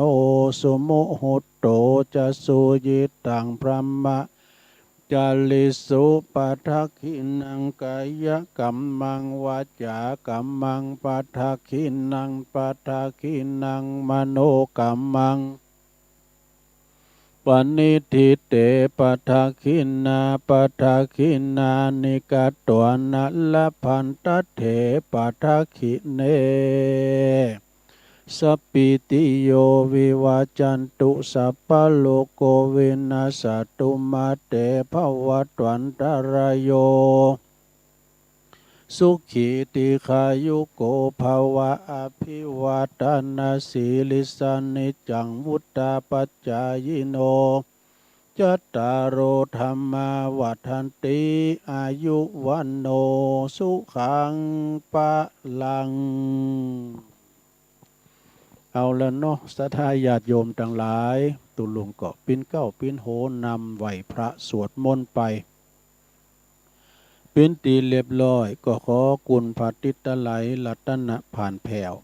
สุโมโห โตจะสุยิตังพระมะจาลิสุปัฏฐคินังกายกัมมังวาจากัมมังปัฏฐคินังปัฏฐคินังมโนกัมมังปณิทิเตปัฏฐคินาปัฏฐคินานิกตตวนะละพันตเถปัฏฐคิเนสัพพิติโยวิวาจันตุสัพพะโลกโควินาสตุมาเตภวัตวันตรายโยสุขีติขายุโกภวะอภิวาทนาสีลิสานิจังวุตตาปัจจายโนจัตตารโอธรรมาวัฏันติอายุวันโนสุขังปะลังเอาละเนาะสัทธาญาติโยมทั้งหลายตุลุงก็ปิ้นเก้าปิ้นโหนำไหวพระสวดมนต์ไปเป็นตีเรียบร้อยก็ขอกุณพระติตไลรัตนะผ่านแผ่ว